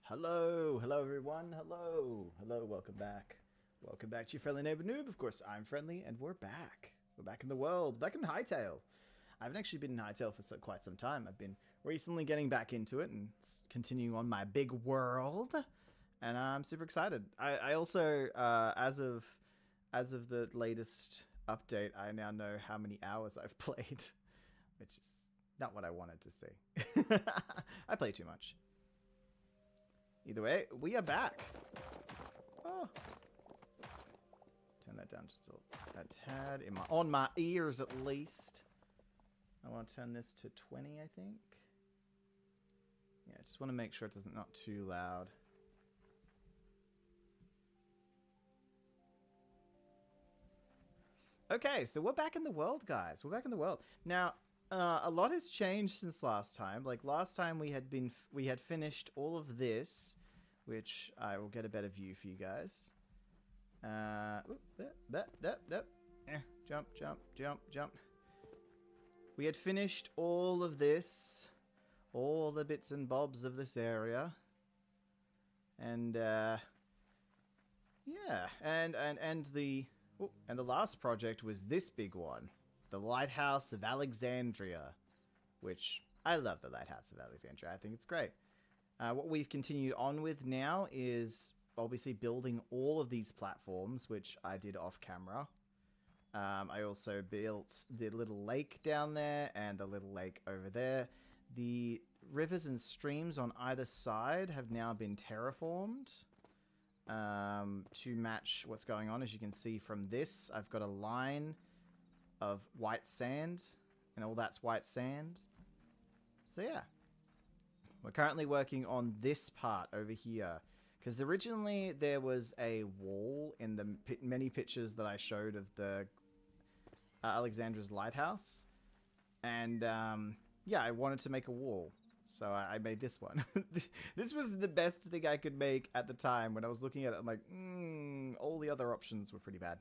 Hello, hello everyone, hello, welcome back. Welcome back to your friendly neighbor Noob. Of course, I'm friendly, and we're back. We're back in the world, back in Hytale. I haven't actually been in Hytale for quite some time. I've been recently getting back into it and continuing on my big world, and I'm super excited. I also, as of the latest update, I now know how many hours I've played, which is not what I wanted to see. I play too much. Either way, we are back. Oh. Turn that down just a tad. On my ears, at least. I want to turn this to 20, I think. Yeah, I just want to make sure it's not too loud. Okay, so we're back in the world, guys. We're back in the world. Now, a lot has changed since last time. Like, last time we had finished all of this, which I will get a better view for you guys. Jump. We had finished all of this, all the bits and bobs of this area. And, yeah, and the last project was this big one. The Lighthouse of Alexandria, which I love the Lighthouse of Alexandria. I think it's great. What we've continued on with now is obviously building all of these platforms, which I did off camera. I also built the little lake down there and the little lake over there. The rivers and streams on either side have now been terraformed to match what's going on. As you can see from this, I've got a line of white sand, and all that's white sand. So yeah. We're currently working on this part over here, because originally there was a wall in the many pictures that I showed of the Alexandra's lighthouse, and yeah, I wanted to make a wall, so I made this one. This was the best thing I could make at the time. When I was looking at it, I'm like, all the other options were pretty bad.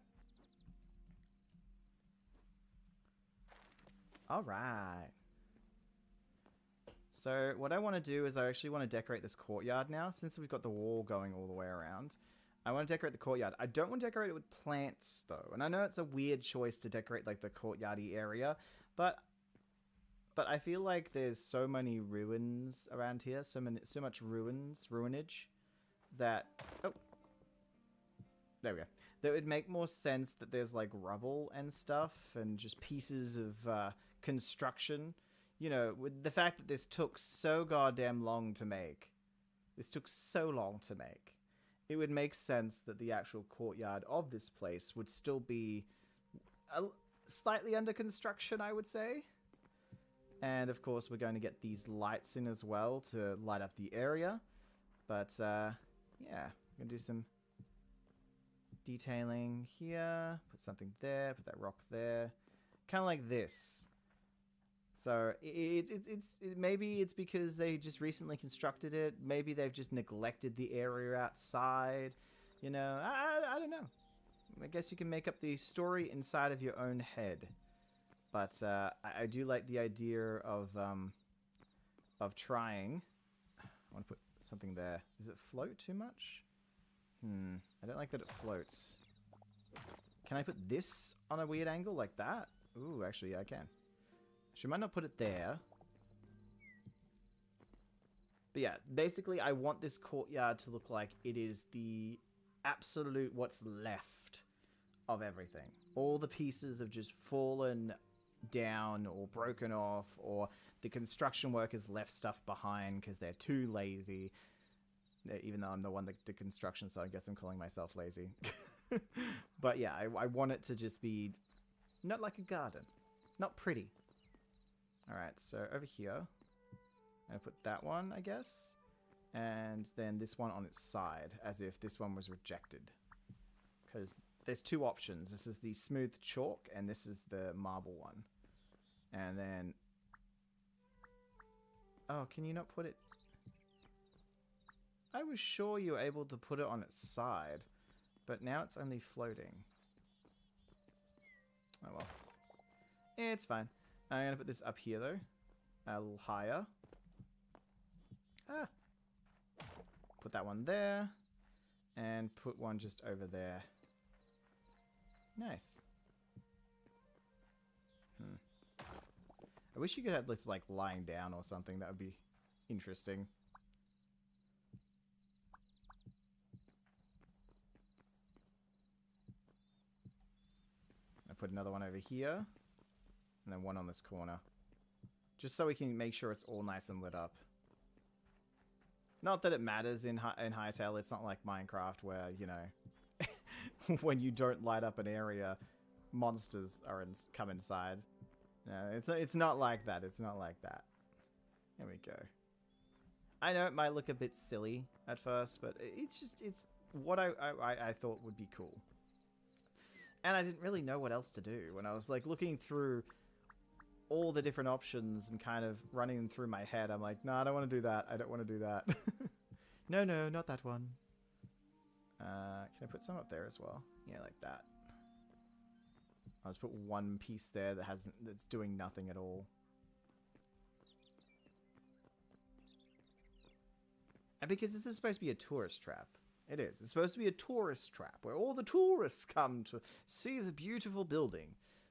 Alright. So what I want to do is I actually want to decorate this courtyard now. Since we've got the wall going all the way around, I want to decorate the courtyard. I don't want to decorate it with plants, though. And I know it's a weird choice to decorate like the courtyardy area, but I feel like there's so many ruins around here, so much ruinage, that... Oh. There we go. That would make more sense that there's like rubble and stuff and just pieces of construction. You know, with the fact that this took so goddamn long to make. This took so long to make. It would make sense that the actual courtyard of this place would still be slightly under construction, I would say. And of course, we're going to get these lights in as well to light up the area. But, yeah, I'm going to do some detailing here. Put something there, put that rock there. Kind of like this. So maybe it's because they just recently constructed it. Maybe they've just neglected the area outside. You know, I don't know. I guess you can make up the story inside of your own head. But I do like the idea of trying. I want to put something there. Does it float too much? I don't like that it floats. Can I put this on a weird angle like that? Ooh, actually, yeah, I can. She might not put it there. But yeah, basically I want this courtyard to look like it is the absolute what's left of everything. All the pieces have just fallen down or broken off, or the construction workers left stuff behind because they're too lazy. Even though I'm the one that did construction, so I guess I'm calling myself lazy. But yeah, I want it to just be not like a garden. Not pretty. Alright, so over here, I'm going to put that one, I guess, and then this one on its side, as if this one was rejected. Because there's two options. This is the smooth chalk, and this is the marble one. And then... Oh, can you not put it... I was sure you were able to put it on its side, but now it's only floating. Oh well. It's fine. I'm going to put this up here, though. A little higher. Ah! Put that one there. And put one just over there. Nice. I wish you could have this like lying down or something. That would be interesting. I put another one over here. And then one on this corner. Just so we can make sure it's all nice and lit up. Not that it matters in Hytale. It's not like Minecraft where, you know, when you don't light up an area, monsters come inside. No, it's not like that. It's not like that. There we go. I know it might look a bit silly at first, but it's what I thought would be cool. And I didn't really know what else to do when I was like looking through all the different options and kind of running them through my head. I'm like, no, I don't want to do that. I don't want to do that. No, not that one. Can I put some up there as well? Yeah, like that. I'll just put one piece there that's doing nothing at all. And because this is supposed to be a tourist trap. It is. It's supposed to be a tourist trap where all the tourists come to see the beautiful building.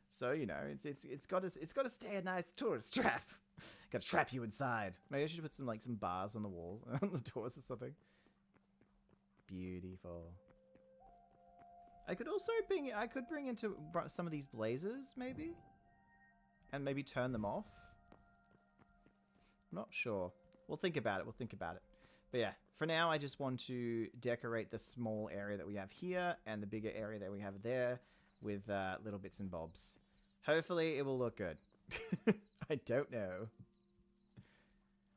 So, you know, it's got to stay a nice tourist trap. Got to trap you inside. Maybe I should put some bars on the walls, on the doors or something. Beautiful. I could also bring into some of these blazers, maybe? And maybe turn them off? I'm not sure. We'll think about it. But yeah, for now, I just want to decorate the small area that we have here and the bigger area that we have there with little bits and bobs. Hopefully, it will look good. I don't know.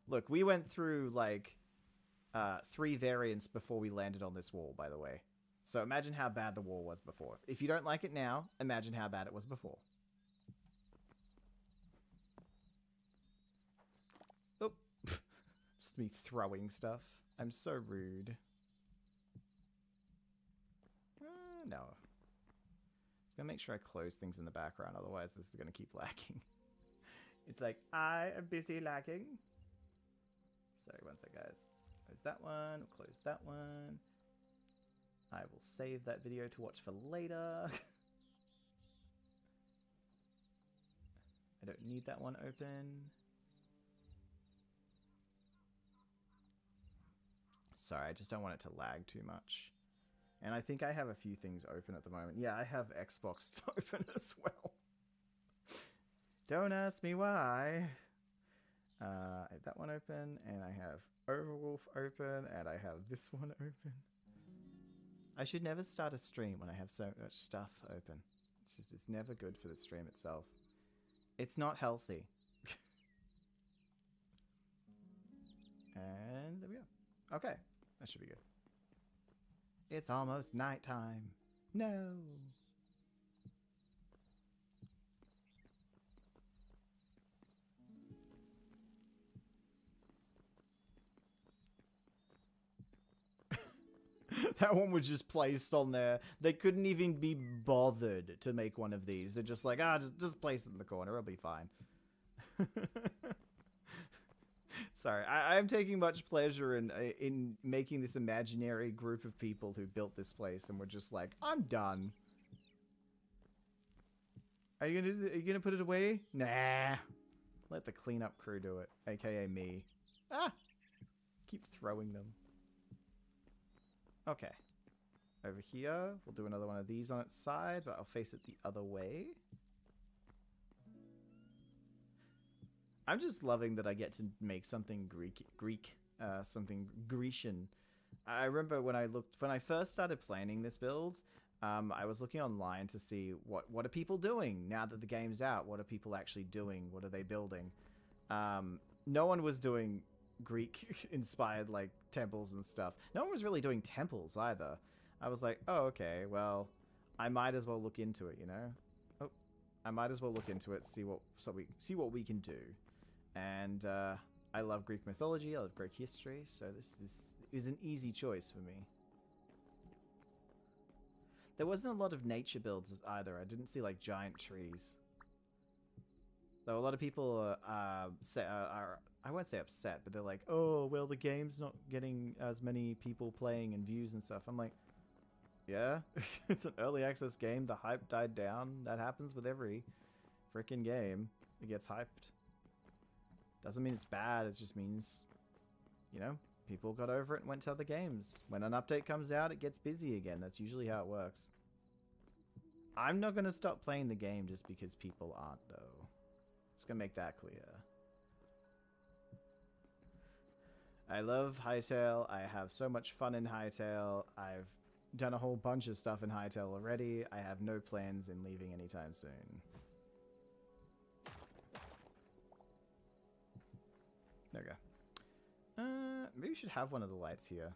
Look, we went through, like, 3 variants before we landed on this wall, by the way. So imagine how bad the wall was before. If you don't like it now, imagine how bad it was before. Oh. Just me throwing stuff. I'm so rude. No. Just gonna make sure I close things in the background, otherwise this is gonna keep lagging. It's like, I am busy lagging. Sorry, one sec, guys. Close that one, close that one. I will save that video to watch for later. I don't need that one open. Sorry, I just don't want it to lag too much. And I think I have a few things open at the moment. Yeah, I have Xbox open as well. Don't ask me why. I have that one open, and I have Overwolf open, and I have this one open. I should never start a stream when I have so much stuff open. It's never good for the stream itself. It's not healthy. And there we go. Okay, that should be good. It's almost nighttime. No. That one was just placed on there. They couldn't even be bothered to make one of these. They're just like, just place it in the corner. It'll be fine. Sorry, I'm taking much pleasure in making this imaginary group of people who built this place, and we're just like, I'm done. Are you gonna put it away? Nah. Let the cleanup crew do it, aka me. Ah! Keep throwing them. Okay. Over here, we'll do another one of these on its side, but I'll face it the other way. I'm just loving that I get to make something Greek, something Grecian. I remember when I first started planning this build, I was looking online to see what are people doing now that the game's out. What are people actually doing? What are they building? No one was doing Greek-inspired, like, temples and stuff. No one was really doing temples, either. I was like, oh, okay, well, I might as well look into it, you know? Oh, I might as well look into it, see what we can do. And, I love Greek mythology, I love Greek history, so this is an easy choice for me. There wasn't a lot of nature builds either. I didn't see, like, giant trees. Though a lot of people are I won't say upset, but they're like, oh, well, the game's not getting as many people playing and views and stuff. I'm like, yeah, it's an early access game. The hype died down. That happens with every freaking game. It gets hyped. Doesn't mean it's bad. It just means, you know, people got over it and went to other games. When an update comes out, it gets busy again. That's usually how it works. I'm not going to stop playing the game just because people aren't, though. Just going to make that clear. I love Hytale. I have so much fun in Hytale. I've done a whole bunch of stuff in Hytale already. I have no plans in leaving anytime soon. There we go. Maybe we should have one of the lights here.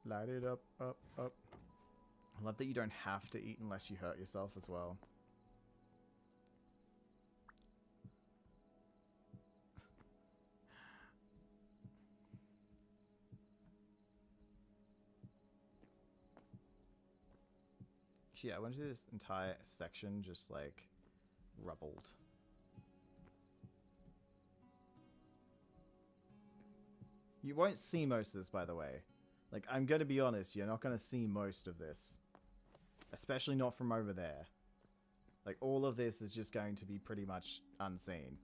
Light it up, up, up. I love that you don't have to eat unless you hurt yourself as well. Yeah, I want to do this entire section just like rubbled. You won't see most of this, by the way. Like, I'm going to be honest, you're not going to see most of this. Especially not from over there. Like, all of this is just going to be pretty much unseen.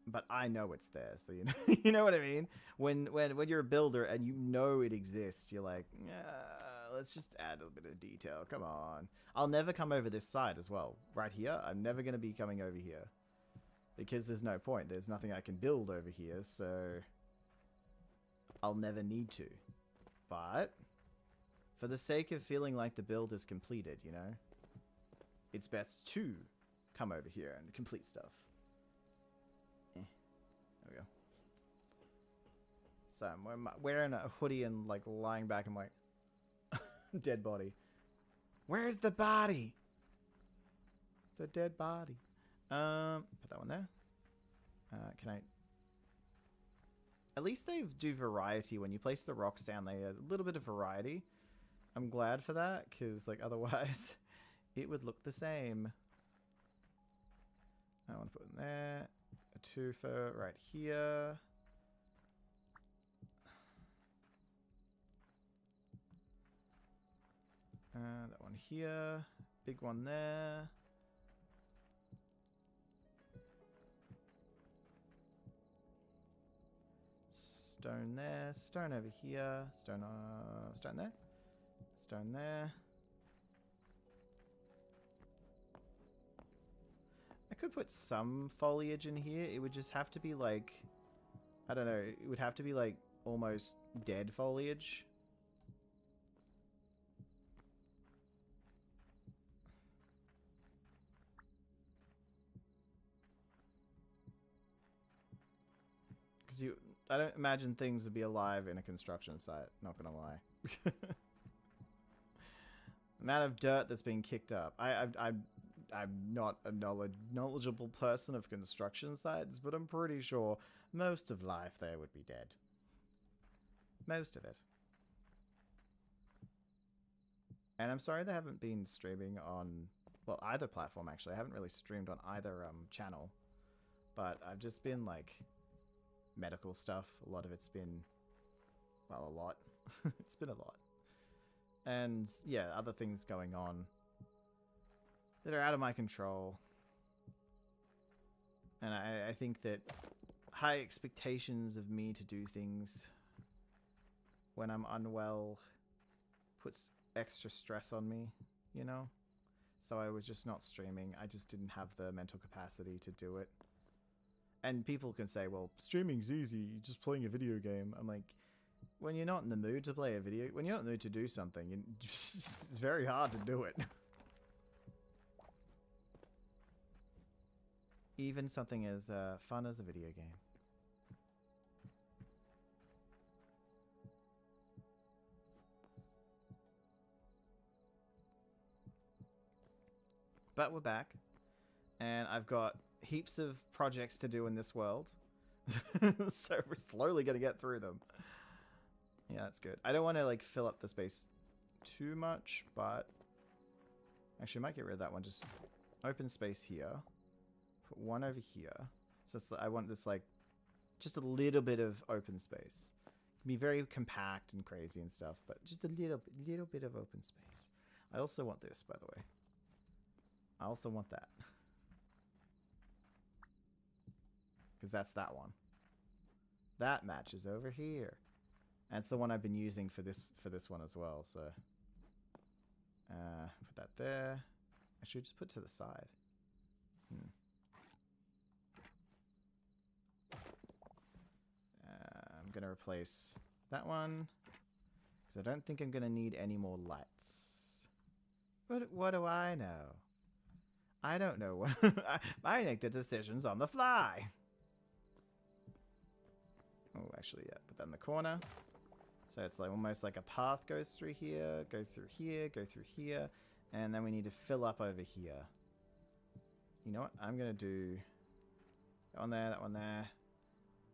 But I know it's there, so you know, you know what I mean? When you're a builder and you know it exists, you're like, let's just add a bit of detail. Come on. I'll never come over this side as well. Right here, I'm never going to be coming over here. Because there's no point. There's nothing I can build over here, so I'll never need to. But for the sake of feeling like the build is completed, you know, it's best to come over here and complete stuff. There we go. So I'm wearing a hoodie and like lying back. I'm like, dead body. Where's the body? The dead body. Put that one there. Can I? At least they do variety when you place the rocks down. They a little bit of variety. I'm glad for that, because like otherwise, it would look the same. I want to put in there a twofer right here. That one here, big one there. Stone there, stone over here, stone there, stone there. I could put some foliage in here. It would just have to be like, I don't know, it would have to be like almost dead foliage. Because I don't imagine things would be alive in a construction site, not gonna lie. The amount of dirt that's being kicked up. I'm not a knowledgeable person of construction sites, but I'm pretty sure most of life there would be dead. Most of it. And I'm sorry they haven't been streaming on, well, either platform actually. I haven't really streamed on either channel, but I've just been like medical stuff. A lot of it's been, well, a lot. It's been a lot. And yeah, other things going on that are out of my control. And I think that high expectations of me to do things when I'm unwell puts extra stress on me, you know? So I was just not streaming. I just didn't have the mental capacity to do it. And people can say, well, streaming's easy, you're just playing a video game. I'm like, when you're not in the mood to play a video, when you're not in the mood to do something, it's very hard to do it. Even something as fun as a video game. But we're back, and I've got heaps of projects to do in this world. So we're slowly going to get through them. Yeah, that's good. I don't want to like fill up the space too much, but actually I might get rid of that one. Just open space here. Put put one over here. So I want this like just a little bit of open space. It can be very compact and crazy and stuff, but just a little bit of open space. I also want this, by the way. I also want that. Because that's that one. That matches over here. And it's the one I've been using for this one as well, so put that there. I should just put it to the side. I'm gonna replace that one because I don't think I'm gonna need any more lights. But what do I know? I don't know what I make the decisions on the fly. Oh, actually, yeah, put that in the corner. So it's like almost like a path goes through here, go through here, go through here, and then we need to fill up over here. You know what? I'm gonna do that one there, that one there.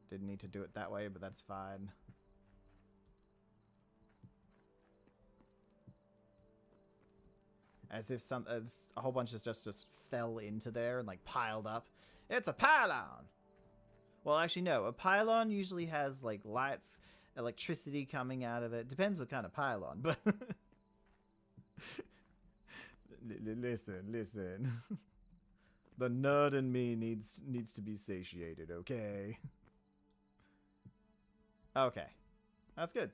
Didn't need to do it that way, but that's fine. As if a whole bunch of just fell into there and like piled up. It's a pylon! Well, actually, no. A pylon usually has like lights, electricity coming out of it. Depends what kind of pylon, but... Listen. The nerd in me needs to be satiated, okay? Okay. That's good.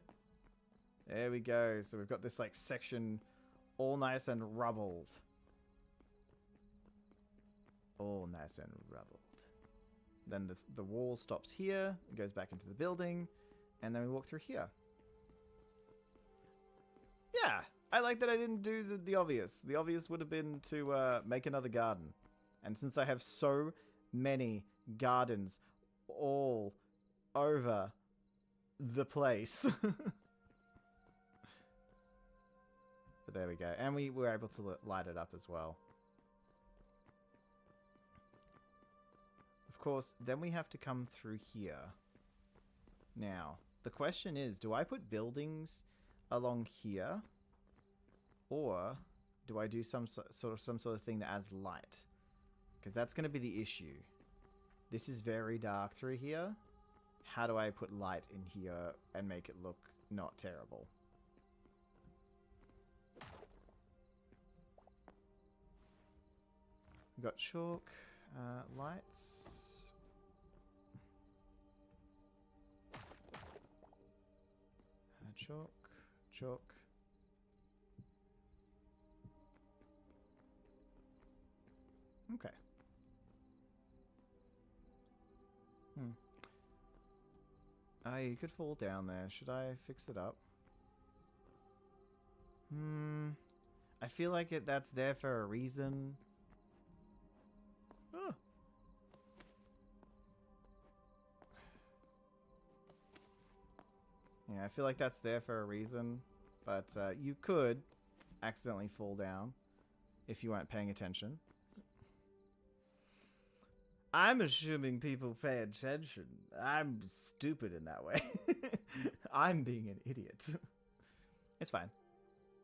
There we go. So we've got this like section all nice and rubbled. All nice and rubbled. Then the wall stops here, goes back into the building, and then we walk through here. Yeah, I like that I didn't do the obvious. The obvious would have been to make another garden. And since I have so many gardens all over the place. But there we go. And we were able to light it up as well. Of course, then we have to come through here. Now, the question is, do I put buildings along here? Or do I do some sort of thing that adds light? Because that's going to be the issue. This is very dark through here. How do I put light in here and make it look not terrible? We've got chalk, lights. Chalk. Okay. You could fall down there. Should I fix it up? I feel like that's there for a reason. Oh. Yeah, I feel like that's there for a reason. But you could accidentally fall down if you weren't paying attention. I'm assuming people pay attention. I'm stupid in that way. I'm being an idiot. It's fine.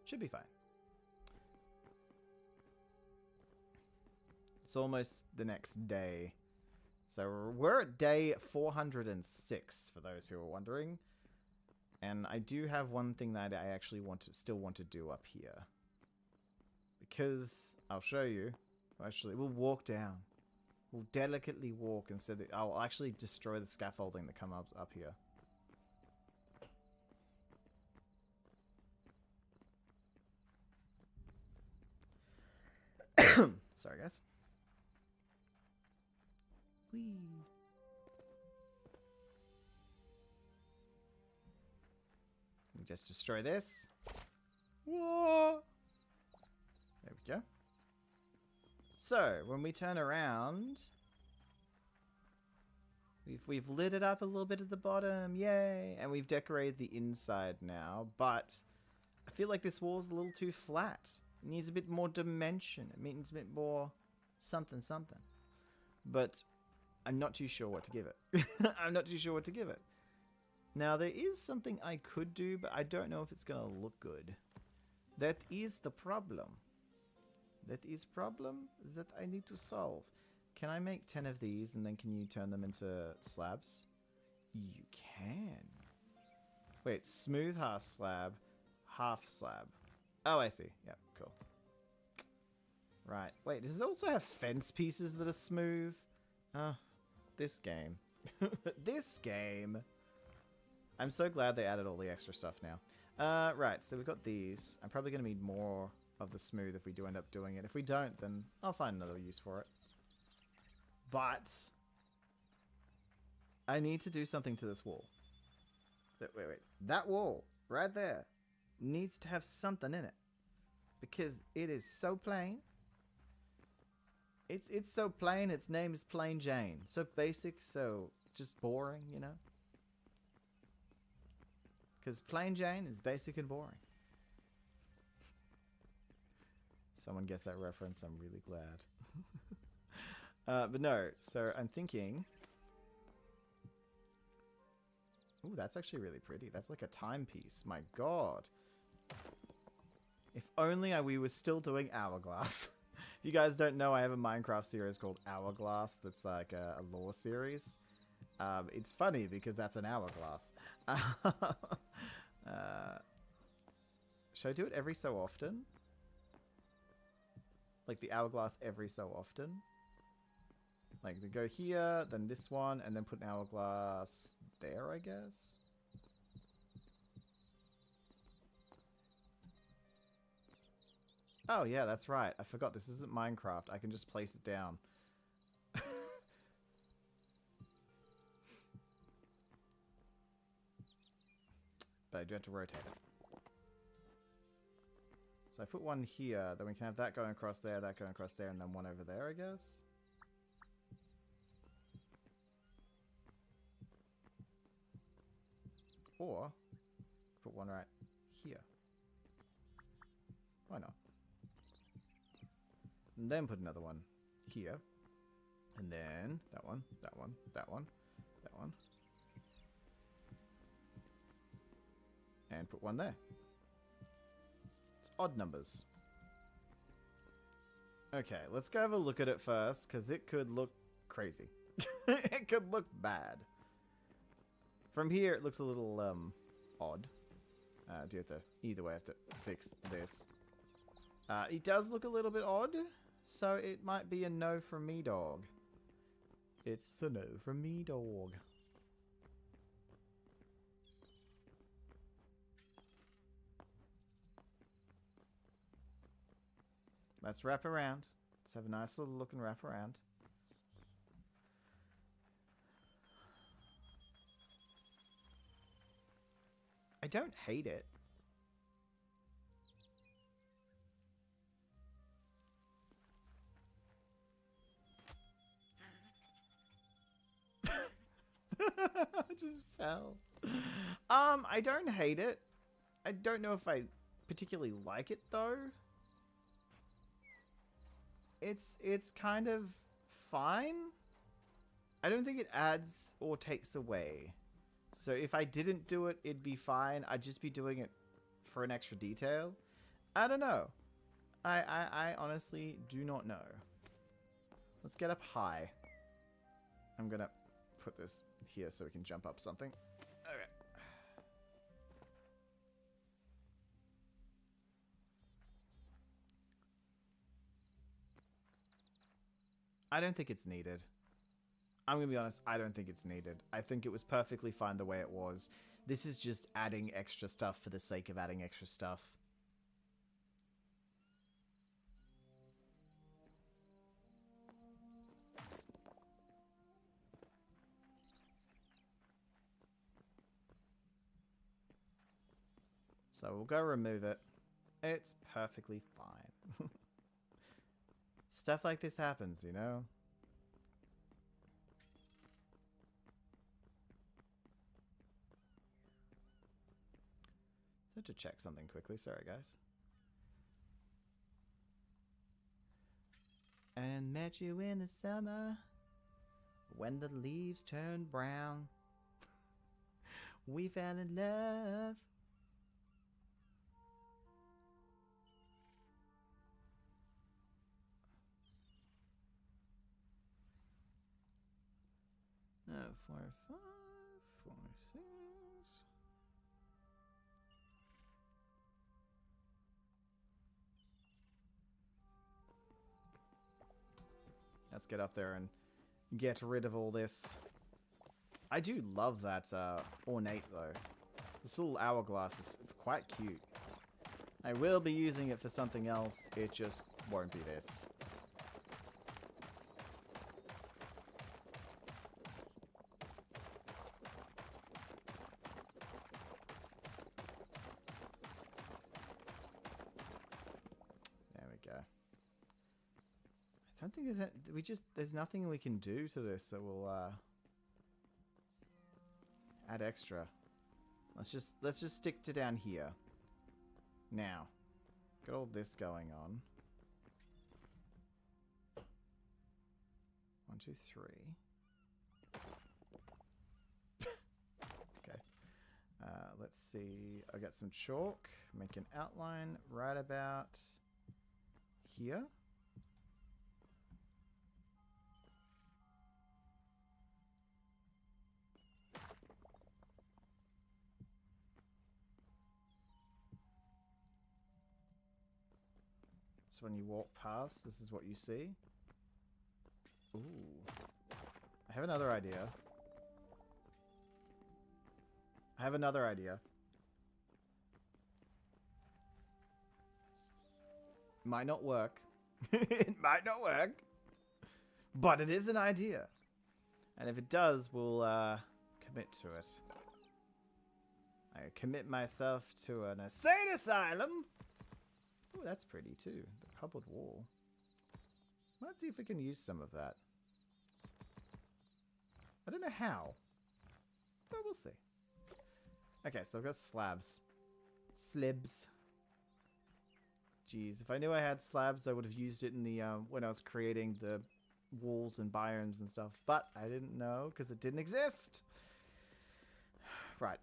Should be fine. It's almost the next day. So we're at day 406, for those who are wondering. And I do have one thing that I actually still want to do up here. Because, I'll show you. Actually, we'll walk down. We'll delicately walk instead of... I'll actually destroy the scaffolding that comes up here. Sorry, guys. Whee. We just destroy this. Whoa. There we go. So, when we turn around, we've lit it up a little bit at the bottom, yay! And we've decorated the inside now, but I feel like this wall's a little too flat. It needs a bit more dimension. It needs a bit more something. But I'm not too sure what to give it. I'm not too sure what to give it. Now, there is something I could do, but I don't know if it's going to look good. That is the problem. That is problem that I need to solve. can I make 10 of these and then can you turn them into slabs? You can. Wait, smooth half slab, half slab. Oh, I see. Yep, cool. Right. Wait, does it also have fence pieces that are smooth? This game. This game. I'm so glad they added all the extra stuff now. Right, so we've got these. I'm probably going to need more of the smooth if we do end up doing it. If we don't, then I'll find another use for it. But I need to do something to this wall. Wait. That wall right there needs to have something in it. Because it is so plain. It's so plain, its name is Plain Jane. So basic, so just boring, you know? Because Plain Jane is basic and boring. Someone gets that reference, I'm really glad. But no, so I'm thinking... Ooh, that's actually really pretty. That's like a timepiece. My god. If only we were still doing Hourglass. If you guys don't know, I have a Minecraft series called Hourglass that's like a lore series. It's funny because that's an hourglass. Should I do it every so often? Like the hourglass every so often? Like to go here, then this one, and then put an hourglass there, I guess? Oh yeah, that's right. I forgot this isn't Minecraft. I can just place it down. But I do have to rotate it. So I put one here, then we can have that going across there, that going across there, and then one over there, I guess? Or put one right here. Why not? And then put another one here. And then that one, that one, that one, that one. And put one there. It's odd numbers. Okay, let's go have a look at it first, because it could look crazy. It could look bad. From here, it looks a little, odd. Do you have to, either way, have to fix this. It does look a little bit odd, so it might be a no from me, dog. It's a no from me, dog. Let's wrap around. Let's have a nice little look and wrap around. I don't hate it. I just fell. I don't hate it. I don't know if I particularly like it though. It's kind of fine. I don't think it adds or takes away. So if I didn't do it, it'd be fine. I'd just be doing it for an extra detail. I don't know. I honestly do not know. Let's get up high. I'm gonna put this here so we can jump up something. Okay. I don't think it's needed. I'm going to be honest, I don't think it's needed. I think it was perfectly fine the way it was. This is just adding extra stuff for the sake of adding extra stuff. So we'll go remove it. It's perfectly fine. Stuff like this happens, you know? So to check something quickly, sorry guys. And met you in the summer when the leaves turned brown. We fell in love. 4, 5, 4, 6. Let's get up there and get rid of all this. I do love that ornate, though. This little hourglass is quite cute. I will be using it for something else. It just won't be this. There we go. I don't think there's nothing we can do to this that will add extra. Let's just stick to down here. Now, got all this going on. 1, 2, 3. Okay. Let's see. I got some chalk. Make an outline right about here. So when you walk past, this is what you see. Ooh. I have another idea. Might not work. It might not work. But it is an idea. And if it does, we'll commit to it. I commit myself to an insane asylum. Oh, that's pretty too. The cupboard wall. Let's see if we can use some of that. I don't know how, but we'll see. Okay, so I've got slabs. Slibs. Jeez, if I knew I had slabs, I would have used it in the when I was creating the walls and biomes and stuff. But I didn't know because it didn't exist. Right.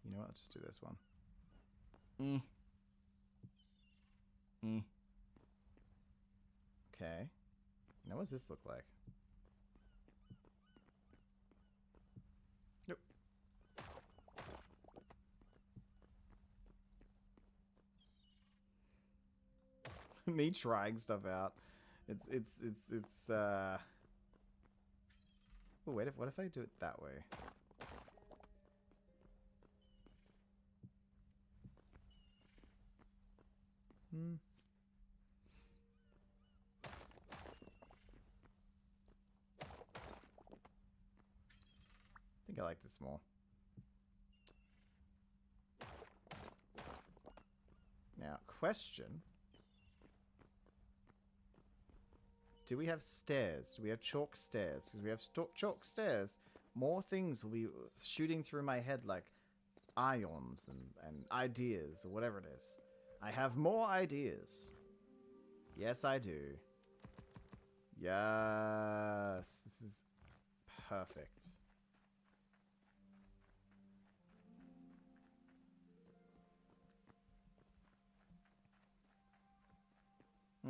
You know what? Let's just do this one. Okay. Now, what does this look like? Nope. Me trying stuff out. It's oh, wait, what if I do it that way? I think I like this more. Now, question. Do we have stairs? Do we have chalk stairs? Because we have chalk stairs, more things will be shooting through my head like ions and ideas or whatever it is. I have more ideas. Yes, I do. Yes, this is perfect.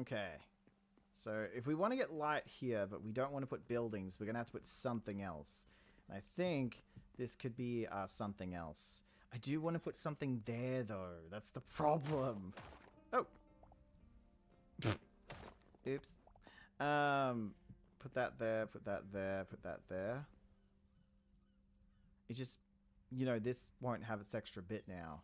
Okay. So if we want to get light here, but we don't want to put buildings, we're going to have to put something else. And I think this could be something else. I do want to put something there, though. That's the problem. Oh. Oops. Put that there, put that there, put that there. It's just, you know, this won't have its extra bit now.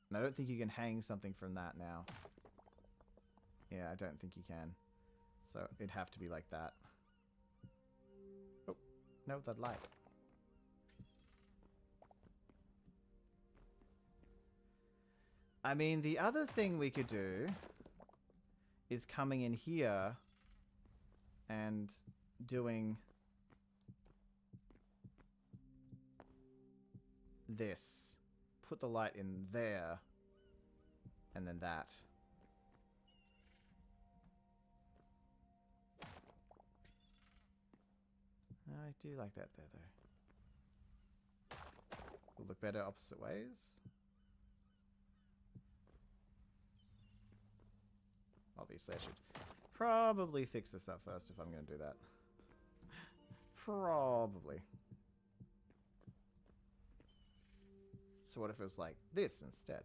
And I don't think you can hang something from that now. Yeah, I don't think you can. So it'd have to be like that. Oh, no, that light. I mean, the other thing we could do is coming in here and doing this. Put the light in there and then that. I do like that there, though. Will look better opposite ways. Obviously, I should probably fix this up first if I'm going to do that. Probably. So what if it was like this instead?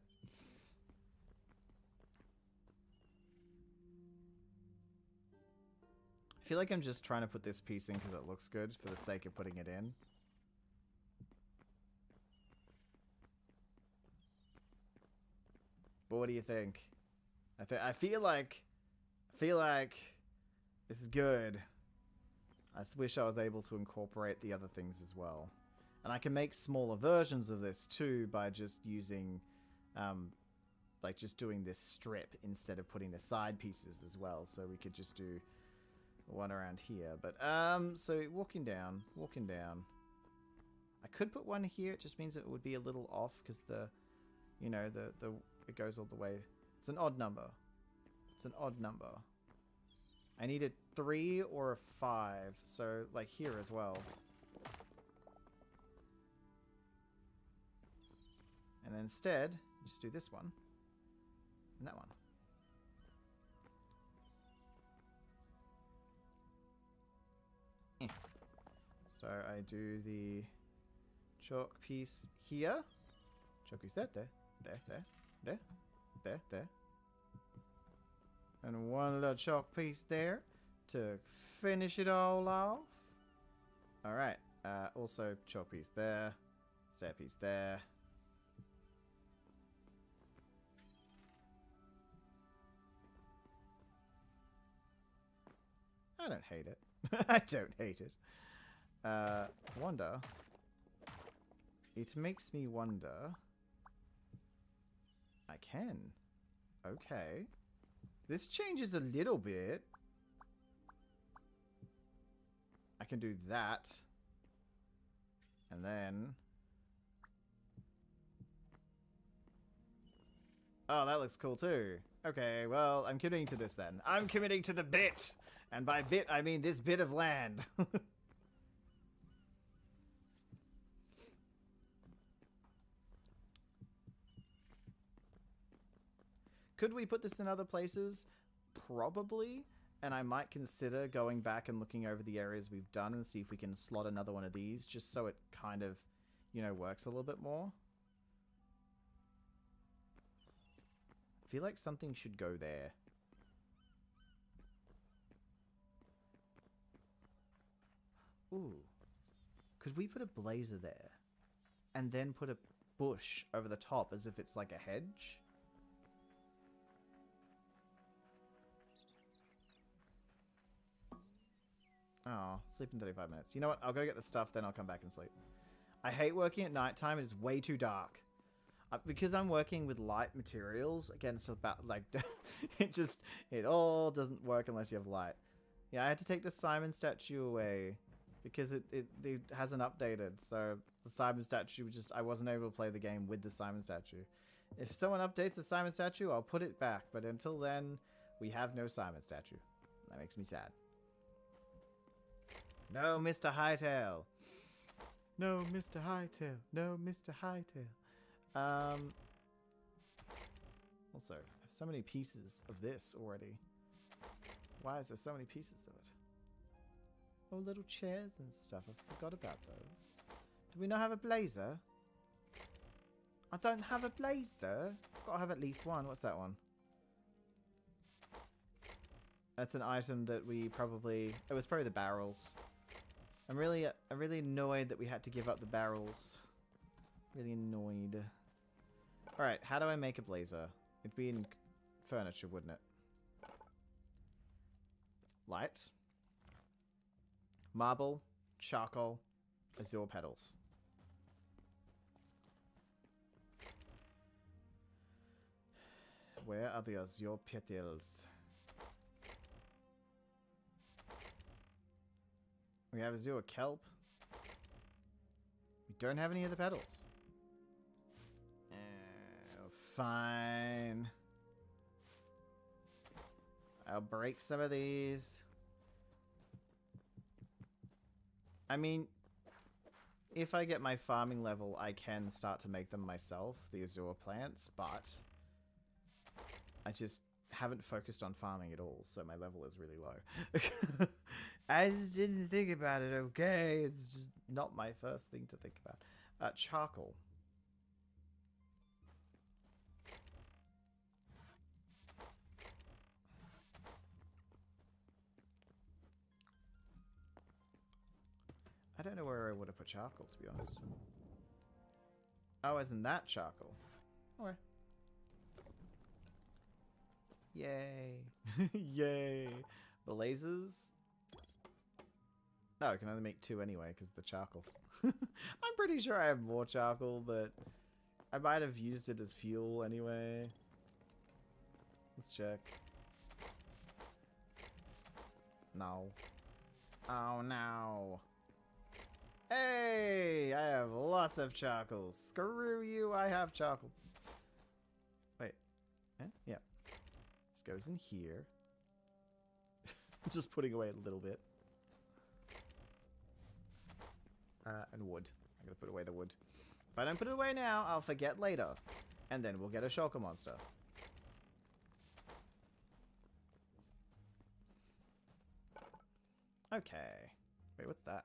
I feel like I'm just trying to put this piece in because it looks good for the sake of putting it in. But what do you think? I feel like this is good. I wish I was able to incorporate the other things as well. And I can make smaller versions of this too by just using, like just doing this strip instead of putting the side pieces as well. So we could just do one around here. But, so walking down. I could put one here. It just means it would be a little off because the, you know, it goes all the way. It's an odd number. It's an odd number. I need a 3 or a 5. So, like here as well. And then instead, just do this one. And that one. So I do the chalk piece here. Chalk piece there. And one little chalk piece there to finish it all off. Alright. Also chalk piece there. Stair piece there. I don't hate it. I don't hate it. Wonder. It makes me wonder. I can. Okay. This changes a little bit. I can do that. And then... Oh, that looks cool too. Okay, well, I'm committing to this then. I'm committing to the bit! And by bit, I mean this bit of land. Could we put this in other places? Probably. And I might consider going back and looking over the areas we've done and see if we can slot another one of these, just so it kind of, you know, works a little bit more. I feel like something should go there. Ooh. Could we put a blazer there? And then put a bush over the top as if it's like a hedge? Oh, sleep in 35 minutes. You know what? I'll go get the stuff, then I'll come back and sleep. I hate working at nighttime. It is way too dark. Because I'm working with light materials, again, it's about, like, it all doesn't work unless you have light. Yeah, I had to take the Simon statue away because it hasn't updated. So the Simon statue, I wasn't able to play the game with the Simon statue. If someone updates the Simon statue, I'll put it back. But until then, we have no Simon statue. That makes me sad. No, Mr. Hytale. No, Mr. Hytale. No, Mr. Hytale. Also, I have so many pieces of this already. Why is there so many pieces of it? Oh, little chairs and stuff. I forgot about those. Do we not have a blazer? I don't have a blazer. Gotta have at least one. What's that one? That's an item that we probably... It was probably the barrels. I'm really annoyed that we had to give up the barrels. Really annoyed. Alright, how do I make a blazer? It'd be in furniture, wouldn't it? Light. Marble. Charcoal. Azure petals. Where are the azure petals? We have azure kelp. We don't have any of the petals. Fine. I'll break some of these. I mean, if I get my farming level, I can start to make them myself, the azure plants, but I just haven't focused on farming at all, so my level is really low. I just didn't think about it, okay? It's just not my first thing to think about. Charcoal. I don't know where I would have put charcoal, to be honest. Oh, isn't that charcoal? Okay. Yay. Yay. Blazes. No, I can only make 2 anyway because of the charcoal. I'm pretty sure I have more charcoal, but I might have used it as fuel anyway. Let's check. No. Oh no. Hey, I have lots of charcoal. Screw you, I have charcoal. Wait. Eh? Yeah. This goes in here. Just putting away a little bit. And wood. I'm gonna put away the wood. If I don't put it away now, I'll forget later. And then we'll get a shulker monster. Okay. Wait, what's that?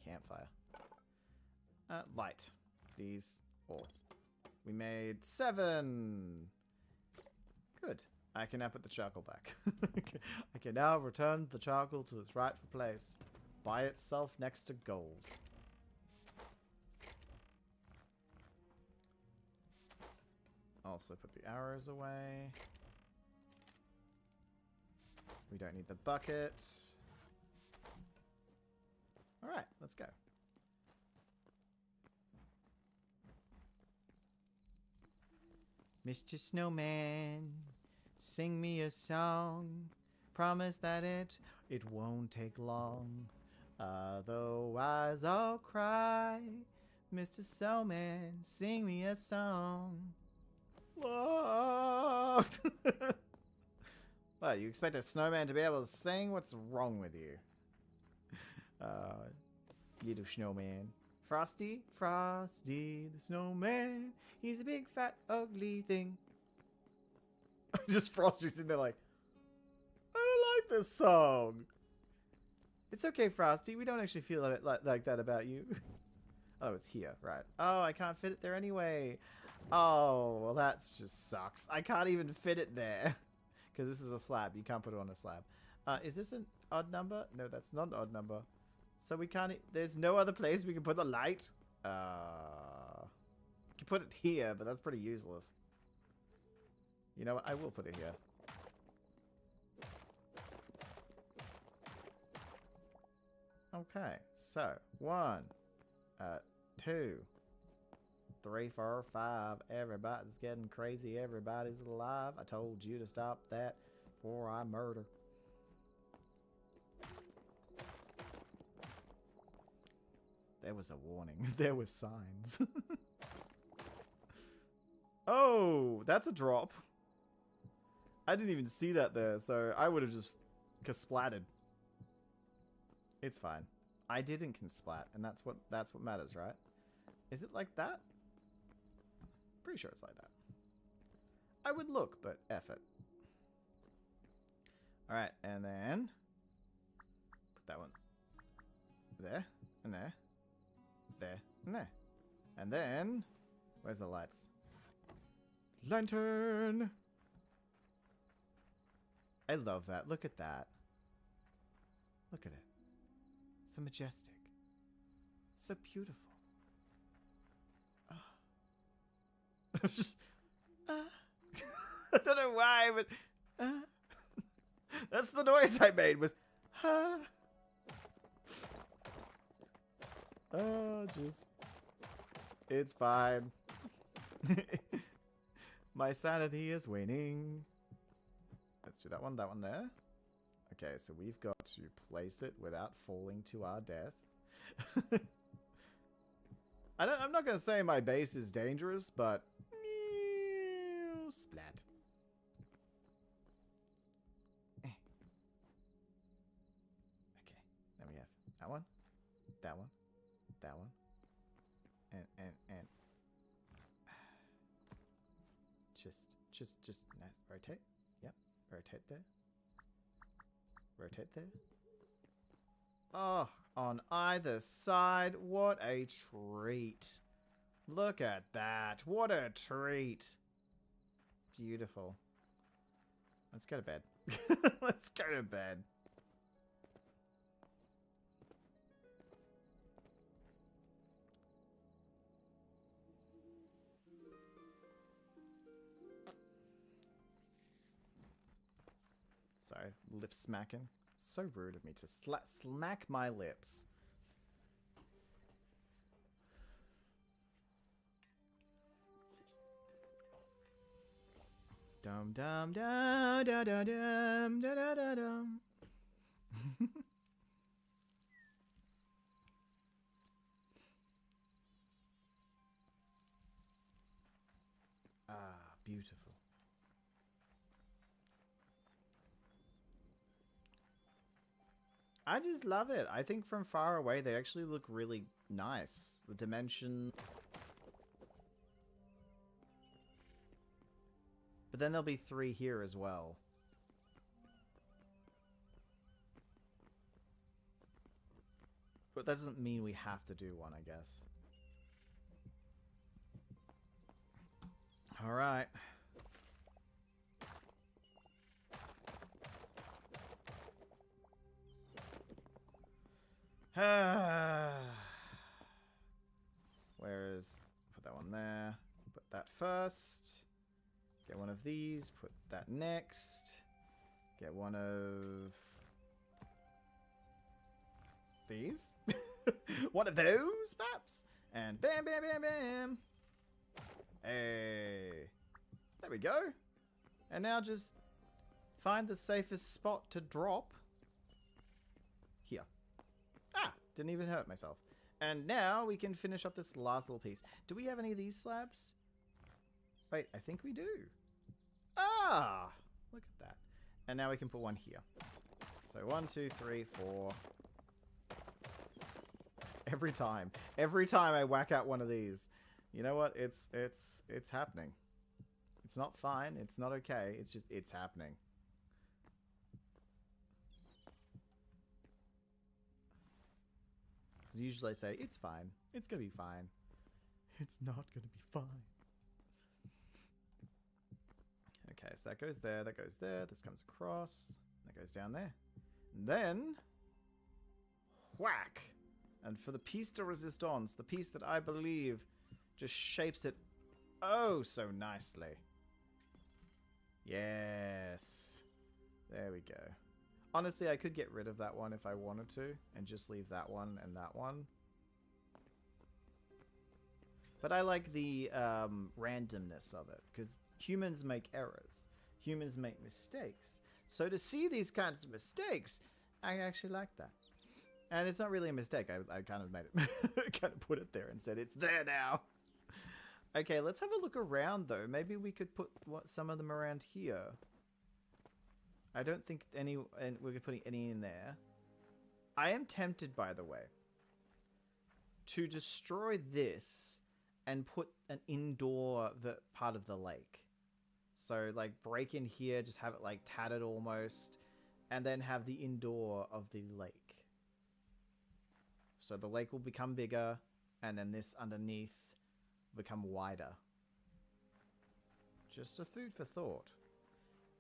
Campfire. Light. These all. We made 7! Good. I can now put the charcoal back. I can now return the charcoal to its rightful place. By itself next to gold. Also put the arrows away. We don't need the bucket. Alright, let's go. Mr. Snowman, sing me a song. Promise that it won't take long. Otherwise I'll cry. Mr. Snowman, sing me a song. What? What, you expect a snowman to be able to sing? What's wrong with you? Little snowman. Frosty, Frosty the snowman. He's a big, fat, ugly thing. Just Frosty's in there like, I don't like this song. It's okay, Frosty. We don't actually feel it like that about you. Oh, it's here. Right. Oh, I can't fit it there anyway. Oh, well, that just sucks. I can't even fit it there. Because this is a slab. You can't put it on a slab. Is this an odd number? No, that's not an odd number. So we can't... There's no other place we can put the light? You can put it here, but that's pretty useless. You know what? I will put it here. Okay, so 1, 2, 3, 4, 5. Everybody's getting crazy. Everybody's alive. I told you to stop that before I murder. There was a warning. There were signs. Oh, that's a drop. I didn't even see that there, so I would have just kasplatted. It's fine. I didn't consplat, and that's what matters, right? Is it like that? Pretty sure it's like that. I would look, but F it. Alright, and then put that one there, and there, there, and there. And then, where's the lights? Lantern! I love that. Look at that. Look at it. So majestic. So beautiful. Just, I don't know why, but that's the noise I made was just it's fine. My sanity is waning. Let's do that one there. Okay, so we've got to place it without falling to our death. I'm not going to say my base is dangerous, but splat. Okay, then we have that one, that one, that one, Just rotate. Yep. Rotate there. Rotate there. Oh, on either side. What a treat. Look at that. What a treat. Beautiful. Let's go to bed. Let's go to bed. Sorry, lip smacking. So rude of me to smack my lips. Dum dum da da da dum da da da dum. Ah, beautiful. I just love it. I think from far away they actually look really nice. The dimension. But then there'll be 3 here as well. But that doesn't mean we have to do one, I guess. Alright. Where is... Put that one there. Put that first. Get one of these. Put that next. Get one of... these. One of those, perhaps. And bam, bam, bam, bam. Hey. There we go. And now just find the safest spot to drop. Here. Ah, didn't even hurt myself. And now we can finish up this last little piece. Do we have any of these slabs? Wait, I think we do. Ah, look at that. And now we can put one here. So 1, 2, 3, 4. Every time I whack out one of these, you know what? It's happening. It's not fine. It's not okay. It's just, it's happening. Because usually I say, it's fine. It's going to be fine. It's not going to be fine. Okay, so that goes there, that goes there, this comes across, that goes down there. And then, whack! And for the piece de resistance, the piece that I believe just shapes it oh so nicely. Yes. There we go. Honestly, I could get rid of that one if I wanted to, and just leave that one and that one. But I like the randomness of it, because humans make errors. Humans make mistakes. So to see these kinds of mistakes, I actually like that. And it's not really a mistake. I kind of made it, kind of put it there and said, it's there now. Okay, let's have a look around though. Maybe we could put some of them around here. I don't think any, and we're putting any in there. I am tempted, by the way, to destroy this and put an indoor part of the lake. So like break in here, just have it like tattered almost, and then have the indoor of the lake. So the lake will become bigger, and then this underneath will become wider. Just a food for thought.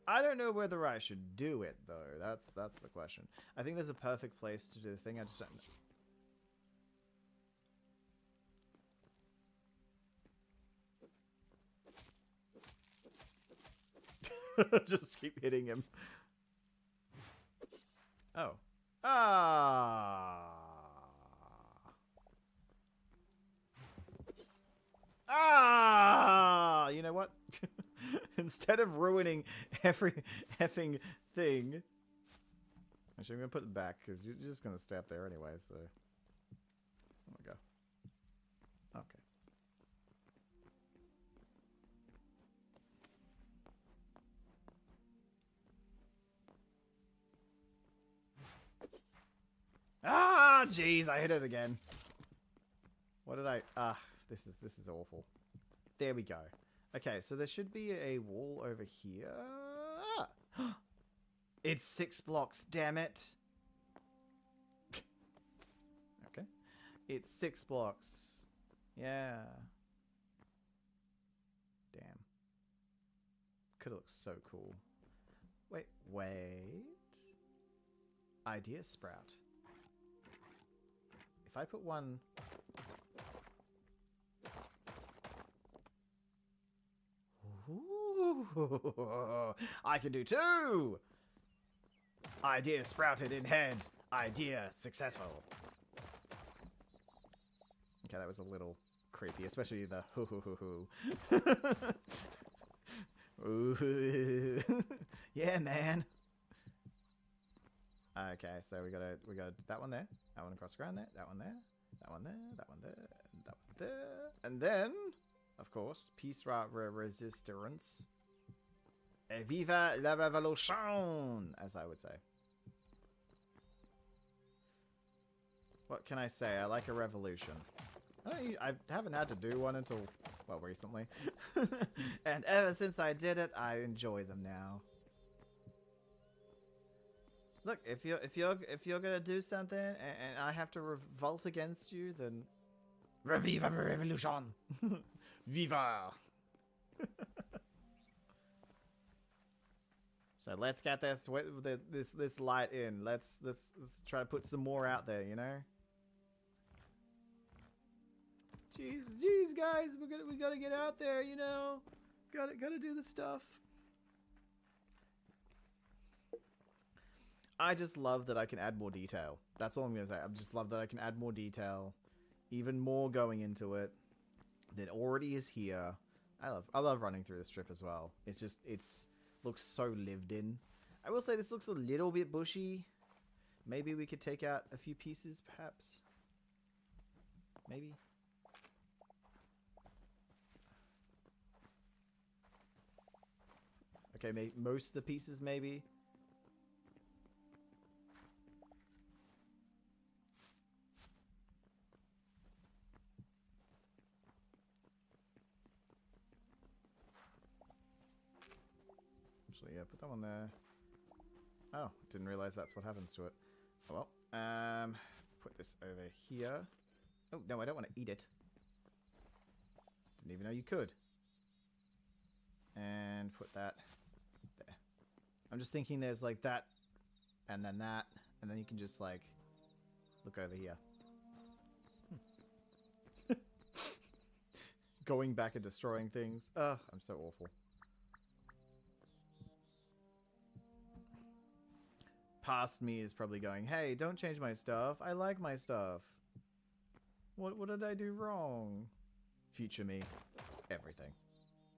I don't know whether I should do it though. That's the question. I think there's a perfect place to do the thing. I just don't know. Just keep hitting him. Oh. Ah. Ah! You know what? Instead of ruining every effing thing. Actually, I'm going to put it back because you're just going to stay up there anyway, so. There we go. Okay. Ah, jeez, I hit it again. What did I... Ah, this is awful. There we go. Okay, so there should be a wall over here. It's 6 blocks, damn it. Okay. It's 6 blocks. Yeah. Damn. Could look so cool. Wait. Idea sprout. If I put one... Ooh, I can do 2! Idea sprouted in head. Idea successful. Okay, that was a little creepy, especially the hoo hoo hoo hoo. Ooh. Yeah, man. Okay, so we gotta that one there, that one across the ground there, that one there, that one there, that one there, that one there, and then, of course, peace resistance. Viva la revolution, as I would say. What can I say? I like a revolution. I haven't had to do one until, well, recently. And ever since I did it, I enjoy them now. Look, if you're gonna do something and I have to revolt against you, then Viva la revolution. Viva. So let's get this light in. Let's try to put some more out there, you know. Jeez, guys, we gotta get out there, you know. Gotta do the stuff. I just love that I can add more detail. That's all I'm gonna say. I just love that I can add more detail, even more going into it that already is here. I love running through the strip as well. It's looks so lived in. I will say this looks a little bit bushy. Maybe we could take out a few pieces, perhaps. Maybe. Okay, most of the pieces, maybe. Actually, yeah, put that one there. Oh, didn't realize that's what happens to it. Oh well. Put this over here. Oh, no, I don't want to eat it. Didn't even know you could. And put that there. I'm just thinking there's like that, and then that, and then you can just like look over here. Going back and destroying things. Ugh, I'm so awful. Past me is probably going, hey, don't change my stuff. I like my stuff. What did I do wrong? Future me. Everything.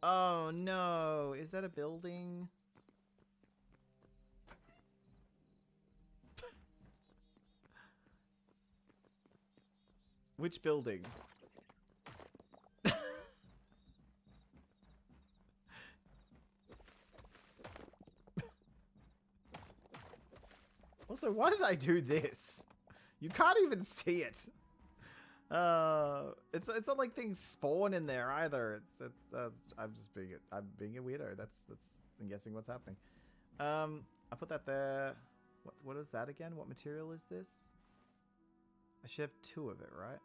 Oh no, is that a building? Which building? Also, why did I do this? You can't even see it. It's not like things spawn in there either. I'm being a weirdo. That's I'm guessing what's happening. I put that there. What is that again? What material is this? I should have 2 of it, right?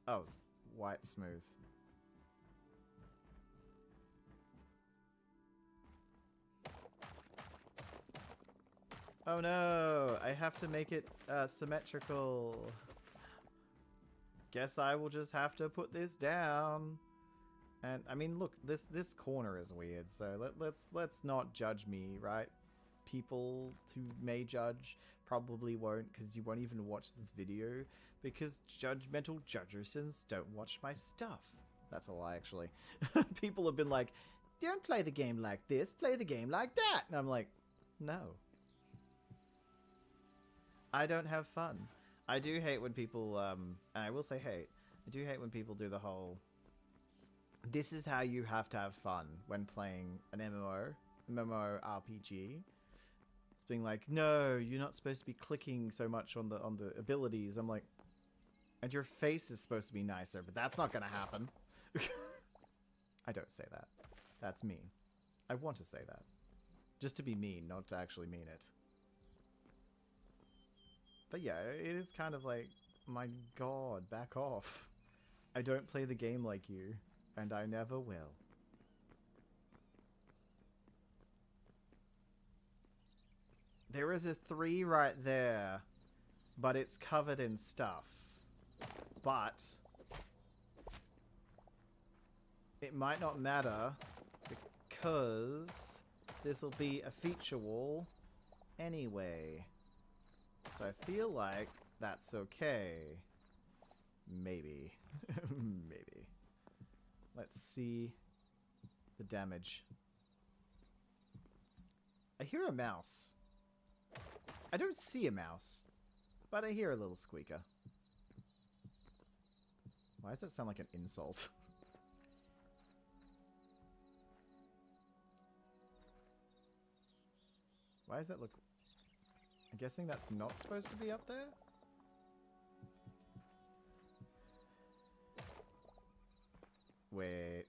Oh, white smooth. Oh no, I have to make it symmetrical. Guess I will just have to put this down. And I mean, look, this corner is weird, so let's not judge me, right? People who may judge probably won't, because you won't even watch this video, because judgmental judgersons don't watch my stuff. That's a lie, actually. People have been like, don't play the game like this, play the game like that. And I'm like, no. I don't have fun. I do hate when people, I will say hate. I do hate when people do the whole, this is how you have to have fun when playing an MMORPG. It's being like, no, you're not supposed to be clicking so much on the abilities. I'm like, and your face is supposed to be nicer, but that's not gonna happen. I don't say that. That's mean. I want to say that. Just to be mean, not to actually mean it. But yeah, it is kind of like, my god, back off. I don't play the game like you, and I never will. There is a 3 right there, but it's covered in stuff. But it might not matter because this will be a feature wall anyway. So I feel like that's okay. Maybe. Maybe. Let's see the damage. I hear a mouse. I don't see a mouse, but I hear a little squeaker. Why does that sound like an insult? Why does that look... I'm guessing that's not supposed to be up there? Wait.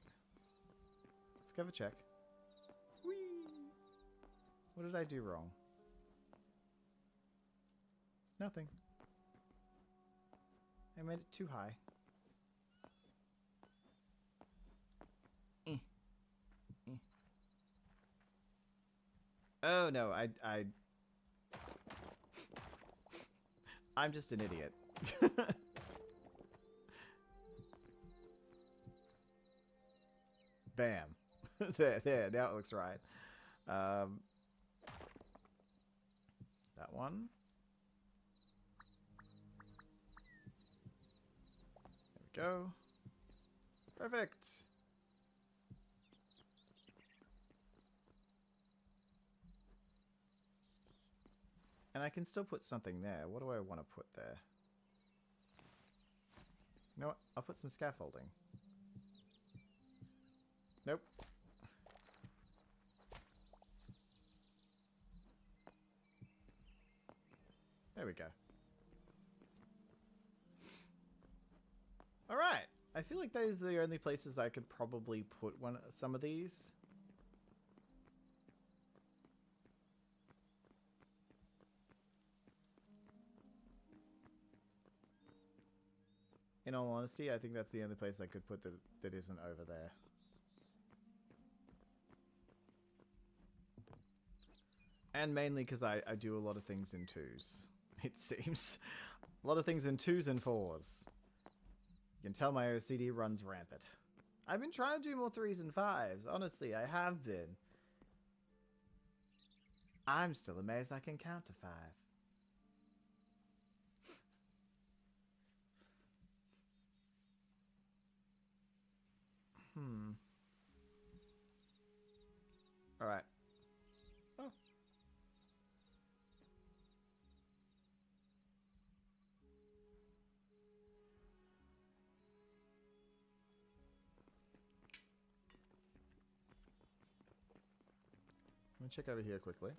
Let's give a check. Whee! What did I do wrong? Nothing. I made it too high. Oh no, I'm just an idiot. Bam. there, now it looks right. That one. There we go. Perfect. And I can still put something there. What do I want to put there? You know what? I'll put some scaffolding. Nope. There we go. Alright. I feel like those are the only places I could probably put some of these. In all honesty, I think that's the only place I could put that isn't over there. And mainly because I do a lot of things in 2s, it seems. A lot of things in 2s and 4s. You can tell my OCD runs rampant. I've been trying to do more 3s and 5s. Honestly, I have been. I'm still amazed I can count to 5. Alright. Oh. Let me check over here quickly.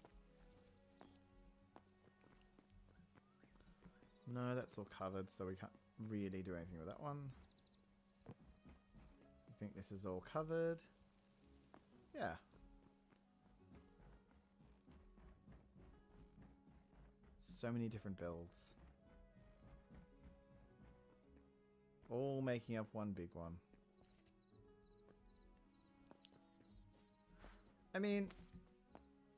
No, that's all covered, so we can't really do anything with that one. I think this is all covered. Yeah. So many different builds. All making up one big one. I mean...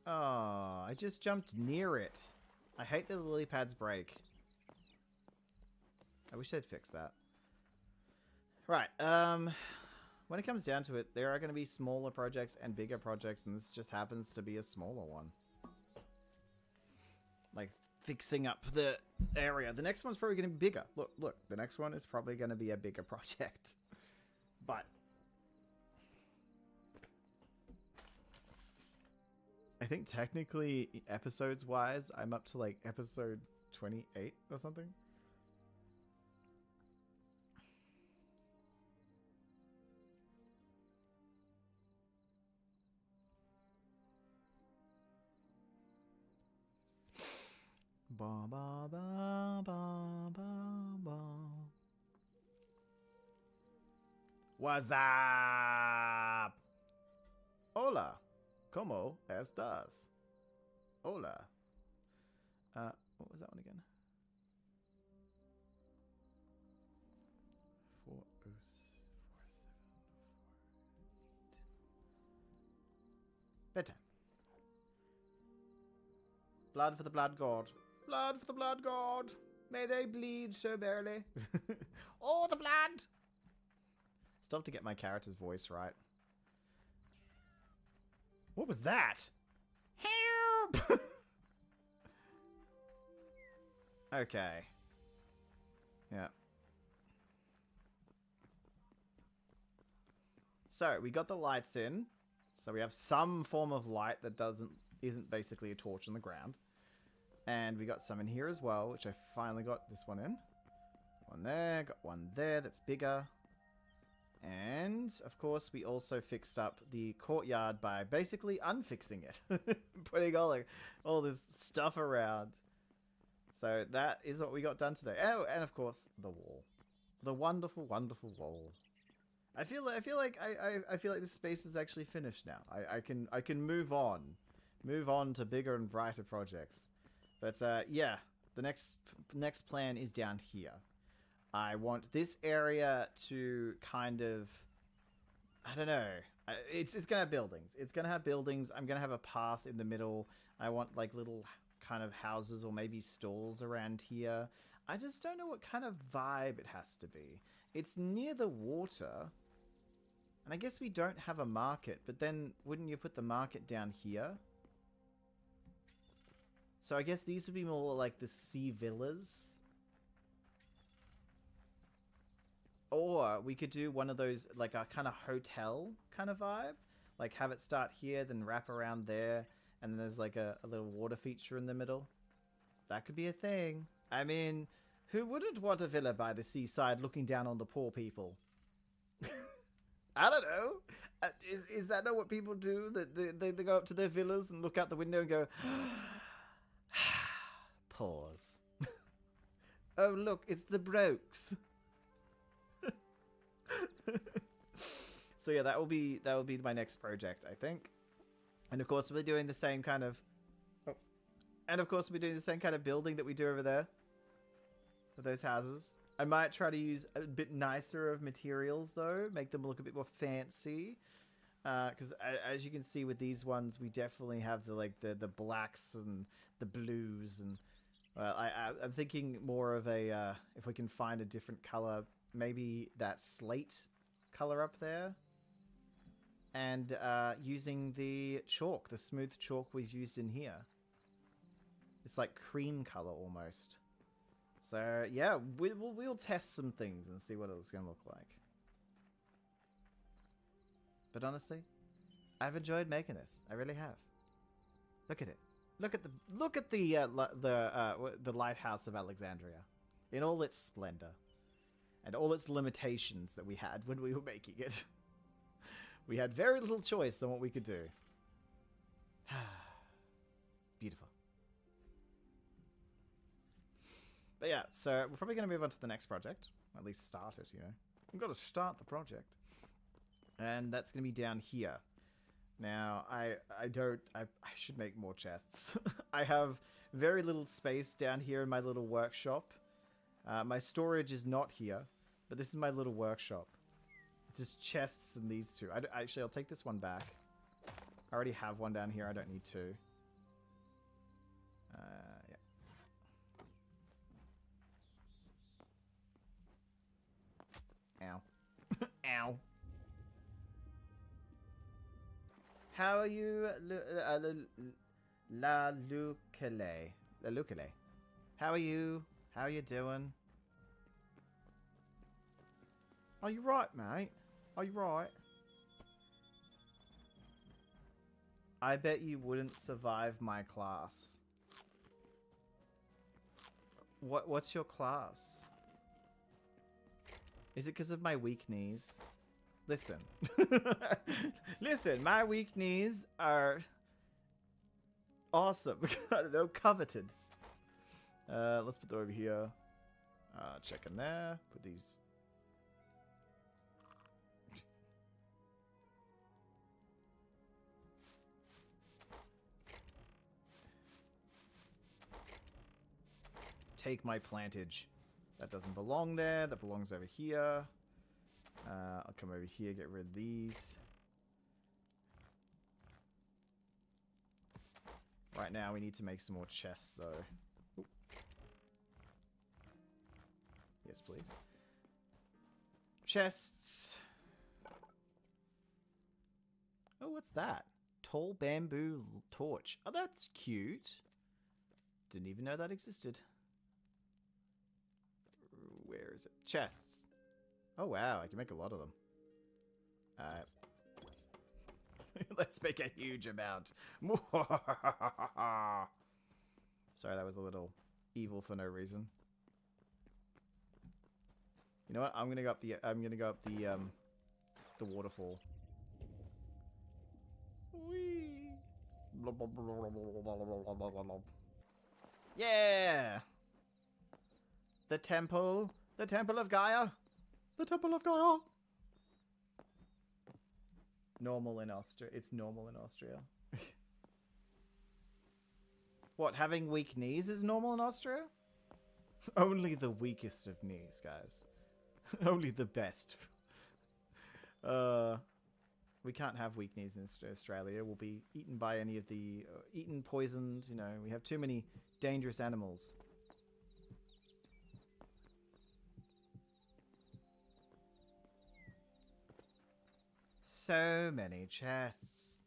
Oh, I just jumped near it. I hate that the lily pads break. I wish they'd fix that. Right, when it comes down to it, there are going to be smaller projects and bigger projects, and this just happens to be a smaller one. Like, fixing up the area. The next one's probably going to be bigger. Look, the next one is probably going to be a bigger project. But I think technically, episodes-wise, I'm up to, like, episode 28 or something. Ba ba ba ba ba ba. What's up? Hola. ¿Cómo estás? Hola. What was that one again? 40748. Bedtime. Blood for the blood god. Blood for the blood god. May they bleed so barely. Oh, the blood! Still have to get my character's voice right. What was that? Help! Okay. Yeah. So, we got the lights in. So we have some form of light that isn't basically a torch on the ground. And we got some in here as well, which I finally got this one in. One there, got one there that's bigger. And, of course, we also fixed up the courtyard by basically unfixing it. Putting all this stuff around. So that is what we got done today. Oh, and of course, the wall. The wonderful, wonderful wall. I feel like this space is actually finished now. I can move on. Move on to bigger and brighter projects. But yeah, the next plan is down here. I want this area to kind of, I don't know. It's gonna have buildings. It's gonna have buildings. I'm gonna have a path in the middle. I want like little kind of houses or maybe stalls around here. I just don't know what kind of vibe it has to be. It's near the water. And I guess we don't have a market, but then wouldn't you put the market down here? So I guess these would be more like the sea villas. Or we could do one of those, like a kind of hotel kind of vibe. Like have it start here, then wrap around there, and then there's like a little water feature in the middle. That could be a thing. I mean, who wouldn't want a villa by the seaside looking down on the poor people? I don't know. Is that not what people do? That they go up to their villas and look out the window and go, pause. Oh look, it's the Brokes. So yeah, that will be my next project, I think. And of course we're doing the same kind of building that we do over there for those houses. I might try to use a bit nicer of materials though, make them look a bit more fancy. Because as you can see with these ones, we definitely have the blacks and the blues, and I'm thinking more of a if we can find a different color, maybe that slate color up there, and using the chalk, the smooth chalk we've used in here. It's like cream color almost. So yeah, we'll test some things and see what it's going to look like. But honestly, I've enjoyed making this. I really have. Look at it. Look at the lighthouse of Alexandria, in all its splendor, and all its limitations that we had when we were making it. We had very little choice on what we could do. Beautiful. But yeah, so we're probably going to move on to the next project. Or at least start it, you know. We've got to start the project. And that's going to be down here. Now, I should make more chests. I have very little space down here in my little workshop. My storage is not here, but this is my little workshop. It's just chests and these two. Actually, I'll take this one back. I already have one down here. I don't need two. Yeah. Ow. Ow. How are you, La Lucale? La Lucale. How are you? How are you doing? Are you right, mate? Are you right? I bet you wouldn't survive my class. What's your class? Is it because of my weak knees? Listen. Listen, my weak knees are awesome. I don't know, coveted. Let's put them over here. Check in there. Put these. take my plantage. That doesn't belong there. That belongs over here. I'll come over here, get rid of these. Right now, we need to make some more chests, though. Ooh. Yes, please. Chests. Oh, what's that? Tall bamboo torch. Oh, that's cute. Didn't even know that existed. Where is it? Chests. Oh, wow. I can make a lot of them. Let's make a huge amount. Sorry, that was a little evil for no reason. You know what? I'm gonna go up the waterfall. Whee! Yeah! The temple of Gaia. The temple of Gaia. Normal in Austria. It's normal in Austria. What, having weak knees is normal in Austria? Only the weakest of knees, guys. Only the best. We can't have weak knees in Australia. We'll be eaten by any of the... eaten, poisoned, you know. We have too many dangerous animals. So many chests.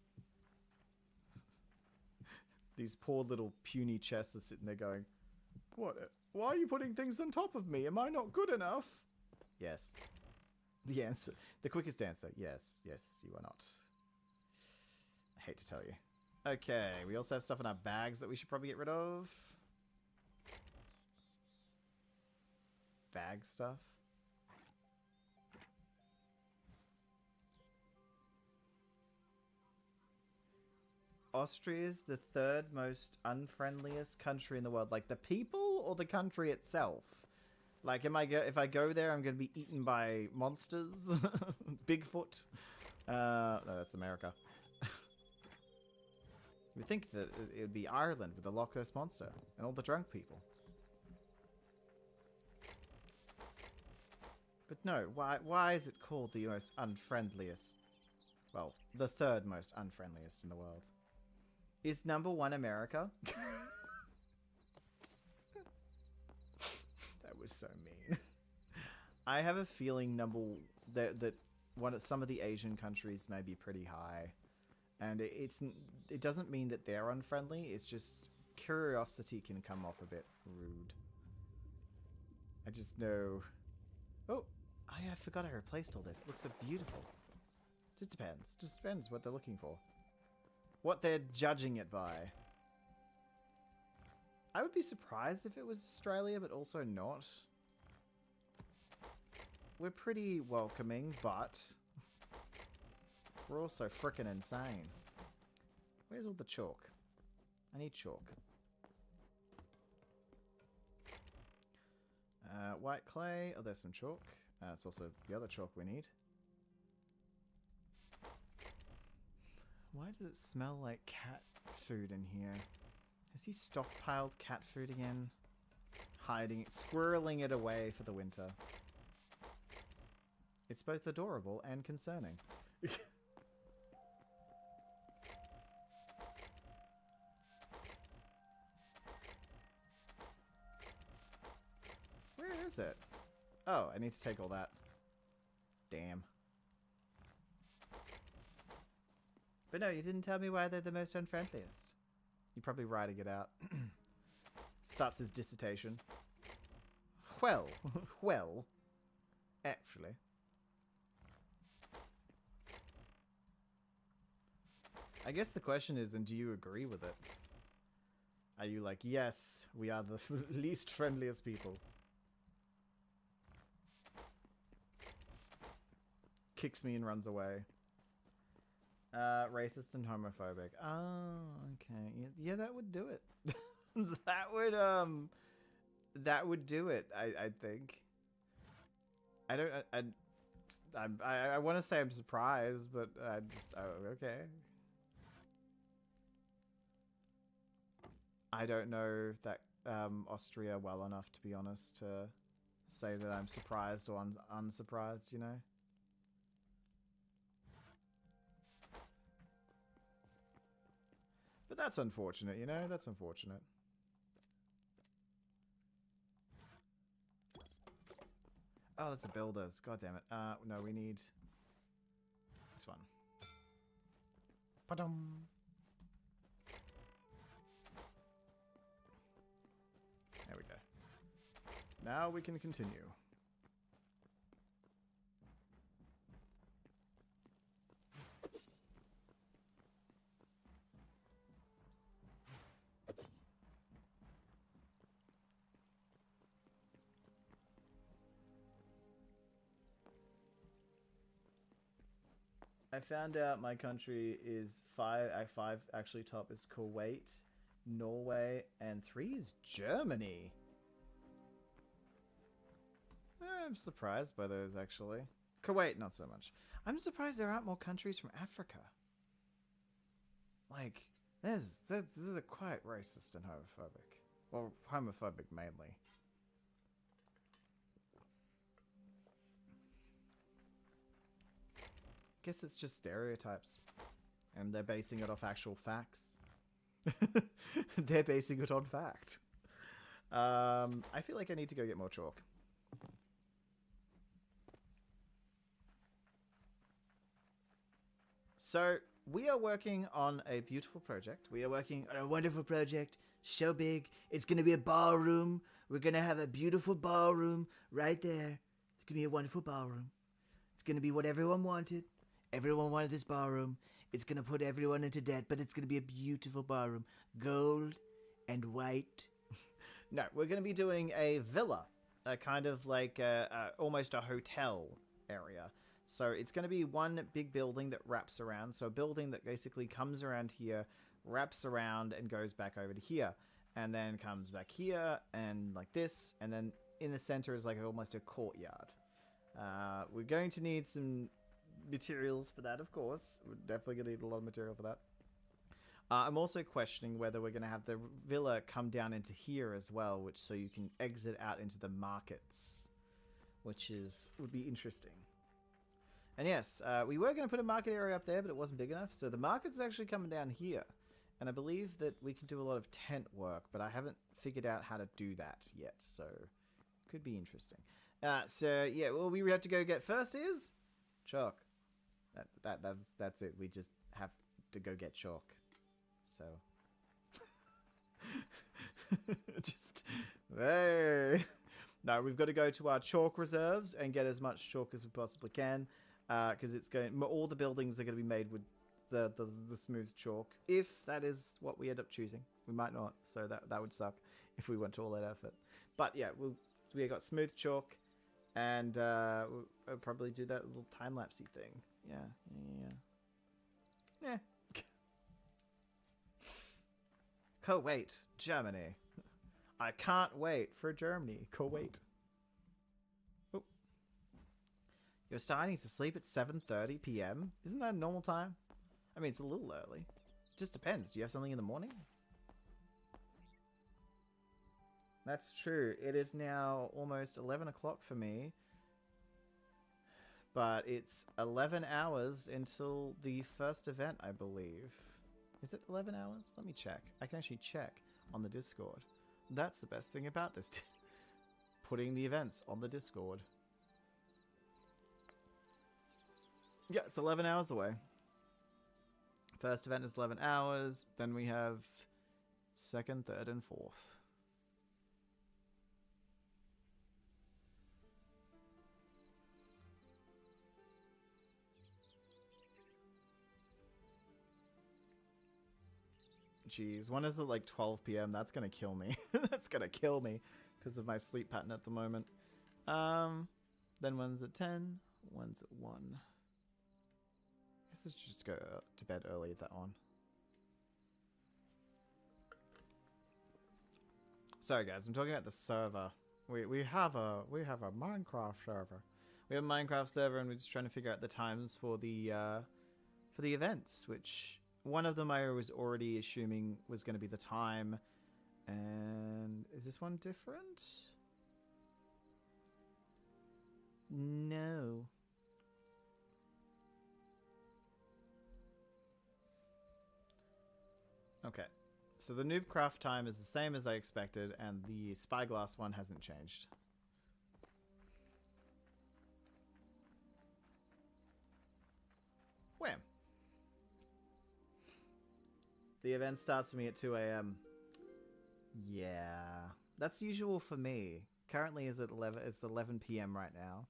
These poor little puny chests are sitting there going, "What? Why are you putting things on top of me? Am I not good enough?" Yes. The answer, the quickest answer, yes. Yes, you are not. I hate to tell you. Okay, we also have stuff in our bags that we should probably get rid of. Bag stuff. Austria is the third most unfriendliest country in the world. Like the people or the country itself? Like, if I go there, I'm going to be eaten by monsters? Bigfoot? No, that's America. You would think that it would be Ireland with the Loch Ness Monster and all the drunk people. But no, why is it called the most unfriendliest? Well, the third most unfriendliest in the world. Is number one America? That was so mean. I have a feeling that some of the Asian countries may be pretty high, and it doesn't mean that they're unfriendly. It's just curiosity can come off a bit rude. I just know. Oh, I forgot I replaced all this. It looks so beautiful. Just depends. Just depends what they're looking for. What they're judging it by. I would be surprised if it was Australia, but also not. We're pretty welcoming, but we're also frickin' insane. Where's all the chalk? I need chalk. White clay. Oh, there's some chalk. It's also the other chalk we need. Why does it smell like cat food in here? Has he stockpiled cat food again? Hiding it, squirreling it away for the winter. It's both adorable and concerning. Where is it? Oh, I need to take all that. Damn. But no, you didn't tell me why they're the most unfriendliest. You're probably writing it out. Starts his dissertation. Well, actually. I guess the question is, and do you agree with it? Are you like, yes, we are the least friendliest people? Kicks me and runs away. Racist and homophobic. Oh, okay. Yeah, that would do it. That would do it, I think. I want to say I'm surprised, but okay. I don't know that Austria well enough, to be honest, to say that I'm surprised or unsurprised, you know? But that's unfortunate, you know? That's unfortunate. Oh, that's a builder's. God damn it. No, we need this one. Pa-dum. There we go. Now we can continue. I found out my country is five actually top is Kuwait, Norway, and 3 is Germany. I'm surprised by those, actually. Kuwait, not so much. I'm surprised there aren't more countries from Africa. Like, they're quite racist and homophobic. Well, homophobic mainly. Guess it's just stereotypes. And they're basing it off actual facts. They're basing it on fact. I feel like I need to go get more chalk. So, we are working on a beautiful project. We are working on a wonderful project. So big. It's going to be a ballroom. We're going to have a beautiful ballroom right there. It's going to be a wonderful ballroom. It's going to be what everyone wanted. Everyone wanted this ballroom. It's going to put everyone into debt, but it's going to be a beautiful ballroom. Gold and white. No, we're going to be doing a villa. A kind of like almost a hotel area. So it's going to be one big building that wraps around. So a building that basically comes around here, wraps around, and goes back over to here. And then comes back here, and like this. And then in the center is like almost a courtyard. We're going to need some materials for that, of course. We're definitely going to need a lot of material for that. I'm also questioning whether we're going to have the villa come down into here as well, which so you can exit out into the markets, which would be interesting. And yes, we were going to put a market area up there, but it wasn't big enough. So the market's actually coming down here. And I believe that we can do a lot of tent work, but I haven't figured out how to do that yet. So it could be interesting. So yeah, what we have to go get first is chalk. That's it. We just have to go get chalk. So just hey. No, we've got to go to our chalk reserves and get as much chalk as we possibly can, because it's going. All the buildings are going to be made with the smooth chalk. If that is what we end up choosing, we might not. So that would suck if we went to all that effort. But yeah, we got smooth chalk, and we'll probably do that little time lapsey thing. Yeah. Kuwait, Germany. I can't wait for Germany. Kuwait. Oh. You're starting to sleep at 7:30 p.m.? Isn't that a normal time? I mean, it's a little early. Just depends. Do you have something in the morning? That's true. It is now almost 11 o'clock for me. But it's 11 hours until the first event, I believe. Is it 11 hours? Let me check. I can actually check on the Discord. That's the best thing about this. Putting the events on the Discord. Yeah, it's 11 hours away. First event is 11 hours. Then we have second, third, and fourth. Jeez, when is it like 12 p.m.? That's gonna kill me. That's gonna kill me because of my sleep pattern at the moment. Then one's at 10, one's at 1. I guess let's just go to bed early at that one. Sorry guys, I'm talking about the server. We have a Minecraft server. We have a Minecraft server, and we're just trying to figure out the times for the events, which one of them I was already assuming was going to be the time, And is this one different? No. Okay. So the noob craft time is the same as I expected, and the spyglass one hasn't changed. Wham! The event starts for me at 2 a.m. Yeah, that's usual for me. Currently is at 11. It's 11 p.m. right now,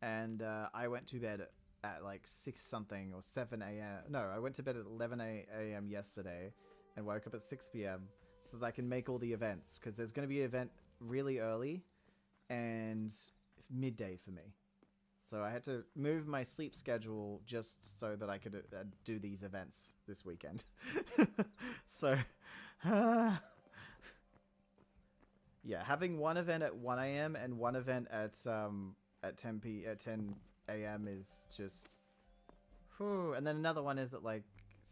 and I went to bed at like 6 something or 7 a.m. No, I went to bed at 11 a.m. yesterday, and woke up at 6 p.m. so that I can make all the events, because there's going to be an event really early and midday for me. So I had to move my sleep schedule just so that I could do these events this weekend. So, yeah, having one event at 1 a.m. and one event at 10 a.m. is just, whew. And then another one is at like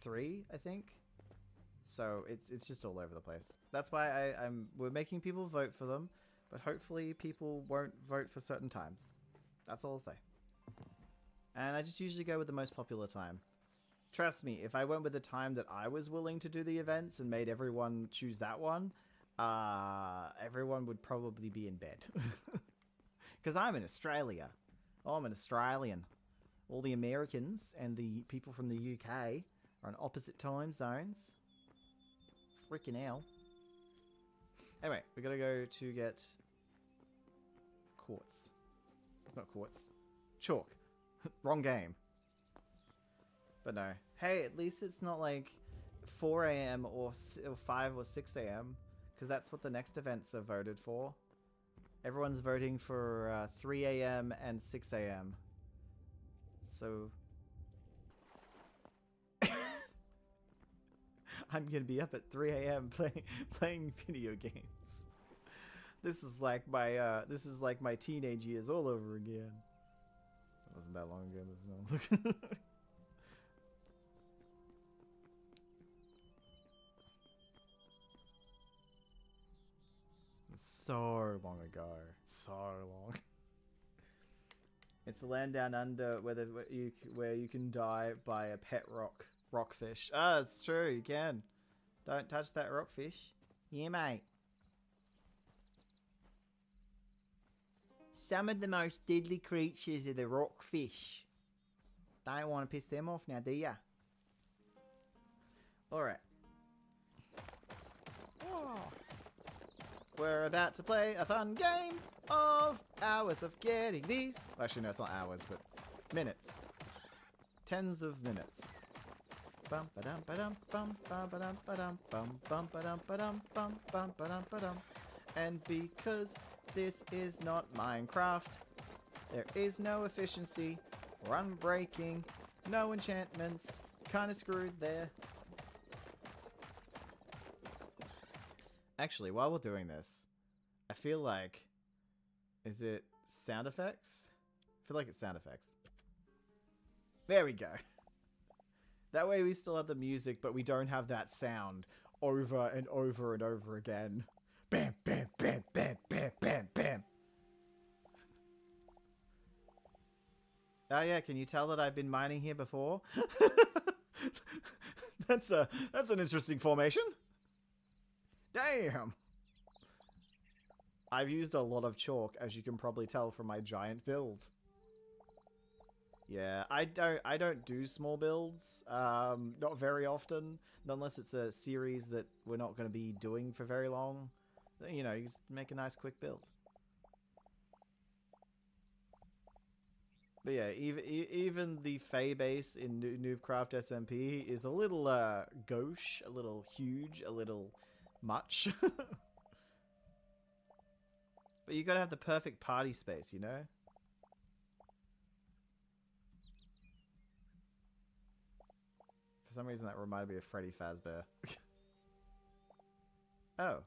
3, I think. So it's just all over the place. That's why we're making people vote for them, but hopefully people won't vote for certain times. That's all I'll say. And I just usually go with the most popular time. Trust me, if I went with the time that I was willing to do the events and made everyone choose that one, everyone would probably be in bed. Because I'm in Australia. Oh, I'm an Australian. All the Americans and the people from the UK are on opposite time zones. Freaking hell. Anyway, we gotta go to get quartz. Not quartz. Chalk. Wrong game. But no. Hey, at least it's not like 4 a.m. or 5 or 6 a.m. Because that's what the next events are voted for. Everyone's voting for 3 a.m. and 6 a.m. So... I'm gonna be up at 3 a.m. playing video games. This is like my teenage years all over again. It wasn't that long ago. So long ago. So long. It's a land down under where you can die by a pet rockfish. Ah, it's true. You can. Don't touch that rockfish. Yeah, mate. Some of the most deadly creatures are the rockfish. Don't want to piss them off now, do ya? Alright. Oh. We're about to play a fun game of hours of getting these. Actually, no, it's not hours, but minutes. Tens of minutes. Bum ba dum ba dum bum ba dum ba dum bum bum ba dum ba dum bum bum ba dum ba dum. And because this is not Minecraft, there is no efficiency, run breaking, no enchantments, kinda screwed there. Actually, while we're doing this, I feel like, is it sound effects? I feel like it's sound effects. There we go. That way we still have the music, but we don't have that sound over and over and over again. Bam, bam, bam, bam, bam, bam, bam. Oh yeah, can you tell that I've been mining here before? That's an interesting formation. Damn. I've used a lot of chalk, as you can probably tell from my giant build. Yeah, I don't do small builds, not very often, not unless it's a series that we're not going to be doing for very long. You know, you just make a nice quick build. But yeah, even the Fey base in Noobcraft SMP is a little gauche, a little huge, a little much. But you gotta have the perfect party space, you know? For some reason that reminded me of Freddy Fazbear. Oh,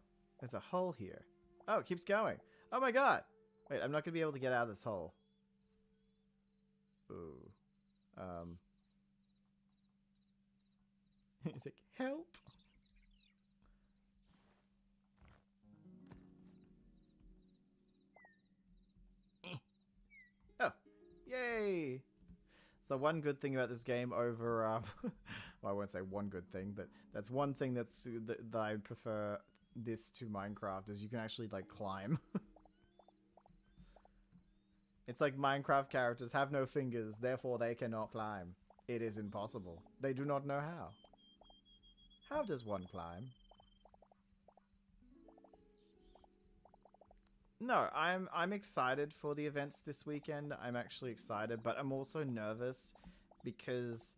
there's a hole here. Oh, it keeps going. Oh my god! Wait, I'm not gonna be able to get out of this hole. Ooh. He's like, help! So one good thing about this game over, well, I won't say one good thing, but that's one thing that I prefer this to Minecraft is you can actually like climb. It's like Minecraft characters have no fingers, therefore they cannot climb. It is impossible. They do not know how. How does one climb? No, I'm excited for the events this weekend. I'm actually excited, but I'm also nervous because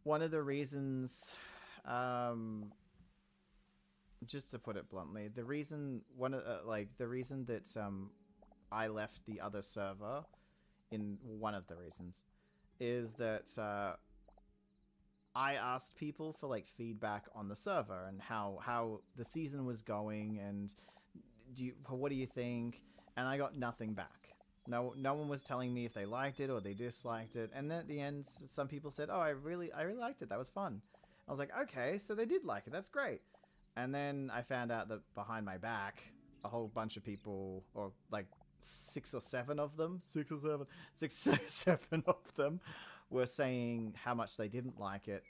one of the reasons, just to put it bluntly, the reason that I left the other server, one of the reasons, is that I asked people for like feedback on the server and how the season was going and what do you think? And I got nothing back. No one was telling me if they liked it or they disliked it. And then at the end, some people said, "Oh, I really liked it. That was fun." I was like, "Okay, so they did like it. That's great." And then I found out that behind my back, a whole bunch of people, or like 6 or 7 of them, 6 or 7 of them, were saying how much they didn't like it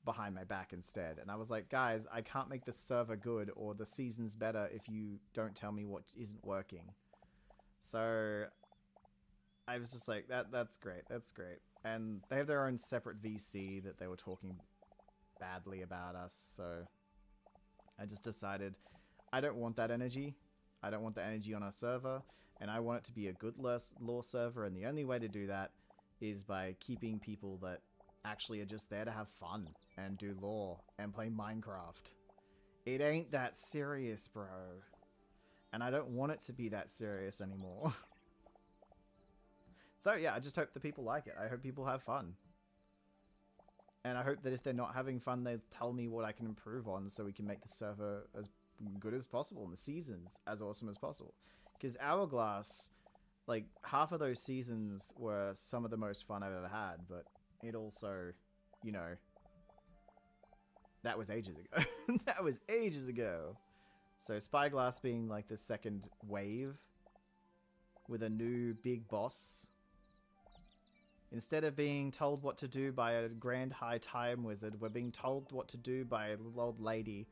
behind my back instead. And I was like, guys, I can't make the server good or the season's better if you don't tell me what isn't working. So I was just like, that's great. And they have their own separate VC that they were talking badly about us. So I just decided I don't want that energy. I don't want the energy on our server. And I want it to be a good lore server. And the only way to do that is by keeping people that actually are just there to have fun and do lore and play Minecraft. It ain't that serious, bro. And I don't want it to be that serious anymore. So yeah, I just hope that people like it. I hope people have fun. And I hope that if they're not having fun, they tell me what I can improve on so we can make the server as good as possible and the seasons as awesome as possible. Because Hourglass, like, half of those seasons were some of the most fun I've ever had, but it also, you know, that was ages ago. That was ages ago. So Spyglass being like the second wave with a new big boss. Instead of being told what to do by a grand high time wizard, we're being told what to do by a little old lady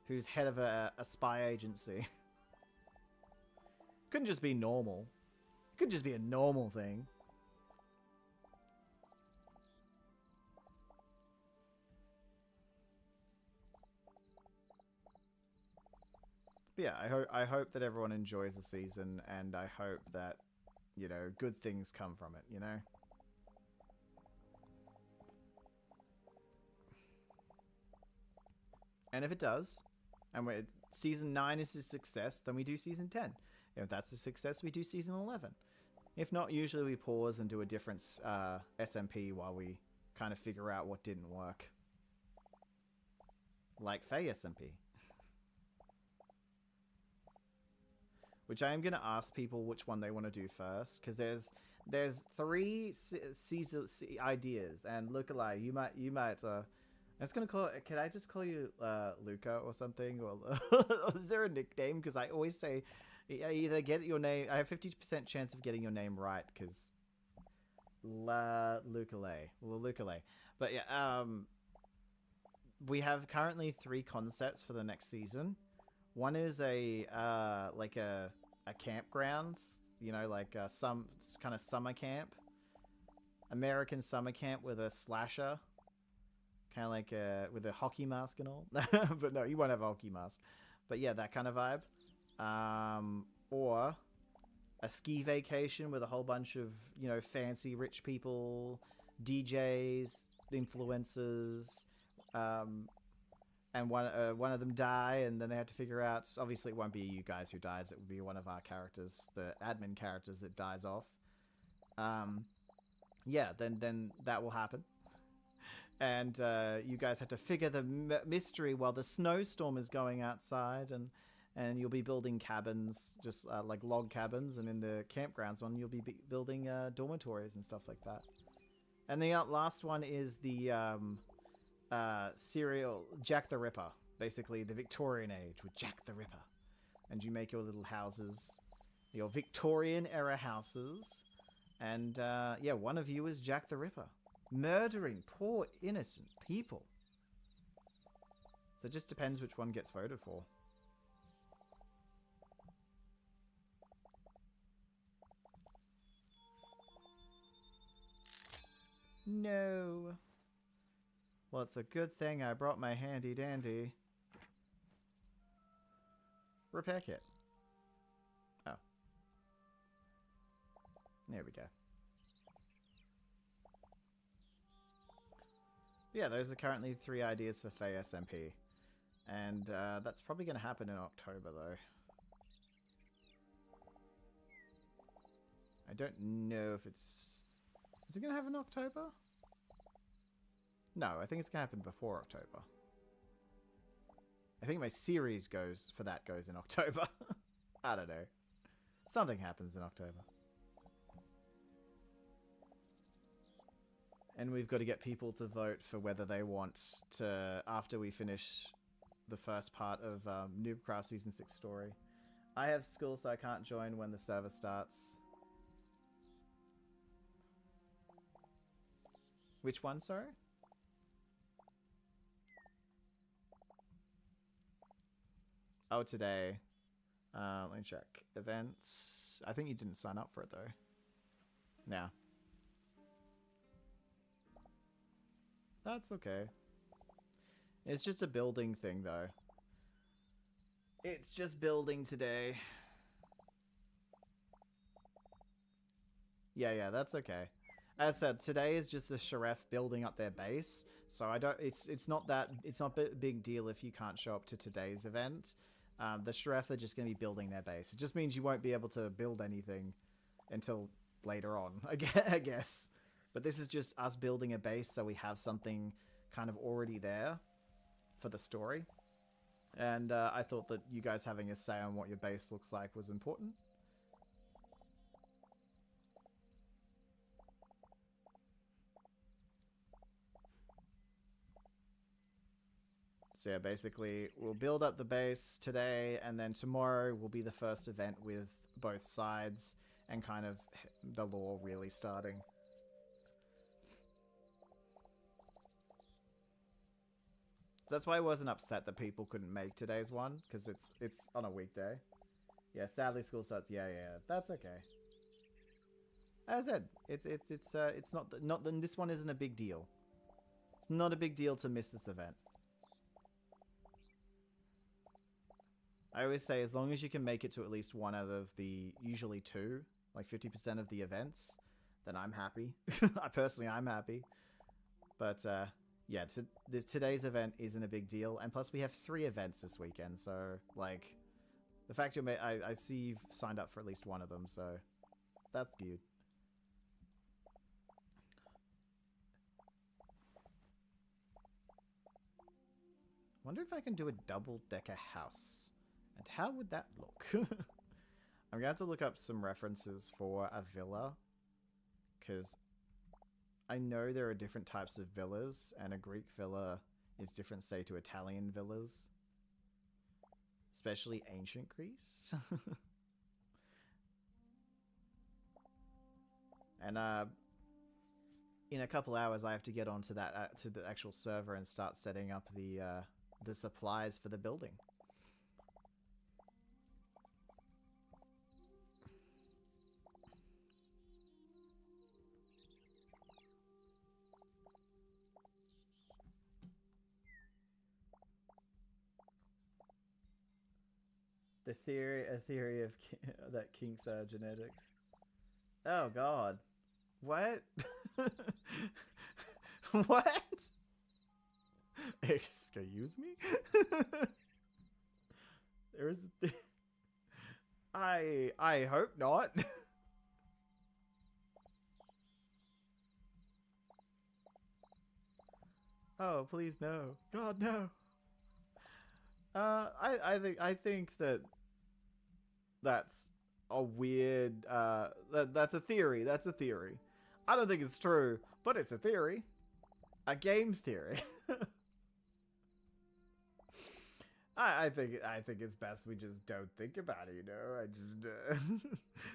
who's head of a spy agency. Couldn't just be normal. It could just be a normal thing. But yeah, I hope that everyone enjoys the season, and I hope that, you know, good things come from it, you know? And if it does, and season 9 is a success, then we do season 10. If that's a success, we do season 11. If not, usually we pause and do a different SMP while we kind of figure out what didn't work. Like Faye SMP. Which I am going to ask people which one they want to do first, because there's 3 season ideas, and Lookalike, you might I was gonna call. Can I just call you Luca or something? Or is there a nickname? Because I always say either get your name. I have 50% chance of getting your name right because Lucale. But yeah, we have currently 3 concepts for the next season. One is a like a campgrounds, you know, like some kind of summer camp, American summer camp with a slasher. Kind of like with a hockey mask and all. But no, you won't have a hockey mask. But yeah, that kind of vibe. Or a ski vacation with a whole bunch of, you know, fancy rich people, DJs, influencers, and one of them die, and then they have to figure out, obviously it won't be you guys who dies, it will be one of our characters, the admin characters that dies off. Yeah, then that will happen. And you guys have to figure the mystery while the snowstorm is going outside, and you'll be building cabins, just like log cabins, and in the campgrounds one, you'll be building dormitories and stuff like that. And the last one is the serial Jack the Ripper, basically the Victorian age with Jack the Ripper. And you make your little houses, your Victorian era houses, And yeah, one of you is Jack the Ripper, murdering poor innocent people. So it just depends which one gets voted for. No. Well, it's a good thing I brought my handy dandy repair kit. Oh. There we go. Yeah, those are currently 3 ideas for Faye SMP. And that's probably going to happen in October, though. I don't know if it's... Is it going to happen in October? No, I think it's going to happen before October. I think my series goes in October. I don't know. Something happens in October. And we've got to get people to vote for whether they want to, after we finish the first part of Newbourhood Season 6 story. I have school, so I can't join when the server starts. Which one, sorry? Oh, today. Let me check. Events. I think you didn't sign up for it, though. Yeah. That's okay. It's just a building thing, though. It's just building today. Yeah, that's okay. As I said, today is just the Sheriff building up their base, so I don't. It's not a big deal if you can't show up to today's event. The Sheriff are just going to be building their base. It just means you won't be able to build anything until later on, I guess. But this is just us building a base, so we have something kind of already there for the story. And I thought that you guys having a say on what your base looks like was important. So yeah, basically, we'll build up the base today, and then tomorrow will be the first event with both sides, and kind of the lore really starting. That's why I wasn't upset that people couldn't make today's one, because it's on a weekday. Yeah, sadly school starts. Yeah, that's okay. As I said, it's not this one isn't a big deal. It's not a big deal to miss this event. I always say, as long as you can make it to at least one out of the usually 2, like 50% of the events, then I'm happy. I'm happy. But yeah, today's event isn't a big deal, and plus we have 3 events this weekend, so like the fact I see you've signed up for at least one of them, so that's good. Wonder if I can do a double-decker house. And how would that look? I'm going to have to look up some references for a villa. Because I know there are different types of villas. And a Greek villa is different, say, to Italian villas. Especially ancient Greece. And in a couple hours I have to get onto that to the actual server and start setting up the supplies for the building. A theory of that kinks are genetics. Oh God, what? What? Excuse me? There's. I hope not. Oh, please no. God no. I think that's a weird that's a theory. That's a theory. I don't think it's true, but it's a theory. A game theory. I think it's best we just don't think about it, you know. I just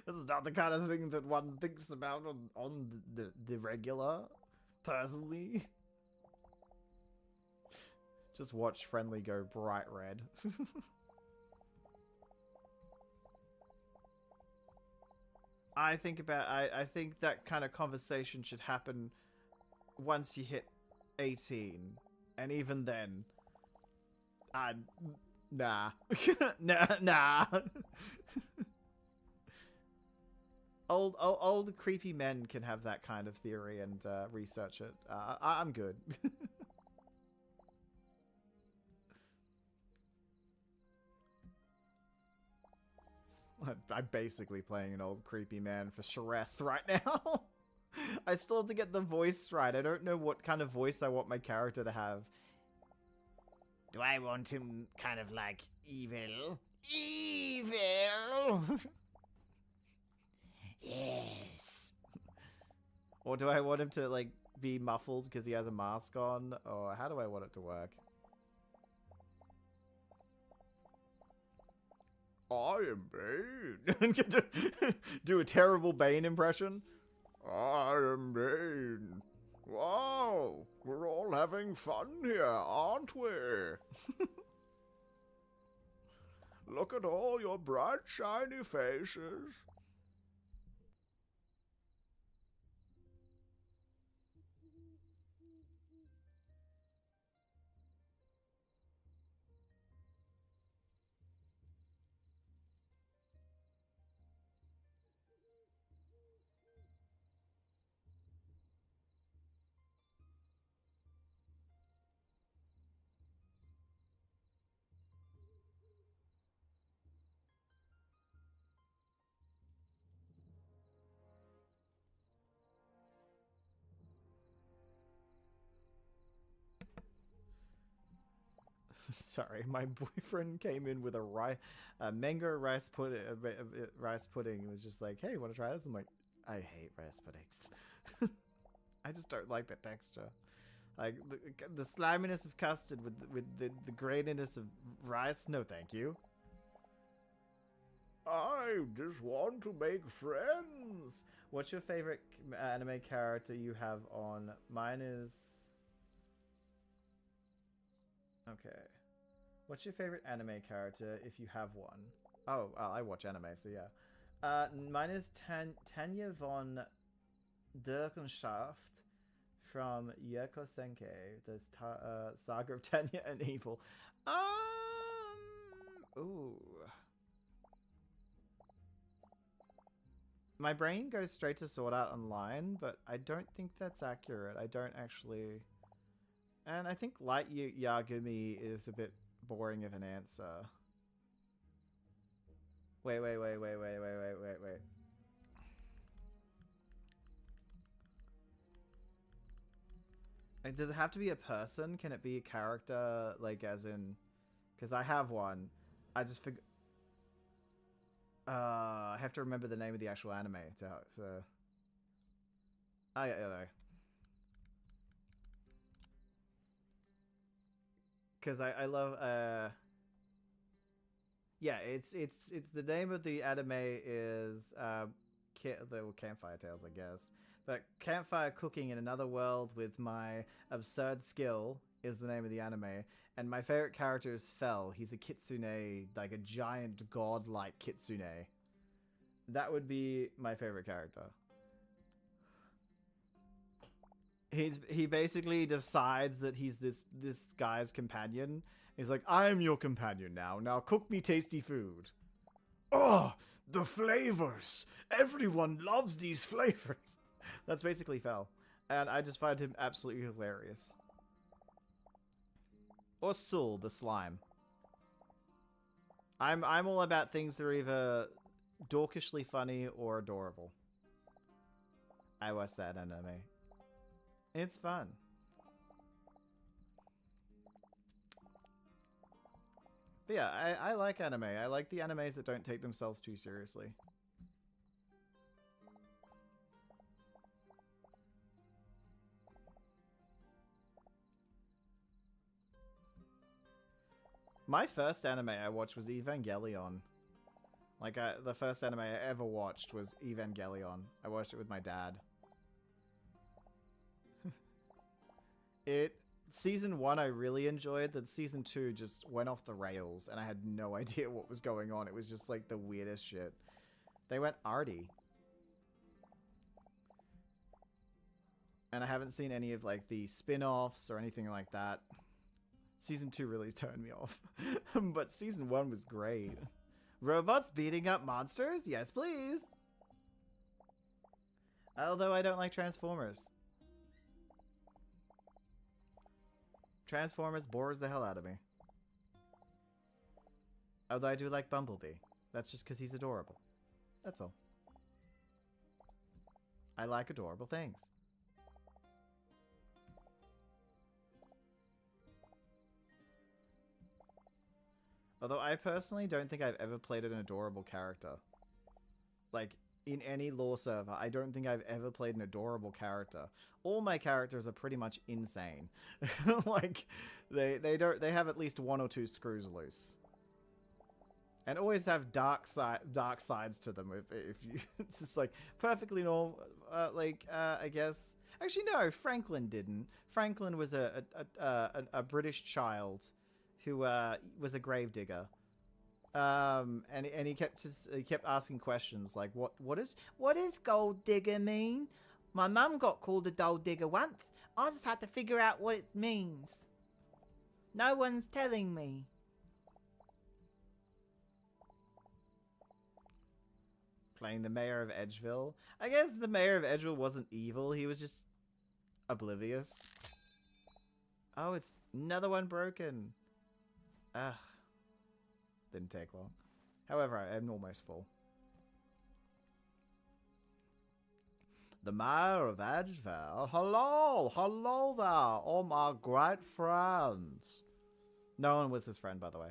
this is not the kind of thing that one thinks about on the regular, personally. Just watch Friendly go bright red. I think that kind of conversation should happen once you hit 18, and even then, nah, nah. Old creepy men can have that kind of theory and research it. I'm good. I'm basically playing an old creepy man for Shareth right now. I still have to get the voice right. I don't know what kind of voice I want my character to have. Do I want him kind of like evil? Evil! Yes. Or do I want him to like be muffled because he has a mask on? Or how do I want it to work? I am Bane. Do a terrible Bane impression. I am Bane. Wow, we're all having fun here, aren't we? Look at all your bright, shiny faces. Sorry, my boyfriend came in with a mango rice pudding. Rice pudding. It was just like, "Hey, want to try this?" I'm like, "I hate rice puddings. I just don't like the texture. Like the sliminess of custard with the graininess of rice. No, thank you." I just want to make friends. What's your favorite anime character you have on? Mine is... Okay. What's your favorite anime character if you have one? Oh, I watch anime, so yeah. Mine is Tanya von Dirkenschaft from Yurko Senkei, the Saga of Tanya and Evil. Ooh. My brain goes straight to Sword Art Online, but I don't think that's accurate. I don't actually... And I think Light Yagumi is a bit boring of an answer. Wait. Does it have to be a person? Can it be a character, like, as in... Because I have one. I just figure... I have to remember the name of the actual anime. So... Oh, yeah. Because I love... Yeah, it's the name of the anime is... Campfire Tales, I guess. But Campfire Cooking in Another World with My Absurd Skill is the name of the anime. And my favorite character is Fel. He's a kitsune, like a giant god-like kitsune. That would be my favorite character. He basically decides that he's this guy's companion. He's like, I am your companion now. Now cook me tasty food. Oh, the flavors! Everyone loves these flavors. That's basically Fel. And I just find him absolutely hilarious. Or Sul, the slime. I'm all about things that are either dorkishly funny or adorable. I watched that anime. It's fun. But yeah, I like anime. I like the animes that don't take themselves too seriously. My first anime I watched was Evangelion. Like, the first anime I ever watched was Evangelion. I watched it with my dad. Season 1 I really enjoyed, then Season 2 just went off the rails, and I had no idea what was going on. It was just, like, the weirdest shit. They went arty. And I haven't seen any of, like, the spin-offs or anything like that. Season 2 really turned me off. But Season 1 was great. Robots beating up monsters? Yes, please! Although I don't like Transformers. Transformers bores the hell out of me. Although I do like Bumblebee. That's just because he's adorable. That's all. I like adorable things. Although I personally don't think I've ever played an adorable character. Like, in any lore server, I don't think I've ever played an adorable character. All my characters are pretty much insane. Like, they have at least 1 or 2 screws loose. And always have dark sides to them. If you, it's just like perfectly normal. I guess. Actually, no. Franklin didn't. Franklin was a British child who was a gravedigger. And he kept asking questions like, what does gold digger mean? My mum got called a gold digger once. I just had to figure out what it means. No one's telling me. Playing the mayor of Edgeville. I guess the mayor of Edgeville wasn't evil. He was just oblivious. Oh, it's another one broken. Ugh. Didn't take long. However, I'm almost full. The mayor of Edgeville. Hello! Hello there, all my great friends. No one was his friend, by the way.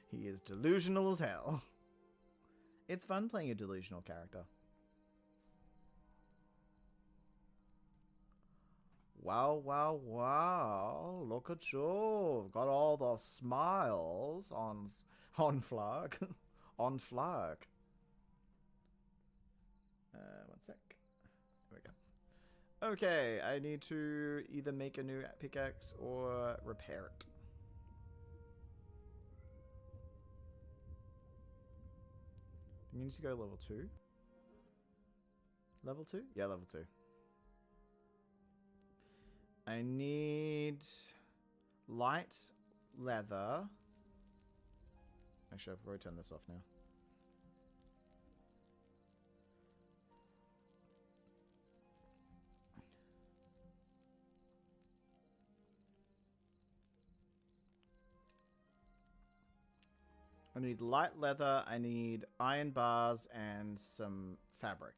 He is delusional as hell. It's fun playing a delusional character. Wow, wow, wow. Look at you. Got all the smiles on flag. On flag. One sec. There we go. Okay, I need to either make a new pickaxe or repair it. You need to go level 2. Level 2? Yeah, level 2. I need light leather. Actually, I've already turned this off now. I need light leather, I need iron bars, and some fabric.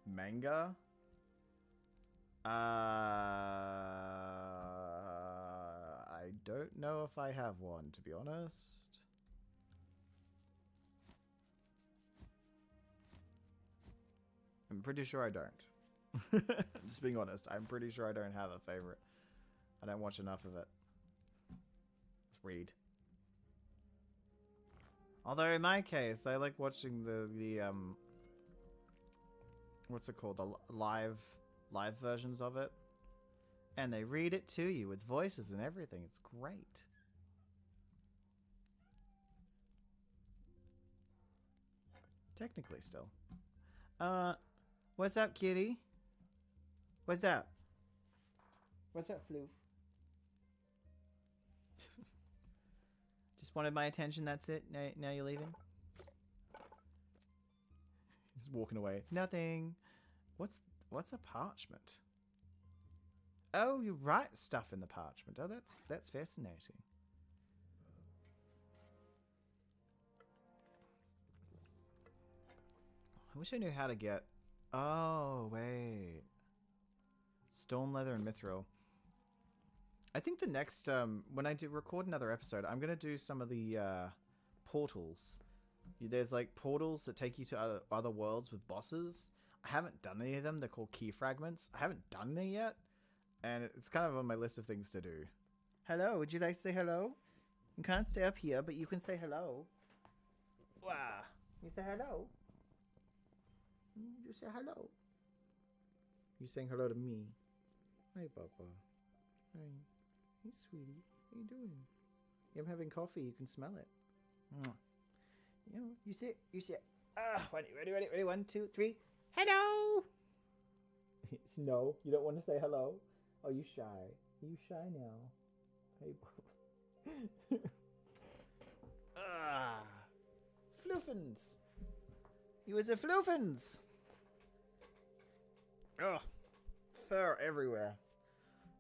Manga? I don't know if I have one, to be honest. I'm pretty sure I don't. Just being honest, I'm pretty sure I don't have a favorite. I don't watch enough of it. Just read. Although in my case, I like watching the what's it called? The live versions of it. And they read it to you with voices and everything. It's great. Technically still. What's up, kitty? What's up? What's up, Floof? Just wanted my attention, that's it? Now you're leaving? Just walking away. Nothing. What's a parchment? Oh, you write stuff in the parchment. Oh, that's fascinating. I wish I knew how to get... Oh, wait. Stone leather and mithril. I think the next, when I do record another episode, I'm going to do some of the portals. There's like portals that take you to other worlds with bosses. I haven't done any of them. They're called key fragments. I haven't done any yet. And it's kind of on my list of things to do. Hello, would you like to say hello? You can't stay up here, but you can say hello. Wow. You say hello? You say hello? You saying hello to me? Hi, Papa. Hi. Hey, sweetie. What are you doing? I'm having coffee. You can smell it. You sit. Ready. 1, 2, 3. Hello! No, you don't want to say hello? Oh, you shy. Are you shy now? Hey, Papa. Floofins. You was a floofins. Ugh. Fur everywhere.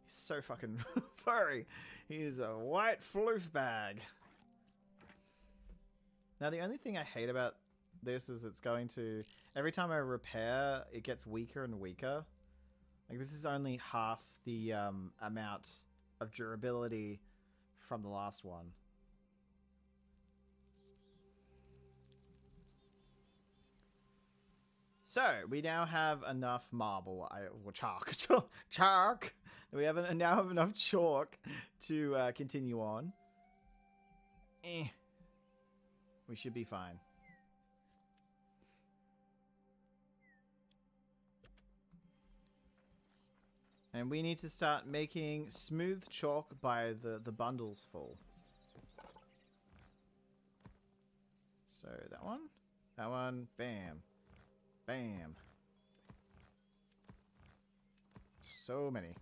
He's so fucking furry. He is a white floof bag. Now, the only thing I hate about this is it's going to... Every time I repair, it gets weaker and weaker. Like, this is only half the amount of durability from the last one. So, we now have enough marble, or chalk. Chalk! We now have enough chalk to continue on. We should be fine. And we need to start making smooth chalk by the bundles full. So, that one, bam. Bam. So many.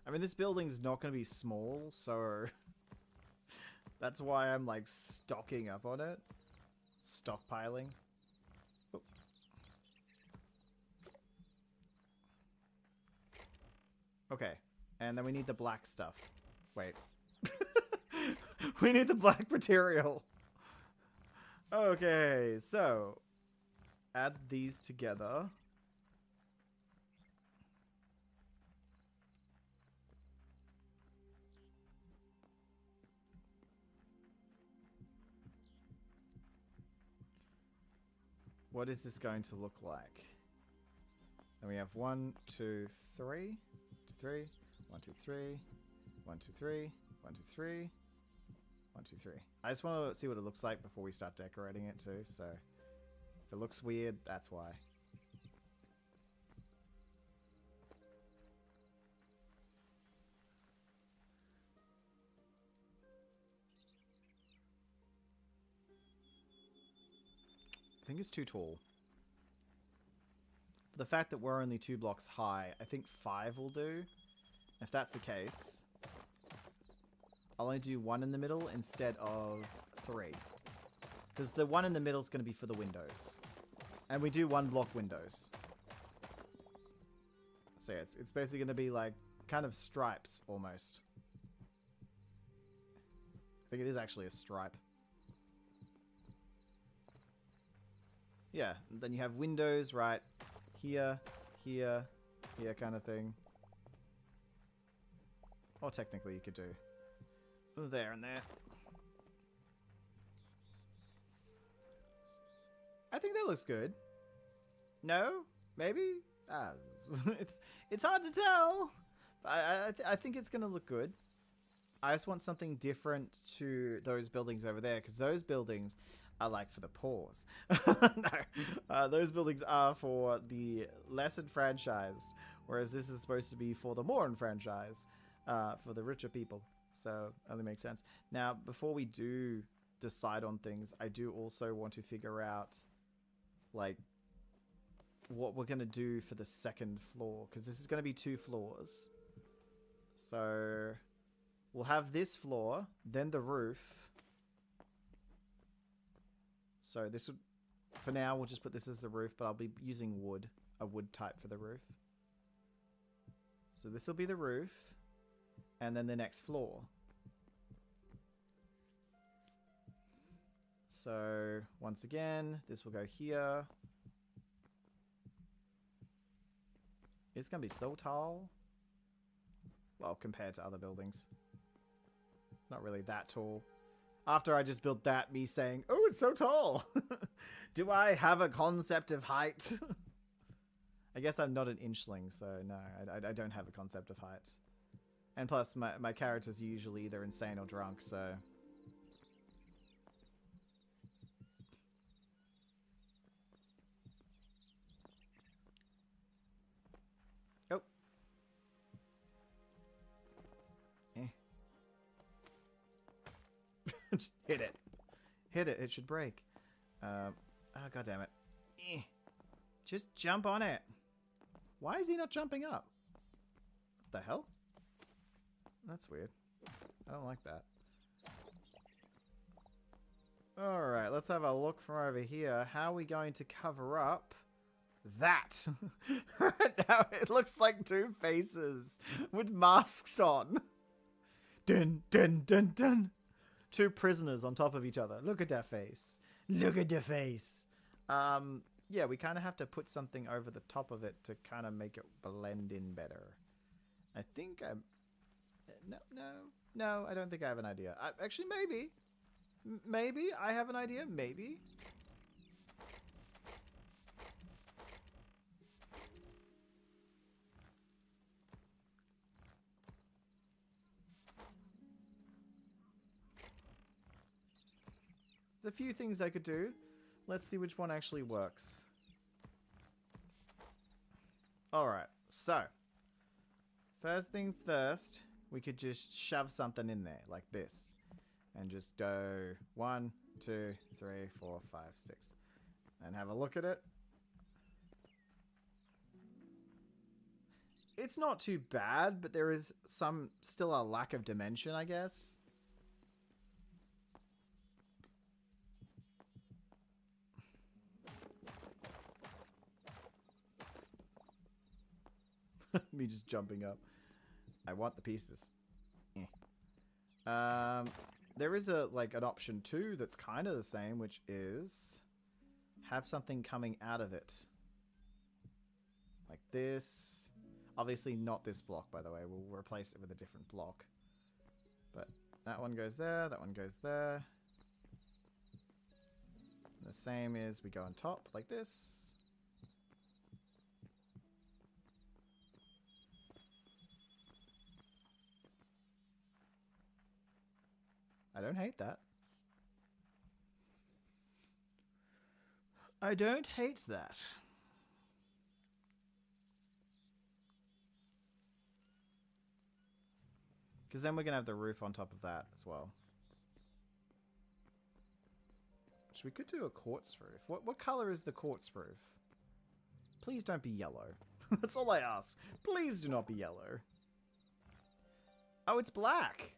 I mean, this building's not going to be small, so that's why I'm like stocking up on it. Stockpiling. Oh. Okay. And then we need the black stuff. Wait. We need the black material. Okay, so add these together. What is this going to look like? Then we have 1, 2, 3, 3, 1, 2, 3, 1, 2, 3, 1, 2, 3. 1, 2, 3. I just want to see what it looks like before we start decorating it too, so if it looks weird, that's why. I think it's too tall. For the fact that we're only 2 blocks high, I think 5 will do. If that's the case, I'll only do 1 in the middle instead of 3. Because the 1 in the middle is going to be for the windows. And we do 1 block windows. So yeah, it's basically going to be like kind of stripes almost. I think it is actually a stripe. Yeah, and then you have windows right here, here, here kind of thing. Or technically you could do there and there. I think that looks good. No? Maybe? It's hard to tell. I think it's gonna look good. I just want something different to those buildings over there, because those buildings are like for the poors. No, those buildings are for the less enfranchised, whereas this is supposed to be for the more enfranchised, for the richer people. So only makes sense. Now, before we do decide on things, I do also want to figure out like what we're gonna do for the second floor, because this is gonna be 2 floors. So we'll have this floor, then the roof. So this would, for now, we'll just put this as the roof, but I'll be using wood, a wood type for the roof. So this will be the roof, and then the next floor. So once again, this will go here. It's going to be so tall. Well, compared to other buildings. Not really that tall. After I just built that, me saying, oh, it's so tall. Do I have a concept of height? I guess I'm not an inchling, so no, I don't have a concept of height. And plus, my character's usually either insane or drunk, so... Oh. Eh. Just hit it. Hit it, it should break. Oh, god damn it. Eh. Just jump on it. Why is he not jumping up? What the hell? That's weird. I don't like that. Alright, let's have a look from over here. How are we going to cover up that? Right now it looks like two faces with masks on. Dun dun dun dun. Two prisoners on top of each other. Look at that face. Look at the face. Yeah, we kind of have to put something over the top of it to kind of make it blend in better. I think I'm... No, I don't think I have an idea. Actually, maybe. Maybe I have an idea. Maybe. There's a few things I could do. Let's see which one actually works. Alright, so. First things first, we could just shove something in there, like this. And just go 1, 2, 3, 4, 5, 6. And have a look at it. It's not too bad, but there is still a lack of dimension, I guess. Me just jumping up. I want the pieces. There is an option too that's kind of the same, which is have something coming out of it. Like this. Obviously not this block, by the way. We'll replace it with a different block. But that one goes there, that one goes there. And the same is we go on top like this. I don't hate that. I don't hate that. Because then we're going to have the roof on top of that as well. Which we could do a quartz roof. What color is the quartz roof? Please don't be yellow. That's all I ask. Please do not be yellow. Oh, it's black.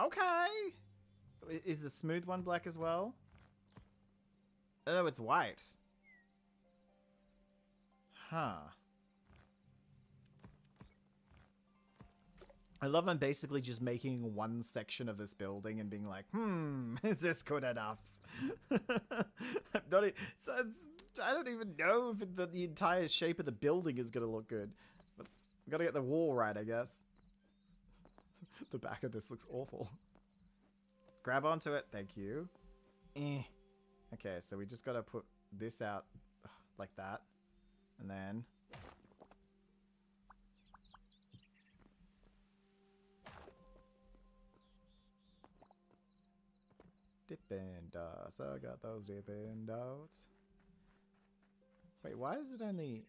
Okay. Is the smooth one black as well? Oh, it's white. Huh. I love I'm basically just making one section of this building and being like, is this good enough? I don't even know if the entire shape of the building is going to look good. But I've got to get the wall right, I guess. The back of this looks awful. Grab onto it. Thank you. Okay, so we just got to put this out like that. And then... Dippin' dots. I got those dippin' dots. Wait, why is it only...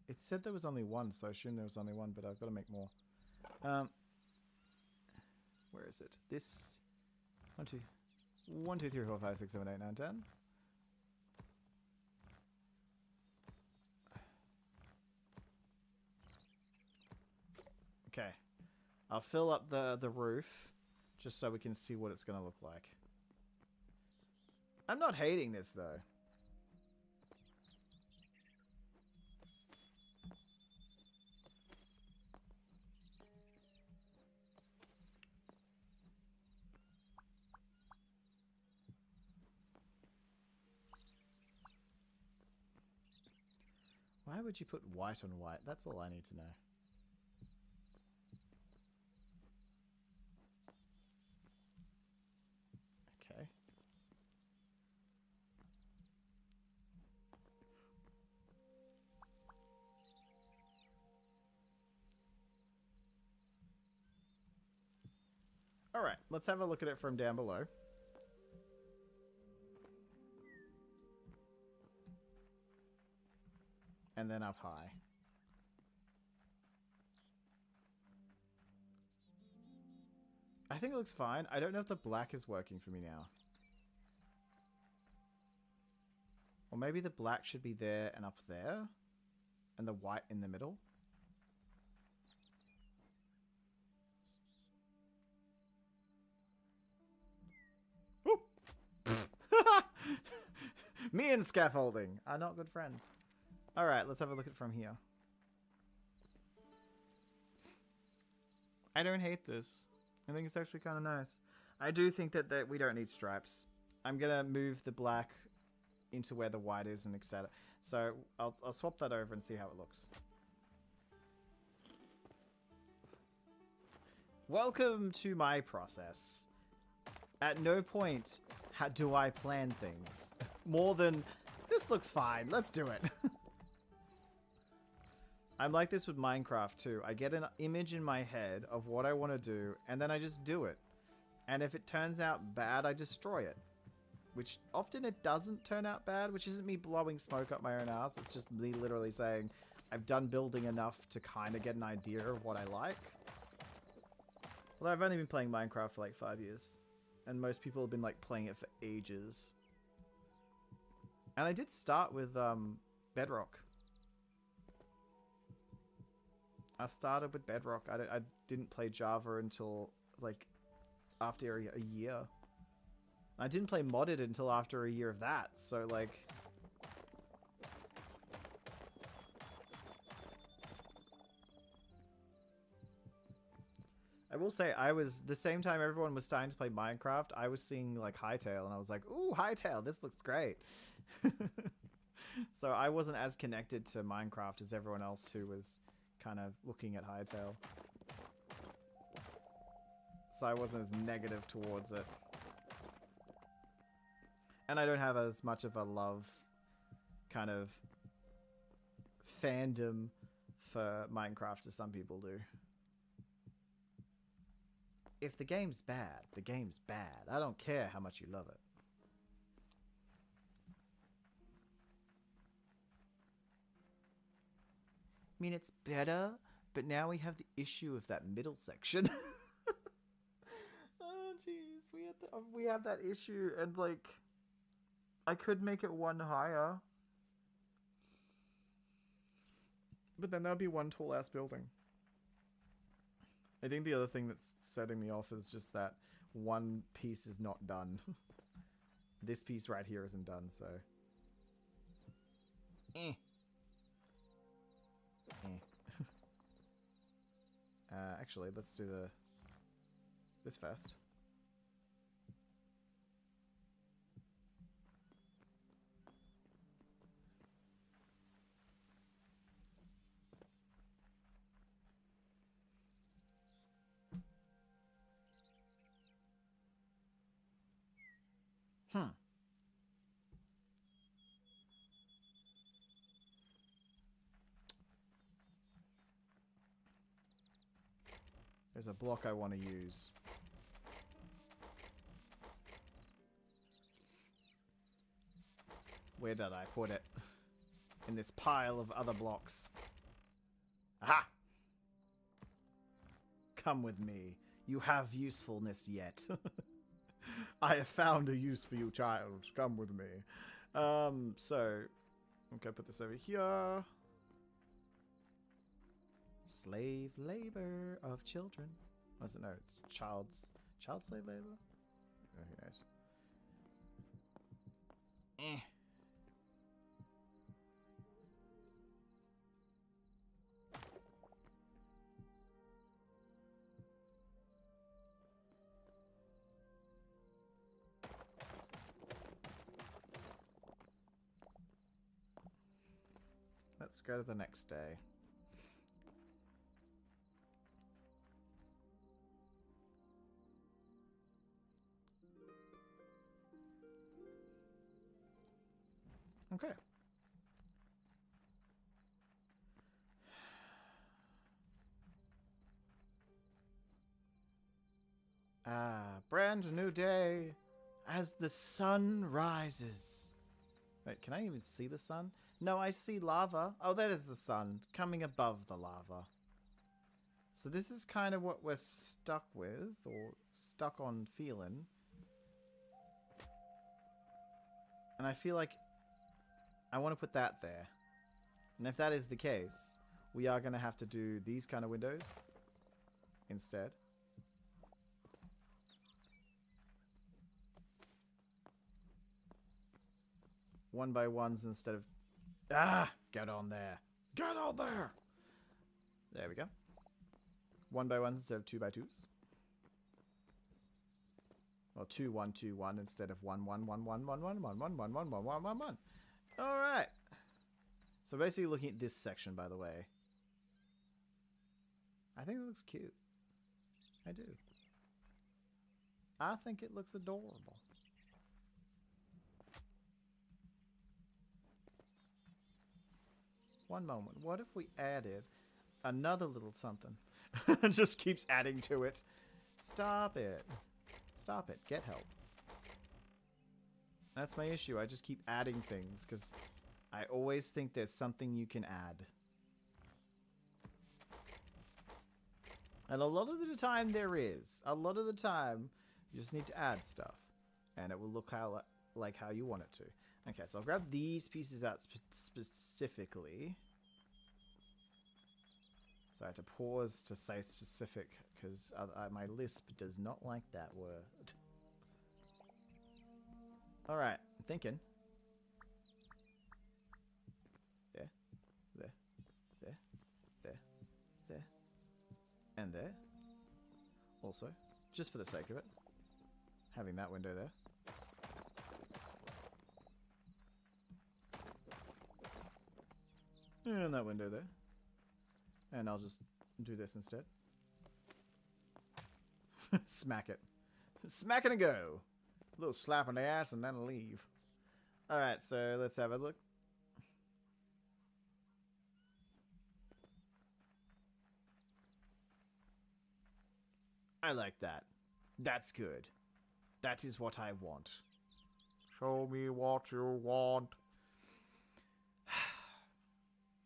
It said there was only one, so I assume there was only one, but I've got to make more. Where is it? This... 1, 2, 3, 4, 5, 6, 7, 8, 9, 10. Okay. I'll fill up the roof, just so we can see what it's going to look like. I'm not hating this, though. Why would you put white on white? That's all I need to know. Alright, let's have a look at it from down below. And then up high. I think it looks fine. I don't know if the black is working for me now. Or maybe the black should be there and up there. And the white in the middle. Me and scaffolding are not good friends. Alright, let's have a look at it from here. I don't hate this. I think it's actually kind of nice. I do think that we don't need stripes. I'm going to move the black into where the white is and etc. So I'll swap that over and see how it looks. Welcome to my process. At no point do I plan things more than, this looks fine, let's do it. I'm like this with Minecraft too. I get an image in my head of what I want to do, and then I just do it. And if it turns out bad, I destroy it. Which often it doesn't turn out bad, which isn't me blowing smoke up my own ass. It's just me literally saying, I've done building enough to kind of get an idea of what I like. Although I've only been playing Minecraft for like 5 years. And most people have been like playing it for ages. And I did start with Bedrock. I started with Bedrock. I didn't play Java until like after a year. I didn't play modded until after a year of that. So like, I will say I was, the same time everyone was starting to play Minecraft, I was seeing like Hytale and I was like, ooh, Hytale, this looks great. So I wasn't as connected to Minecraft as everyone else who was kind of looking at Hytale. So I wasn't as negative towards it. And I don't have as much of a love kind of fandom for Minecraft as some people do. If the game's bad, the game's bad. I don't care how much you love it. I mean, it's better, but now we have the issue of that middle section. Oh, jeez. We have that issue, and, like, I could make it one higher. But then that would be one tall-ass building. I think the other thing that's setting me off is just that one piece is not done. This piece right here isn't done, so... Actually, let's do this first. There's a block I want to use. Where did I put it? In this pile of other blocks. Aha! Come with me. You have usefulness yet. I have found a use for you, child. Come with me. So, okay, put this over here. Slave labor of children. What does it know? It's child slave labor? Oh, who knows? Let's go to the next day. Okay. Ah, brand new day as the sun rises. Wait, can I even see the sun? No, I see lava. Oh, that is the sun coming above the lava. So this is kind of what we're stuck with, or stuck on feeling. And I feel like I want to put that there. And if that is the case, we are going to have to do these kind of windows instead. One by ones instead of... Ah! Get on there. Get on there! There we go. One by ones instead of two by twos. Or 2 1 2 1 instead of 1 1 1 1 1 1 1 1 1 1 1 1 1 1. All right. So basically, looking at this section, by the way, I think it looks cute. I do. I think it looks adorable. One moment. What if we added another little something? It just keeps adding to it. Stop it. Stop it. Get help. That's my issue. I just keep adding things because I always think there's something you can add. And a lot of the time there is. A lot of the time you just need to add stuff. And it will look like how you want it to. Okay, so I'll grab these pieces out specifically. So I had to pause to say specific because my Lisp does not like that word. Alright, I'm thinking. There, there, there, there, there, and there. Also, just for the sake of it, having that window there. And that window there. And I'll just do this instead. Smack it. Smack it and go. A little slap on the ass and then leave. Alright, so let's have a look. I like that. That's good. That is what I want. Show me what you want.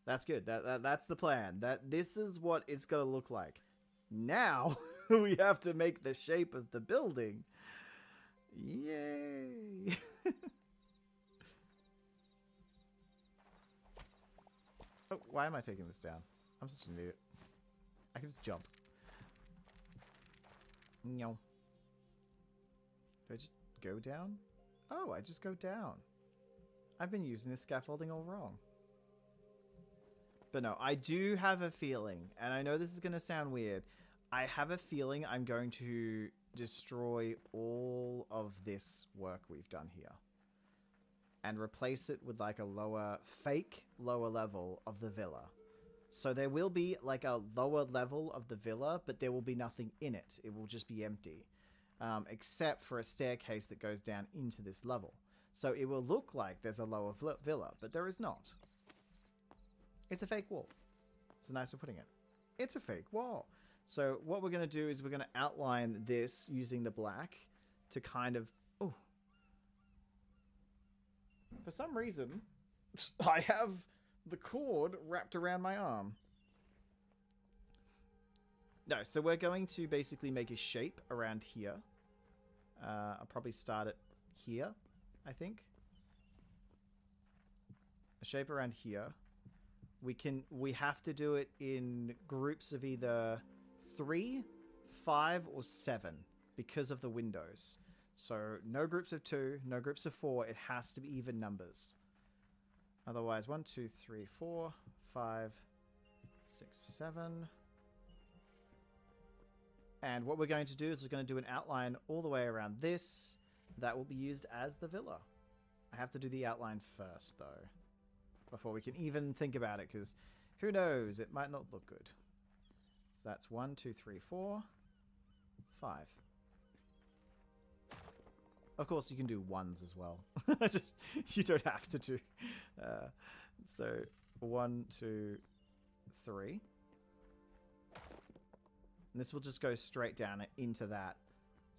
That's good. That's the plan. This is what it's gonna look like. Now we have to make the shape of the building. Yay! Oh, why am I taking this down? I'm such an idiot. I can just jump. No. Do I just go down? Oh, I just go down. I've been using this scaffolding all wrong. But no, I do have a feeling, and I know this is going to sound weird, I have a feeling I'm going to destroy all of this work we've done here. And replace it with like a fake lower level of the villa. So there will be like a lower level of the villa, but there will be nothing in it. It will just be empty. Except for a staircase that goes down into this level. So it will look like there's a lower villa, but there is not. It's a fake wall. It's a nice way of putting it. It's a fake wall. So what we're going to do is we're going to outline this using the black to kind of... Oh. For some reason, I have the cord wrapped around my arm. No, so we're going to basically make a shape around here. I'll probably start it here, I think. A shape around here. We have to do it in groups of either 3, 5, or 7 because of the windows. So no groups of 2, no groups of 4. It has to be even numbers. Otherwise, 1, 2, 3, 4, 5, 6, 7. And what we're going to do is we're going to do an outline all the way around this. That will be used as the villa. I have to do the outline first, though, before we can even think about it, because who knows, it might not look good. So that's 1, 2, 3, 4, 5. Of course, you can do 1s as well. Just, you don't have to do. So 1, 2, 3. And this will just go straight down into that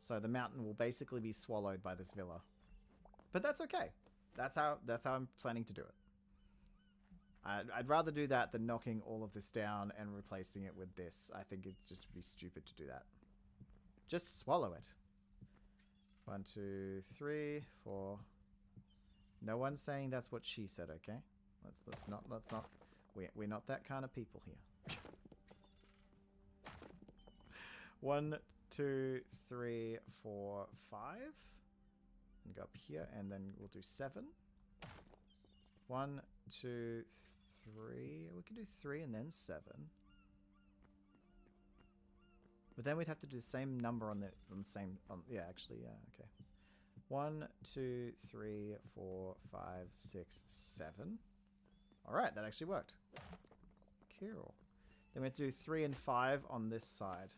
So the mountain will basically be swallowed by this villa. But that's okay. That's how I'm planning to do it. I'd rather do that than knocking all of this down and replacing it with this. I think it'd just be stupid to do that. Just swallow it. 1, 2, 3, 4. No one's saying that's what she said, okay? Let's not. We're not that kind of people here. 1, 2, 3, 4, 5. And go up here, and then we'll do 7. 1, 2, 3. We can do 3 and then 7. But then we'd have to do the same number on the same. Yeah, actually, yeah, okay. 1, 2, 3, 4, 5, 6, 7. All right, that actually worked. Cool. Then we have to do 3 and 5 on this side.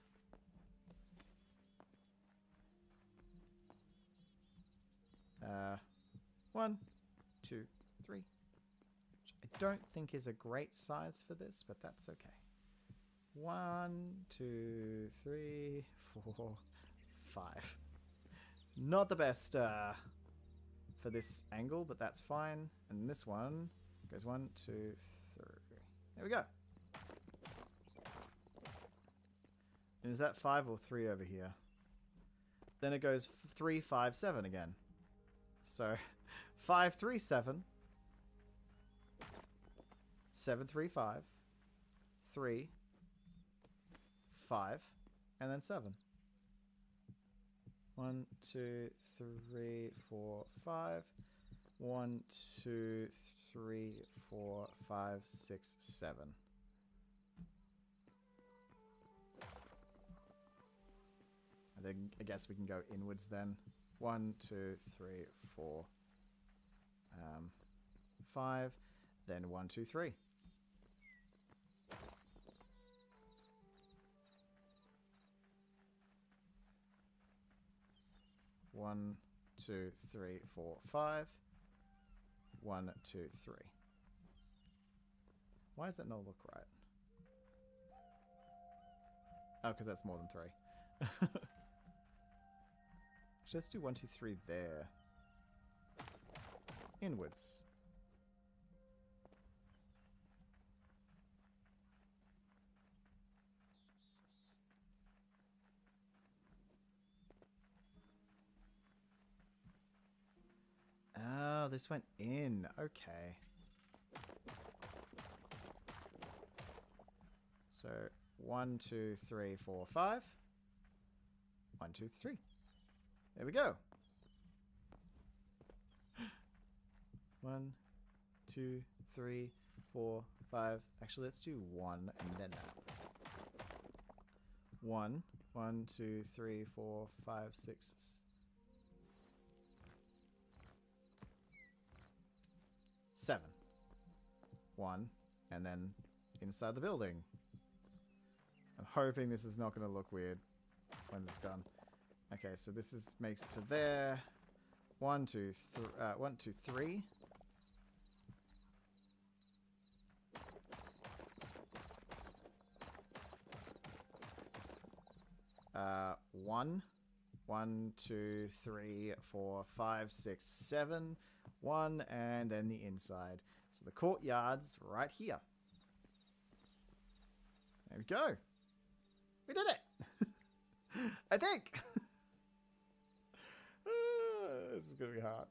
One, 2, 3. Which I don't think is a great size for this, but that's okay. 1, 2, 3, 4, 5. Not the best for this angle, but that's fine. And this one goes 1, 2, 3. There we go. And is that 5 or 3 over here? Then it goes 3, 5, 7 again. So 5, 3, 7. 7, 3, 5. 3. 5. And then 7. 1, 2, 3, 4, 5. 1, 2, 3, 4, 5, 6, 7. I guess we can go inwards then. 1, 2, 3, 4, 5. Then 1, 2, 3. One, 2, 3, 4, 5. 1, 2, 3. Why does that not look right? Oh, because that's more than 3. Let's do 1, 2, 3 there. Inwards. Oh, this went in. Okay. So 1, 2, 3, 4, 5. 1, 2, 3. There we go. 1, 2, 3, 4, 5. Actually, let's do 1 and then that. 1, 1, 2, 3, 4, 5, 6. 7. 1, and then inside the building. I'm hoping this is not going to look weird when it's done. Okay, so this makes it to there. 1, 2, 1, 2, 3. One. 1, 2, 3, 4, 5, 6, 7. 1, and then the inside. So the courtyard's right here. There we go. We did it! I think! This is gonna be hard.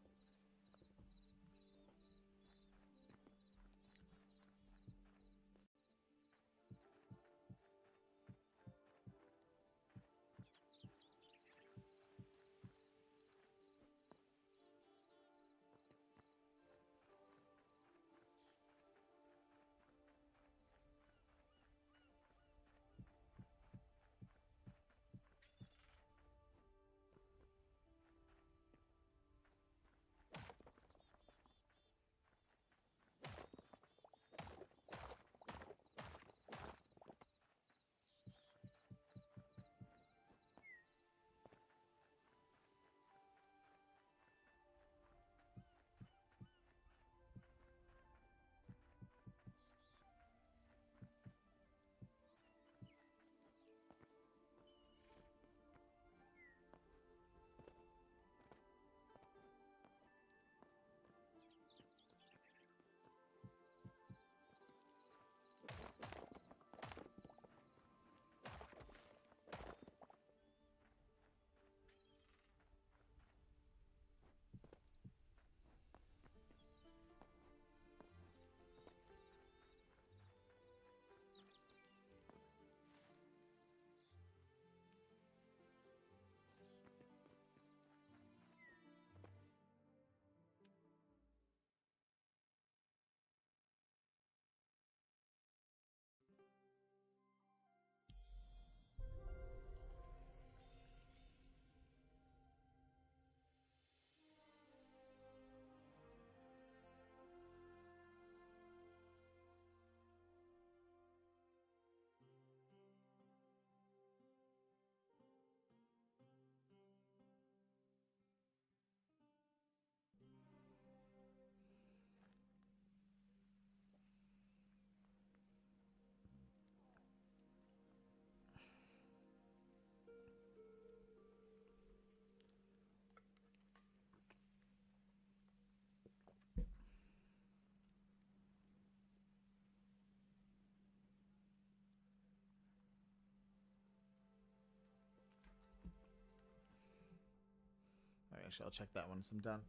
Actually, I'll check that once I'm done.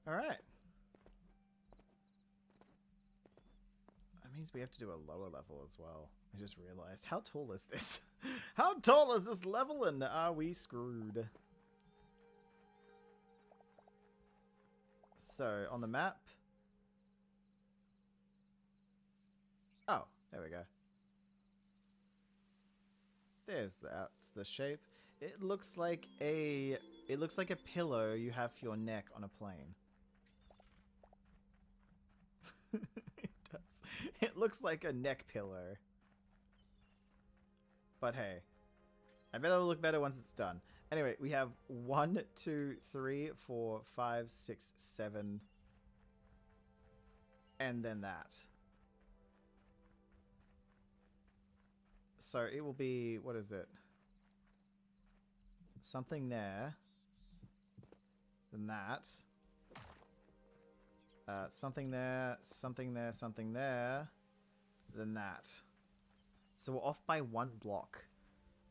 Alright. That means we have to do a lower level as well. I just realized. How tall is this? How tall is this level, and are we screwed? So, on the map... Oh, there we go. There's the shape. It looks like a pillow you have for your neck on a plane. It does. It looks like a neck pillow. But hey, I bet it'll look better once it's done. Anyway, we have 1, 2, 3, 4, 5, 6, 7, and then that. So it will be, what is it? Something there. Then that. Something there, something there, something there. Then that. So we're off by 1 block.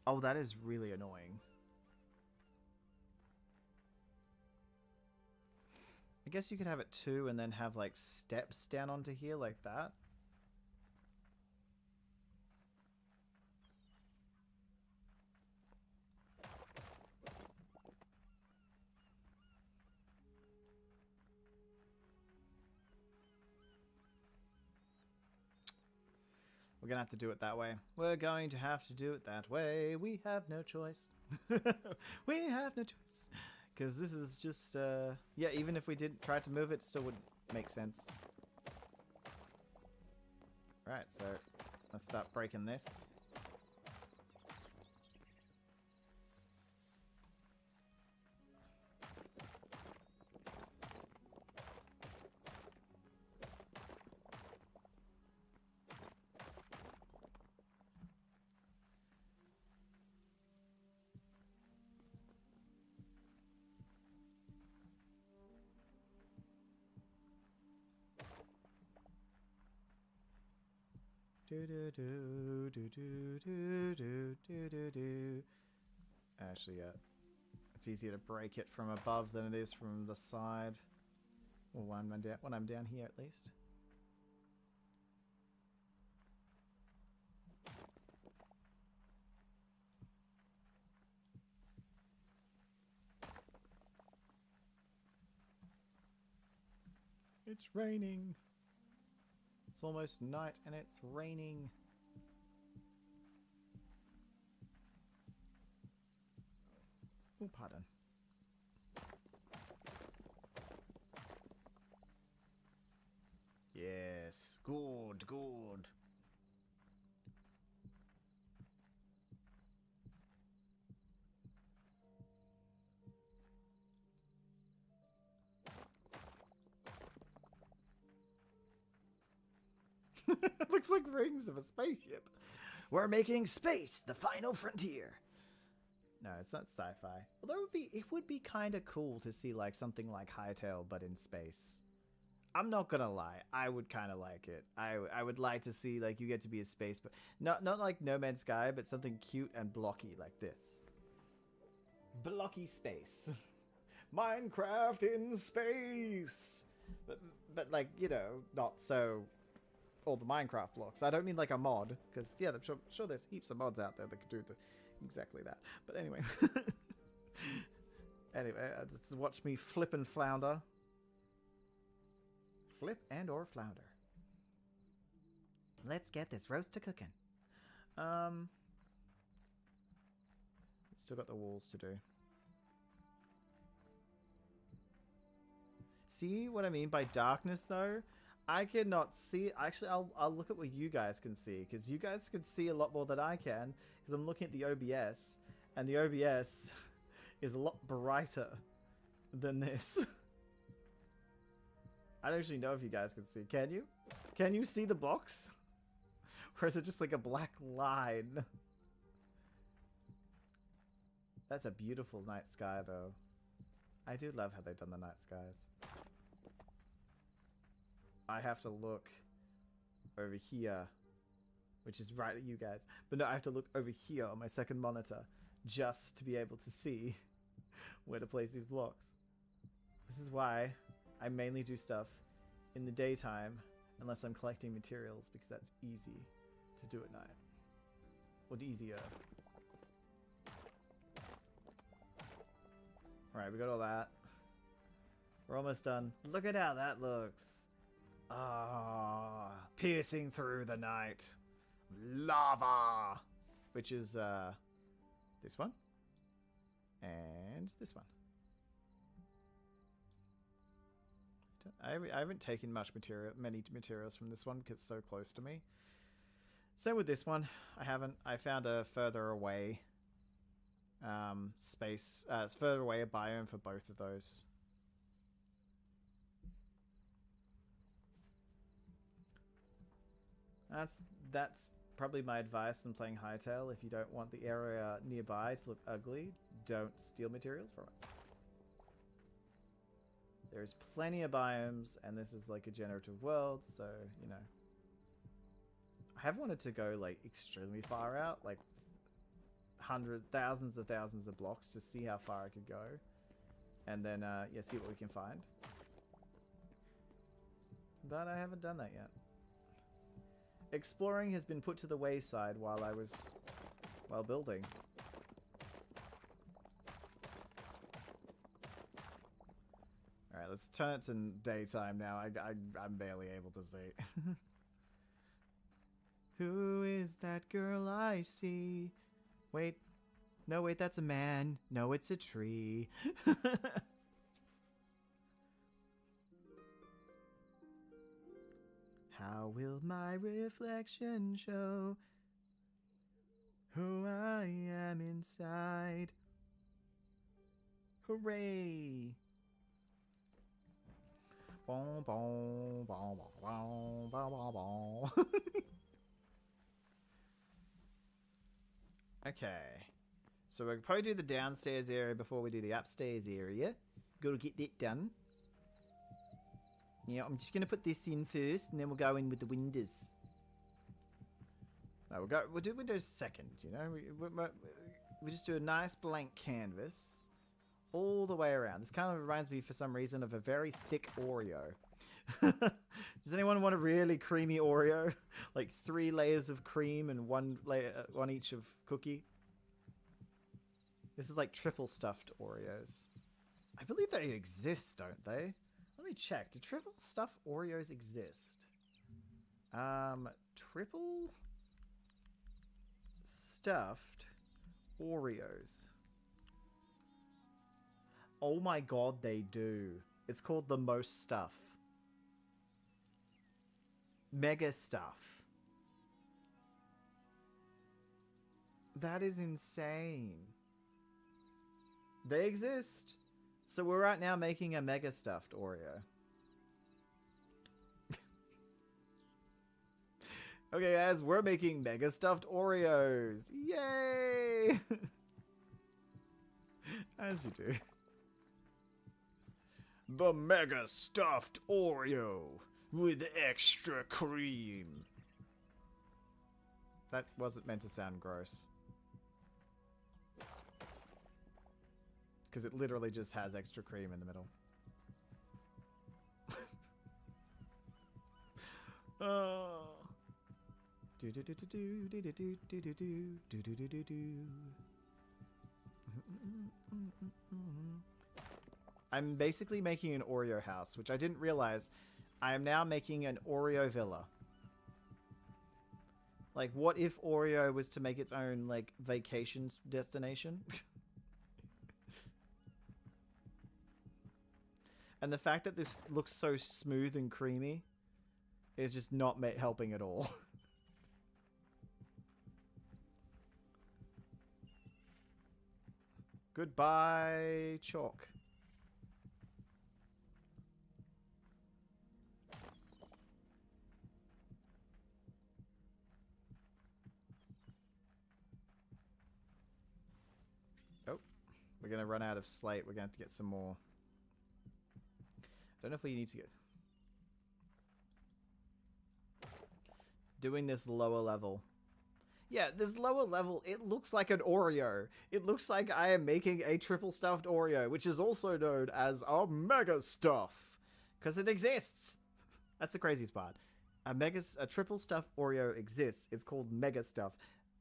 Oh, that is really annoying. I guess you could have it 2 and then have like steps down onto here like that. We're going to have to do it that way. We're going to have to do it that way. We have no choice. We have no choice. Because this is just, yeah, even if we didn't try to move it, it still wouldn't make sense. Right, so let's start breaking this. Actually, yeah. It's easier to break it from above than it is from the side. Well, when I'm down here, at least. It's raining. It's almost night and it's raining. Oh, pardon. Yes, good, good. Looks like rings of a spaceship. We're making space the final frontier. No, it's not sci-fi. Although it would be kind of cool to see like something like Hytale but in space. I'm not gonna lie, I would kind of like it. I would like to see like you get to be a space, but not like No Man's Sky, but something cute and blocky like this. Blocky space. Minecraft in space. But like, you know, not so all the Minecraft blocks. I don't mean like a mod, because yeah, I'm sure there's heaps of mods out there that could do exactly that. But anyway, just watch me flip and flounder, flip and or flounder. Let's get this roast to cooking. Still got the walls to do. See what I mean by darkness, though? I cannot see. Actually, I'll look at what you guys can see, because you guys can see a lot more than I can, because I'm looking at the OBS, and the OBS is a lot brighter than this. I don't actually know if you guys can see. Can you? Can you see the box? Or is it just like a black line? That's a beautiful night sky, though. I do love how they've done the night skies. I have to look over here, which is right at you guys. But no, I have to look over here on my second monitor just to be able to see where to place these blocks. This is why I mainly do stuff in the daytime unless I'm collecting materials, because that's easy to do at night. Or easier. Alright, we got all that. We're almost done. Look at how that looks. Ah, piercing through the night. Lava! Which is, this one. And this one. I haven't taken many materials from this one because it's so close to me. Same with this one. I haven't. I found a further away space. It's further away a biome for both of those. That's probably my advice in playing Hytale. If you don't want the area nearby to look ugly, don't steal materials from it. There's plenty of biomes, and this is like a generative world, so, you know. I have wanted to go like extremely far out, like thousands of blocks to see how far I could go. And then, yeah, see what we can find. But I haven't done that yet. Exploring has been put to the wayside while building. Alright, let's turn it to daytime now. I'm barely able to see. Who is that girl I see? Wait. No, wait, that's a man. No, it's a tree. How will my reflection show who I am inside? Hooray! Boom, boom, boom, boom, boom, boom, boom. Okay. So we'll probably do the downstairs area before we do the upstairs area. Gotta get that done. Yeah, I'm just going to put this in first, and then we'll go in with the windows. No, we'll do windows second, you know? We just do a nice blank canvas all the way around. This kind of reminds me, for some reason, of a very thick Oreo. Does anyone want a really creamy Oreo? Like 3 layers of cream and one each of cookie? This is like triple stuffed Oreos. I believe they exist, don't they? Let me check. Do triple stuffed Oreos exist? Triple stuffed Oreos. Oh my god, they do. It's called the most stuff. Mega stuff. That is insane. They exist. So we're right now making a mega stuffed Oreo. Okay guys, we're making mega stuffed Oreos. Yay! As you do. The mega stuffed Oreo with extra cream. That wasn't meant to sound gross. Because it literally just has extra cream in the middle. Oh. Do do do do do do do do do do do do do do do. I'm basically making an Oreo house, which I didn't realize. I am now making an Oreo villa. Like, what if Oreo was to make its own, like, vacation destination? And the fact that this looks so smooth and creamy is just not helping at all. Goodbye, chalk. Oh, we're going to run out of slate. We're going to have to get some more. Don't know if we need to get... Doing this lower level. Yeah, this lower level, it looks like an Oreo. It looks like I am making a triple stuffed Oreo, which is also known as a mega stuff. Because it exists. That's the craziest part. A triple stuffed Oreo exists. It's called mega stuff.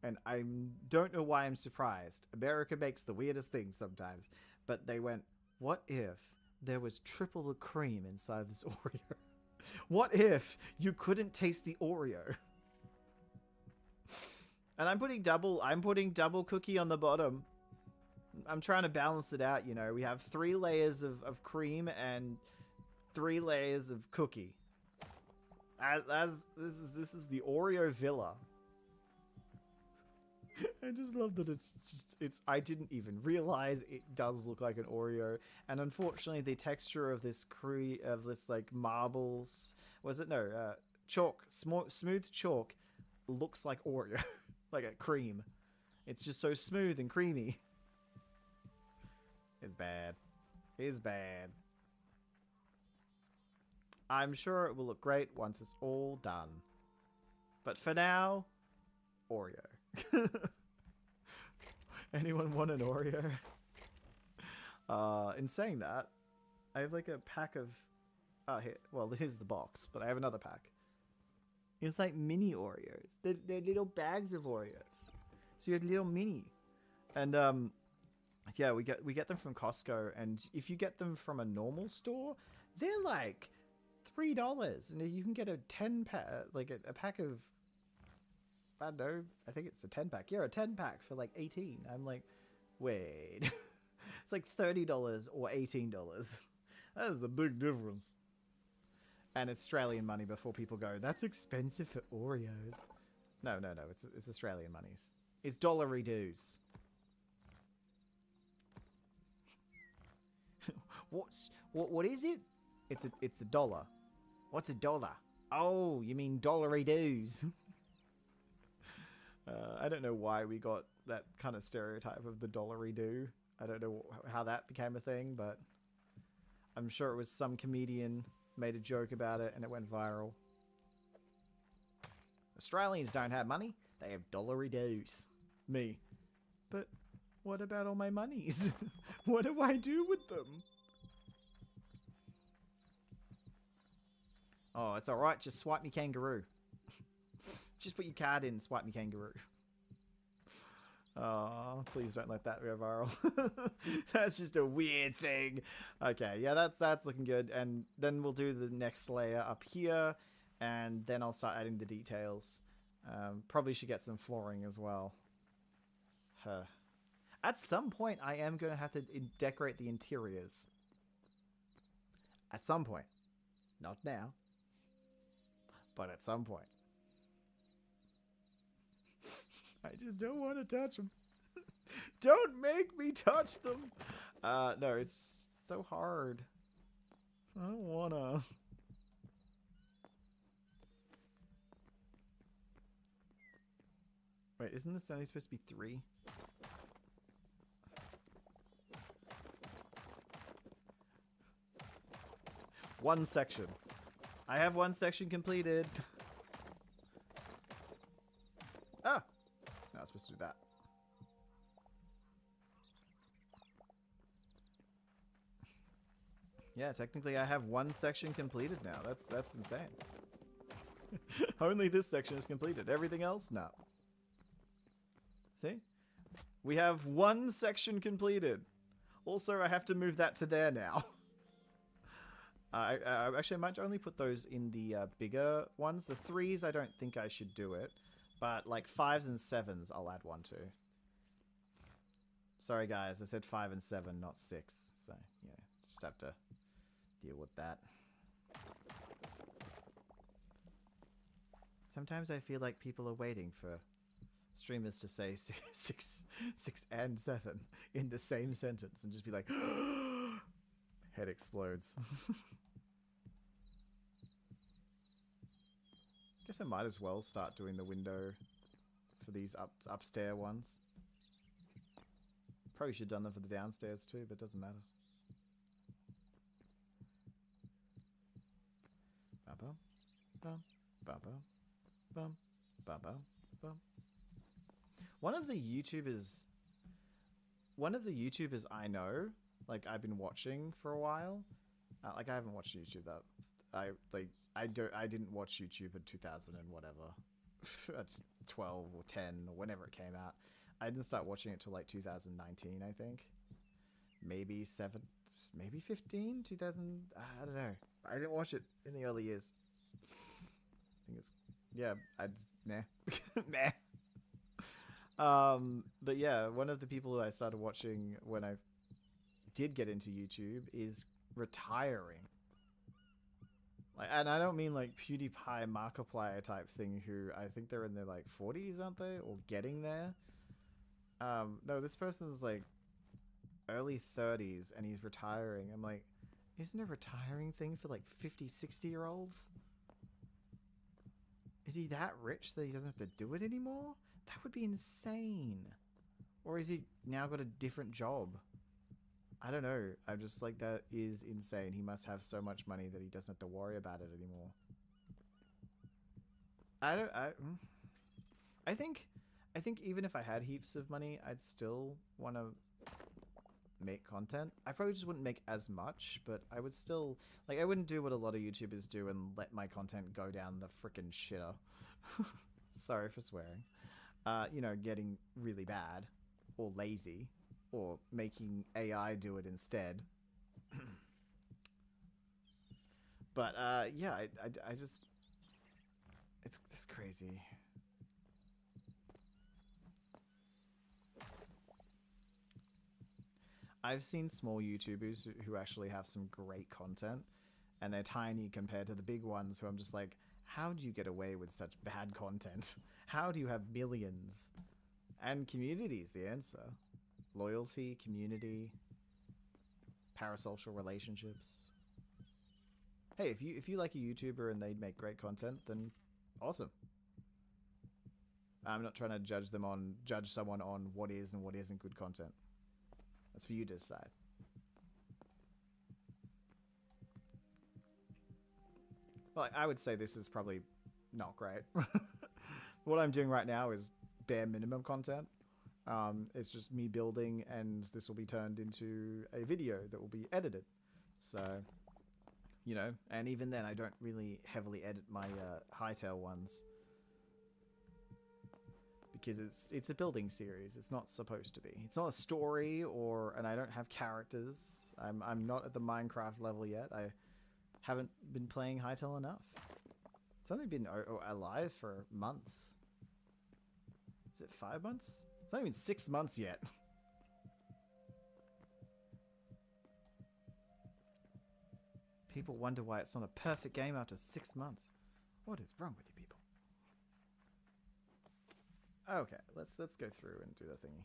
And I don't know why I'm surprised. America makes the weirdest things sometimes. But they went, what if there was triple the cream inside this Oreo? What if you couldn't taste the Oreo? And I'm putting double cookie on the bottom. I'm trying to balance it out, you know. We have 3 layers of cream and 3 layers of cookie. This is the Oreo Villa. I just love that it's I didn't even realize it does look like an Oreo. And unfortunately the texture of this like marbles, was it no, chalk, smooth chalk looks like Oreo. Like a cream. It's just so smooth and creamy. It's bad. It's bad. I'm sure it will look great once it's all done. But for now, Oreo. Anyone want an Oreo? In saying that, I have like a pack of... here. Well, here's the box, but I have another pack. It's like mini Oreos. They're little bags of Oreos. So you have little mini. And yeah, we get them from Costco, and if you get them from a normal store, they're like $3. And you can get a 10-pack, like a pack of, I don't know, I think it's a 10-pack. Yeah, a 10-pack for like 18. I'm like, wait. It's like $30 or $18. That is the big difference. And Australian money before people go, that's expensive for Oreos. No, it's Australian monies. It's dollary dues. What is it? It's a dollar. What's a dollar? Oh, you mean dollary dues. I don't know why we got that kind of stereotype of the dollary do. I don't know how that became a thing, but I'm sure it was some comedian made a joke about it and it went viral. Australians don't have money. They have dollary dues. Me. But what about all my monies? What do I do with them? Oh, it's alright. Just swipe me kangaroo. Just put your card in and swipe me kangaroo. Oh, please don't let that go viral. That's just a weird thing. Okay, yeah, that's looking good. And then we'll do the next layer up here, and then I'll start adding the details. Probably should get some flooring as well. At some point, I am going to have to decorate the interiors. At some point. Not now. But at some point. I just don't want to touch them. Don't make me touch them. No, it's so hard. I don't wanna. Wait, isn't this only supposed to be 3? One section. I have one section completed. Ah! No, I was supposed to do that. Yeah, technically I have one section completed now. That's insane. Only this section is completed. Everything else? No. See? We have one section completed. Also, I have to move that to there now. Actually, I might only put those in the bigger ones. The 3s, I don't think I should do it. But like 5s and 7s, I'll add one to. Sorry guys, I said 5 and 7, not 6. So, yeah, just have to deal with that. Sometimes I feel like people are waiting for streamers to say 6 and 7 in the same sentence and just be like, head explodes. Guess I might as well start doing the window for these upstairs ones. Probably should have done them for the downstairs too, but it doesn't matter. Bum bum bum bum bum bum bum bum One of the YouTubers I know, like I've been watching for a while. Like I haven't watched YouTube that I didn't watch YouTube in 2000 and whatever. That's 12 or 10 or whenever it came out. I didn't start watching it till like 2019, I think. Maybe 15, 2000. I don't know. I didn't watch it in the early years. I think it's I just meh. Meh. But yeah, one of the people who I started watching when I did get into YouTube is retiring. Like, and I don't mean like PewDiePie, Markiplier type thing, who I think they're in their like 40s, aren't they? Or getting there. No, this person's like early 30s and he's retiring. I'm like, isn't a retiring thing for like 50, 60-year-olds? Is he that rich that he doesn't have to do it anymore? That would be insane. Or is he now got a different job? I don't know. I'm just like, that is insane. He must have so much money that he doesn't have to worry about it anymore. I think even if I had heaps of money, I'd still want to make content. I probably just wouldn't make as much, but I would still, like, I wouldn't do what a lot of YouTubers do and let my content go down the frickin' shitter. Sorry for swearing. You know, getting really bad or lazy or making AI do it instead. But yeah, I just, it's crazy. I've seen small YouTubers who actually have some great content, and they're tiny compared to the big ones who I'm just like, how do you get away with such bad content? How do you have millions? And community is the answer. Loyalty, community, parasocial relationships. Hey, if you like a YouTuber and they make great content, then awesome. I'm not trying to judge someone on what is and what isn't good content. That's for you to decide. Well, I would say this is probably not great. What I'm doing right now is bare minimum content. It's just me building, and this will be turned into a video that will be edited. So, you know, and even then I don't really heavily edit my Hytale ones. Because it's a building series. It's not supposed to be. It's not a story, and I don't have characters. I'm not at the Minecraft level yet. I haven't been playing Hytale enough. It's only been alive for months. Is it 5 months? It's not even 6 months yet. People wonder why it's not a perfect game after 6 months. What is wrong with you people? Okay, let's go through and do the thingy.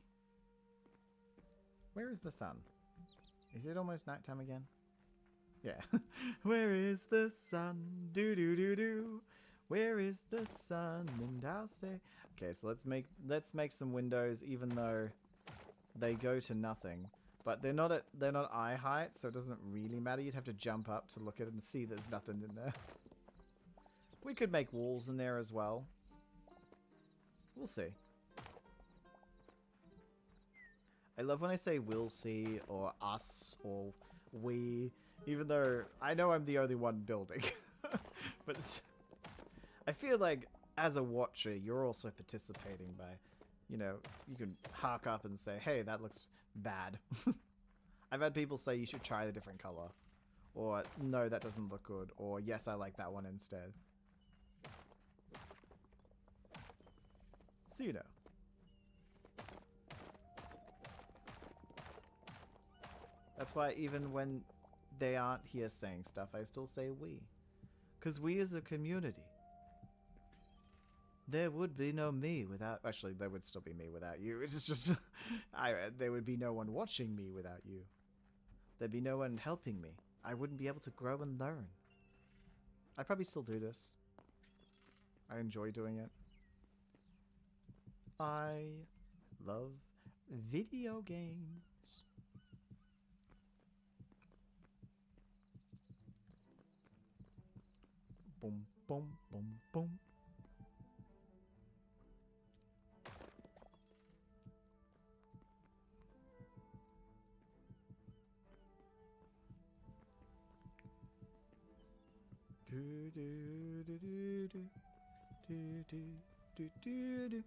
Where is the sun? Is it almost nighttime again? Yeah. Where is the sun? Do do do do. Where is the sun? And I'll say. Okay, so let's make some windows, even though they go to nothing. But they're not eye height, so it doesn't really matter. You'd have to jump up to look at it and see there's nothing in there. We could make walls in there as well. We'll see. I love when I say we'll see or us or we, even though I know I'm the only one building. But I feel like as a watcher, you're also participating by, you know, you can hark up and say, hey, that looks bad. I've had people say you should try the different color. Or no, that doesn't look good. Or yes, I like that one instead. So you know. That's why even when they aren't here saying stuff, I still say we. Because we as a community. There would be no me without... Actually, there would still be me without you. It's just... there would be no one watching me without you. There'd be no one helping me. I wouldn't be able to grow and learn. I'd probably still do this. I enjoy doing it. I love video games. Boom, boom, boom, boom. Do, do, do, do, do. Do, do, do, do, do.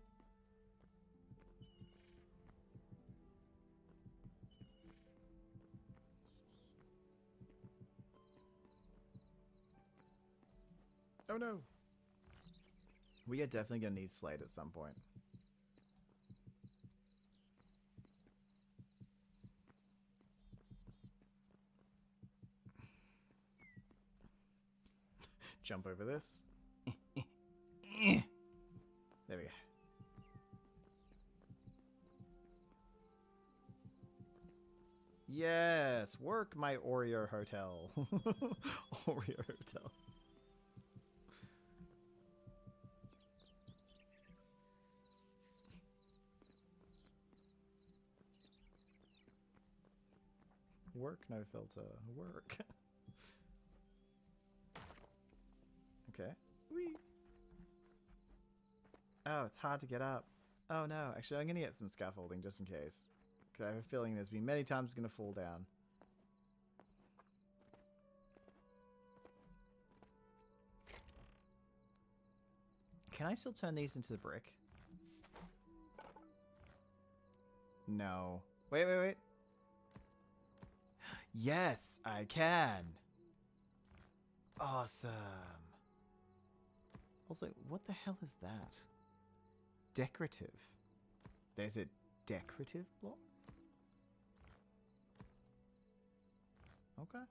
Oh no! We are definitely going to need slate at some point. Jump over this. There we go. Yes! Work my Oreo hotel. Oreo hotel. Work, no filter. Work. Okay. Whee! Oh, it's hard to get up. Oh no, actually I'm gonna get some scaffolding just in case. Because I have a feeling there's been many times gonna fall down. Can I still turn these into the brick? No. Wait, wait, wait. Yes, I can. Awesome. Also, what the hell is that? Decorative. There's a decorative block? Okay.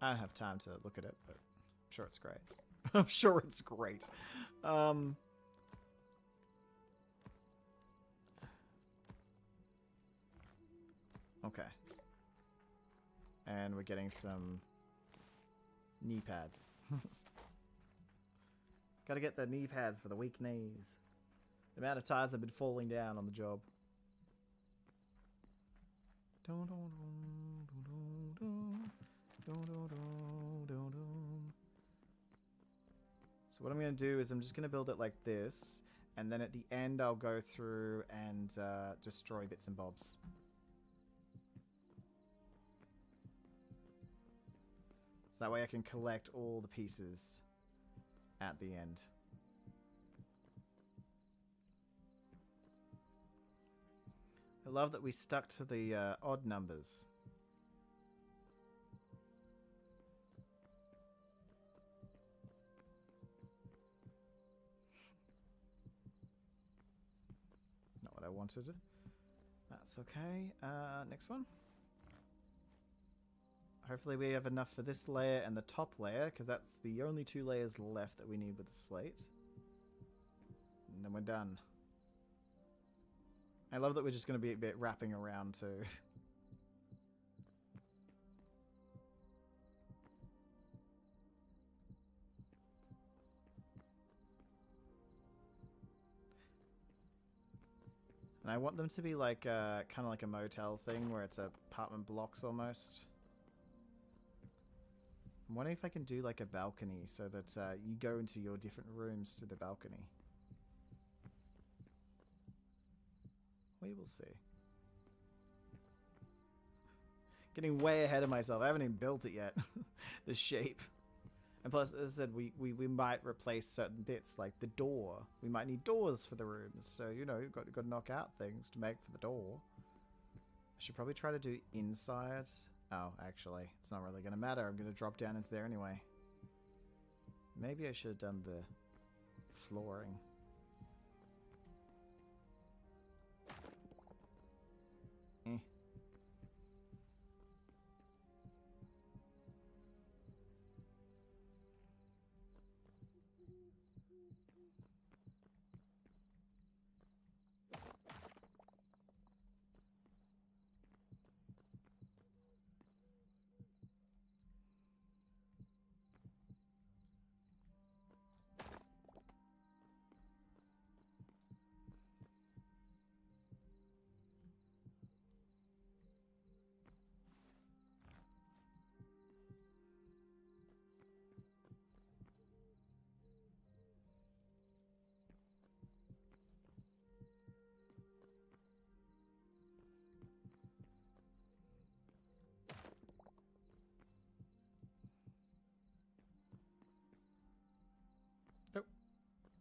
I don't have time to look at it, but I'm sure it's great. I'm sure it's great. Okay. And we're getting some knee pads. Gotta get the knee pads for the weak knees. The amount of times I've been falling down on the job. So what I'm going to do is I'm just going to build it like this. And then at the end I'll go through and destroy bits and bobs. So that way I can collect all the pieces at the end. I love that we stuck to the odd numbers. Not what I wanted. That's okay. Next one. Hopefully we have enough for this layer and the top layer, because that's the only two layers left that we need with the slate. And then we're done. I love that we're just going to be a bit wrapping around too. And I want them to be like kind of like a motel thing where it's apartment blocks almost. I'm wondering if I can do like a balcony so that you go into your different rooms through the balcony. We will see. Getting way ahead of myself. I haven't even built it yet. The shape. And plus, as I said, we might replace certain bits, like the door. We might need doors for the rooms. So, you know, you've got to knock out things to make for the door. I should probably try to do inside. Oh, actually, it's not really going to matter. I'm going to drop down into there anyway. Maybe I should have done the flooring. Eh.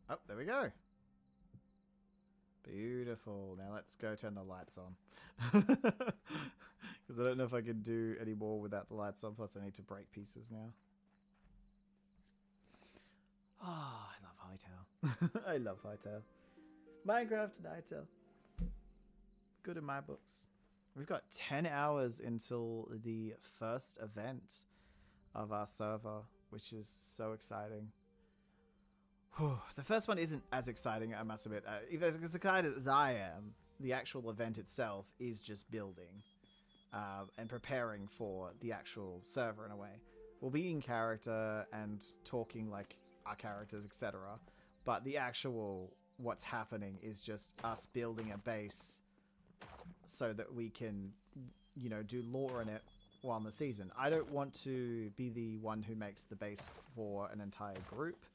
Oh, there we go. Beautiful. Now let's go turn the lights on. Because I don't know if I can do any more without the lights on. Plus I need to break pieces now. Oh, I love Hytale. I love Hytale. Minecraft and Hytale. Good in my books. We've got 10 hours until the first event of our server, which is so exciting. The first one isn't as exciting, I must admit. If as excited as I am, the actual event itself is just building and preparing for the actual server in a way. We'll be in character and talking like our characters, etc. But the actual what's happening is just us building a base so that we can, you know, do lore in it while in the season. I don't want to be the one who makes the base for an entire group,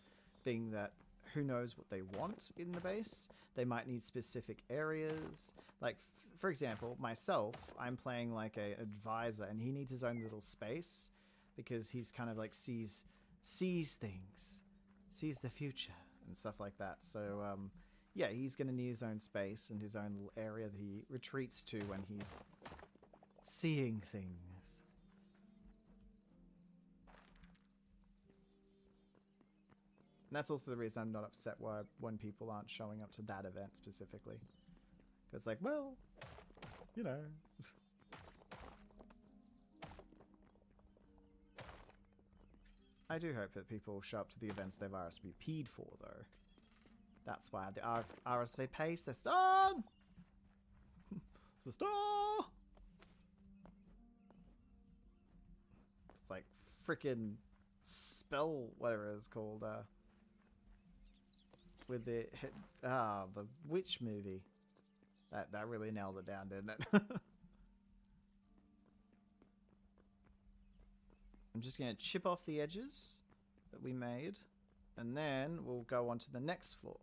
being that who knows what they want in the base. They might need specific areas. Like, for example, myself, I'm playing like a advisor, and he needs his own little space because he's kind of like sees things, sees the future and stuff like that. So, yeah, he's going to need his own space and his own little area that he retreats to when he's seeing things. And that's also the reason I'm not upset when people aren't showing up to that event specifically. It's like, well, you know. I do hope that people show up to the events they've RSVP'd for, though. That's why the RSVP system! System! It's like freaking spell, whatever it's called, with the witch movie. That really nailed it down, didn't it? I'm just going to chip off the edges that we made, and then we'll go on to the next floor.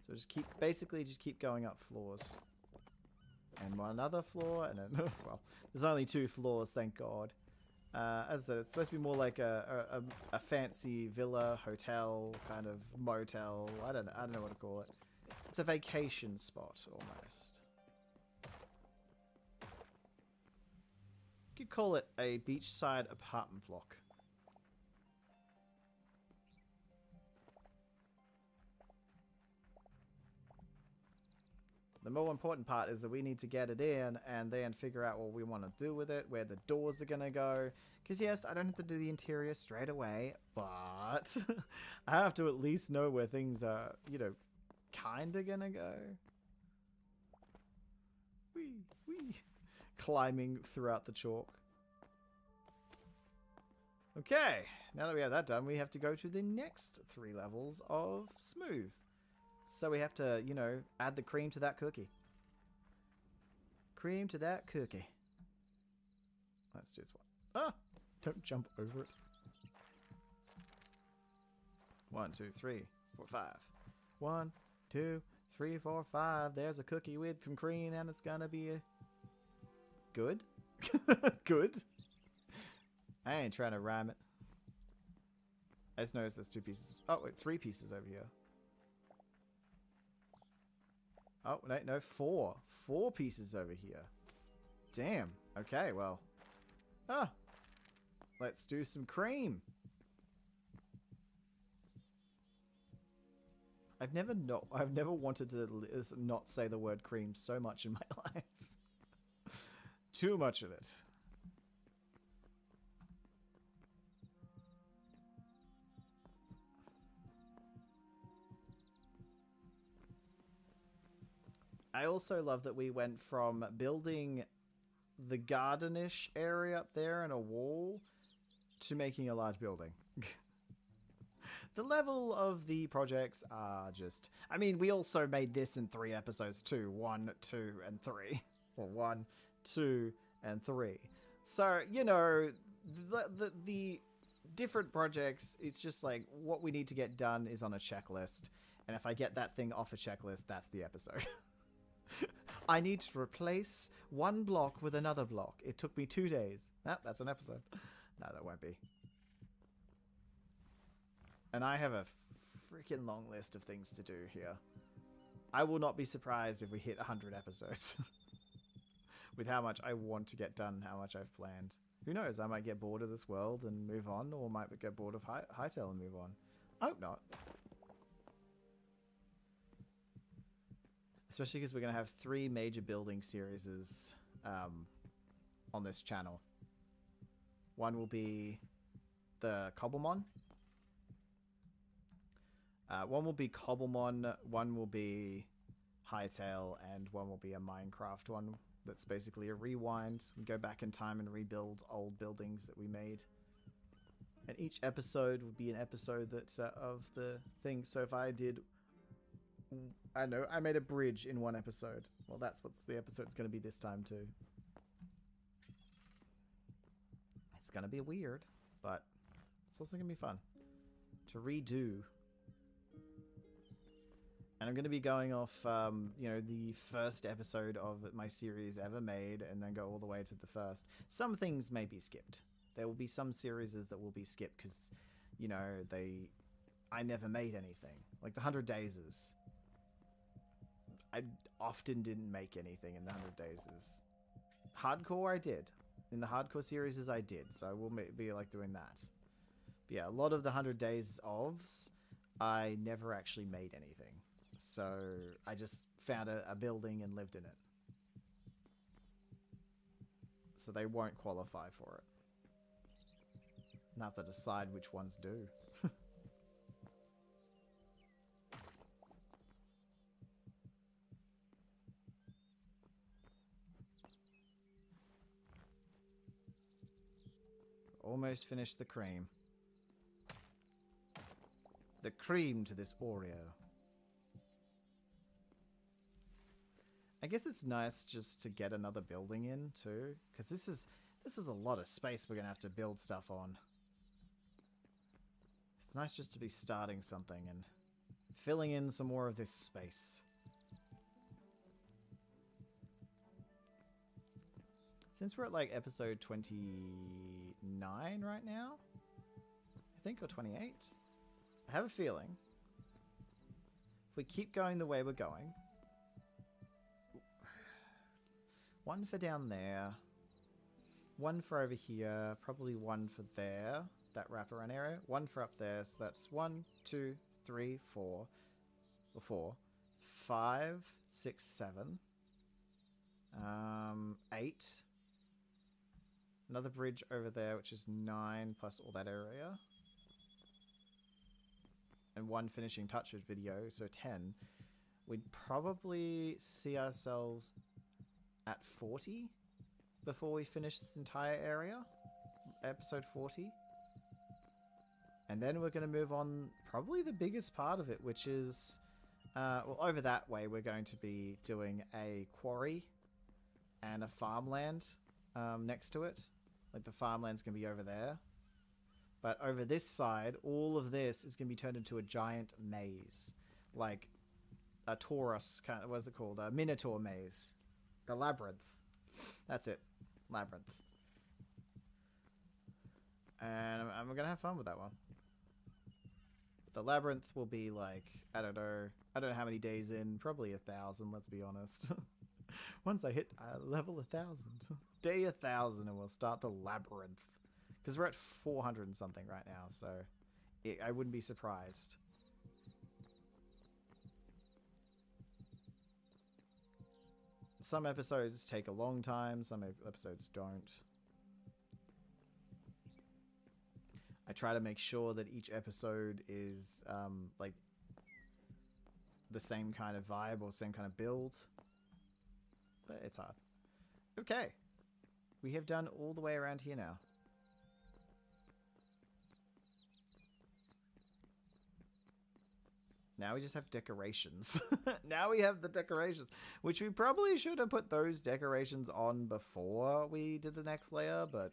So just keep going up floors. And one other floor, and then, well, there's only 2 floors, thank God. As that, it's supposed to be more like a fancy villa, hotel, kind of motel. I don't know what to call it. It's a vacation spot almost. You could call it a beachside apartment block. The more important part is that we need to get it in and then figure out what we want to do with it, where the doors are going to go. Because yes, I don't have to do the interior straight away, but I have to at least know where things are, you know, kind of going to go. Wee. Climbing throughout the chalk. Okay, now that we have that done, we have to go to the next 3 levels of smooth. So we have to, you know, add the cream to that cookie. Cream to that cookie. Let's do this one. Ah! Don't jump over it. 1, 2, 3, 4, 5. 1, 2, 3, 4, 5. There's a cookie with some cream, and it's gonna be a good. Good. I ain't trying to rhyme it. I just noticed there's 2 pieces. Oh, wait, 3 pieces over here. Oh, no, 4. 4 pieces over here. Damn. Okay, well. Let's do some cream. I've never wanted to not say the word cream so much in my life. Too much of it. I also love that we went from building the gardenish area up there and a wall to making a large building. The level of the projects are just... I mean, we also made this in 3 episodes too. 1, 2, and 3. Or 1, 2, and 3. So, you know, the different projects, it's just like what we need to get done is on a checklist. And if I get that thing off a checklist, that's the episode. I need to replace one block with another block. It took me 2 days. That's an episode. No, that won't be. And I have a freaking long list of things to do here. I will not be surprised if we hit 100 episodes. With how much I want to get done, how much I've planned. Who knows, I might get bored of this world and move on, or might get bored of Hytale and move on. I hope not. Especially because we're going to have 3 major building series on this channel. One will be the Cobblemon. One will be Cobblemon, one will be Hytale, and one will be a Minecraft one that's basically a rewind. We go back in time and rebuild old buildings that we made. And each episode would be an episode that's of the thing. So if I did... I know, I made a bridge in one episode. Well, that's what the episode's going to be this time too. It's going to be weird, but it's also going to be fun to redo. And I'm going to be going off, you know, the first episode of my series ever made, and then go all the way to the first. Some things may be skipped. There will be some series that will be skipped because, you know, I never made anything. Like the 100 Days. I often didn't make anything in the 100 Days. Hardcore, I did. In the Hardcore series, I did. So I will be like doing that. But yeah, a lot of the 100 Days ofs, I never actually made anything. So I just found a building and lived in it. So they won't qualify for it. And I have to decide which ones do. Almost finished the cream. The cream to this Oreo. I guess it's nice just to get another building in too, because this is a lot of space we're gonna have to build stuff on. It's nice just to be starting something and filling in some more of this space. Since we're at like episode 29 right now, I think, or 28, I have a feeling if we keep going the way we're going, one for down there, one for over here, probably one for there, that wraparound area, one for up there, so that's 1, 2, 3, 4, or 4, 5, 6, 7, 8, another bridge over there, which is 9 plus all that area, and one finishing touches video, so 10. We'd probably see ourselves at 40 before we finish this entire area, episode 40. And then we're going to move on probably the biggest part of it, which is, well, over that way we're going to be doing a quarry and a farmland next to it. Like the farmland's going to be over there. But over this side, all of this is going to be turned into a giant maze. Like a Taurus kind of, what's it called? A Minotaur maze. The Labyrinth. That's it. Labyrinth. And I'm going to have fun with that one. The Labyrinth will be like, I don't know how many days in, probably 1,000, let's be honest. Once I hit level 1,000. Day 1,000 and we'll start the Labyrinth. Because we're at 400 and something right now, so I wouldn't be surprised. Some episodes take a long time, some episodes don't. I try to make sure that each episode is like the same kind of vibe or same kind of build. But it's hard. Okay. We have done all the way around here now. Now we just have decorations. Now we have the decorations, which we probably should have put those decorations on before we did the next layer, but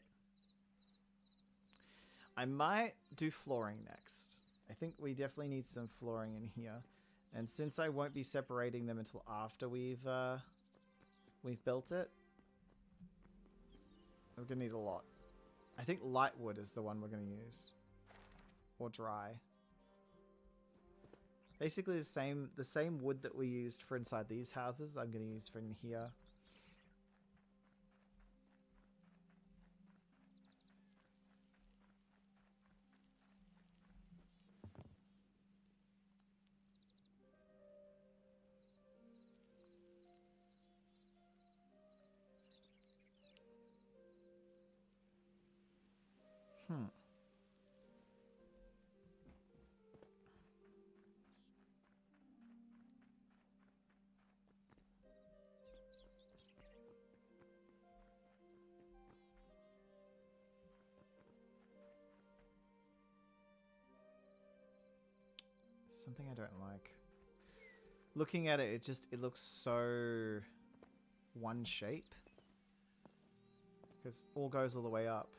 I might do flooring next. I think we definitely need some flooring in here. And since I won't be separating them until after we've built it, we're gonna need a lot. I think light wood is the one we're gonna use. Or dry. Basically the same wood that we used for inside these houses, I'm going to use for in here. Something I don't like. Looking at it, it looks so one shape. Because all goes all the way up.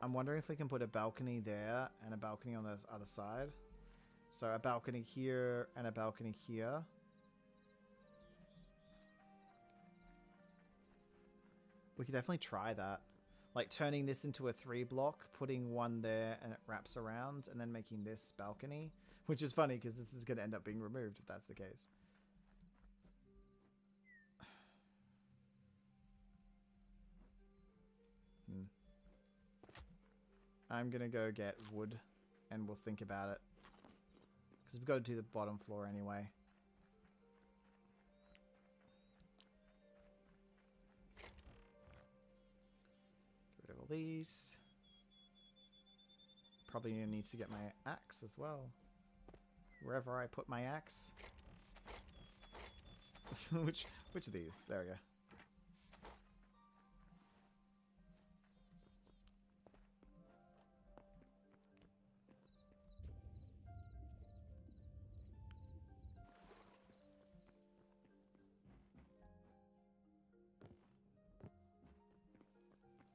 I'm wondering if we can put a balcony there and a balcony on the other side. So a balcony here and a balcony here. We could definitely try that. Like turning this into a 3-block, putting one there and it wraps around, and then making this balcony. Which is funny because this is going to end up being removed if that's the case. I'm going to go get wood and we'll think about it. Because we've got to do the bottom floor anyway. Get rid of all these. Probably going to need to get my axe as well. Wherever I put my axe. which of these? There we go.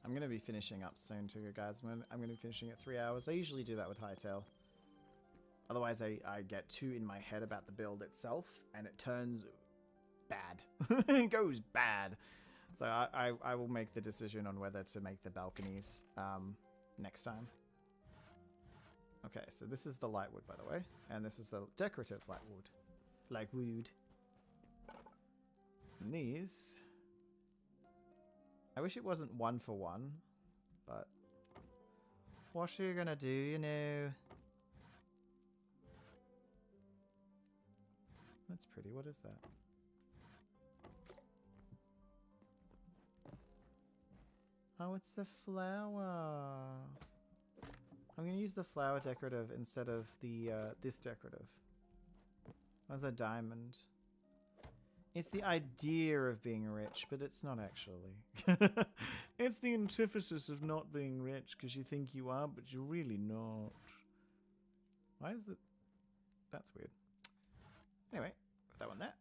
I'm going to be finishing up soon too, guys. I'm going to be finishing at 3 hours. I usually do that with Hytale. Otherwise, I get too in my head about the build itself, and it turns bad. It goes bad. So I will make the decision on whether to make the balconies next time. Okay, so this is the light wood, by the way. And this is the decorative light wood. Like wood. And these... I wish it wasn't 1 for 1, but... What are you gonna do, you know? That's pretty. What is that? Oh, it's the flower. I'm going to use the flower decorative instead of the this decorative. That's a diamond. It's the idea of being rich, but it's not actually. It's the antithesis of not being rich because you think you are, but you're really not. Why is it? That's weird. Anyway, put that one there.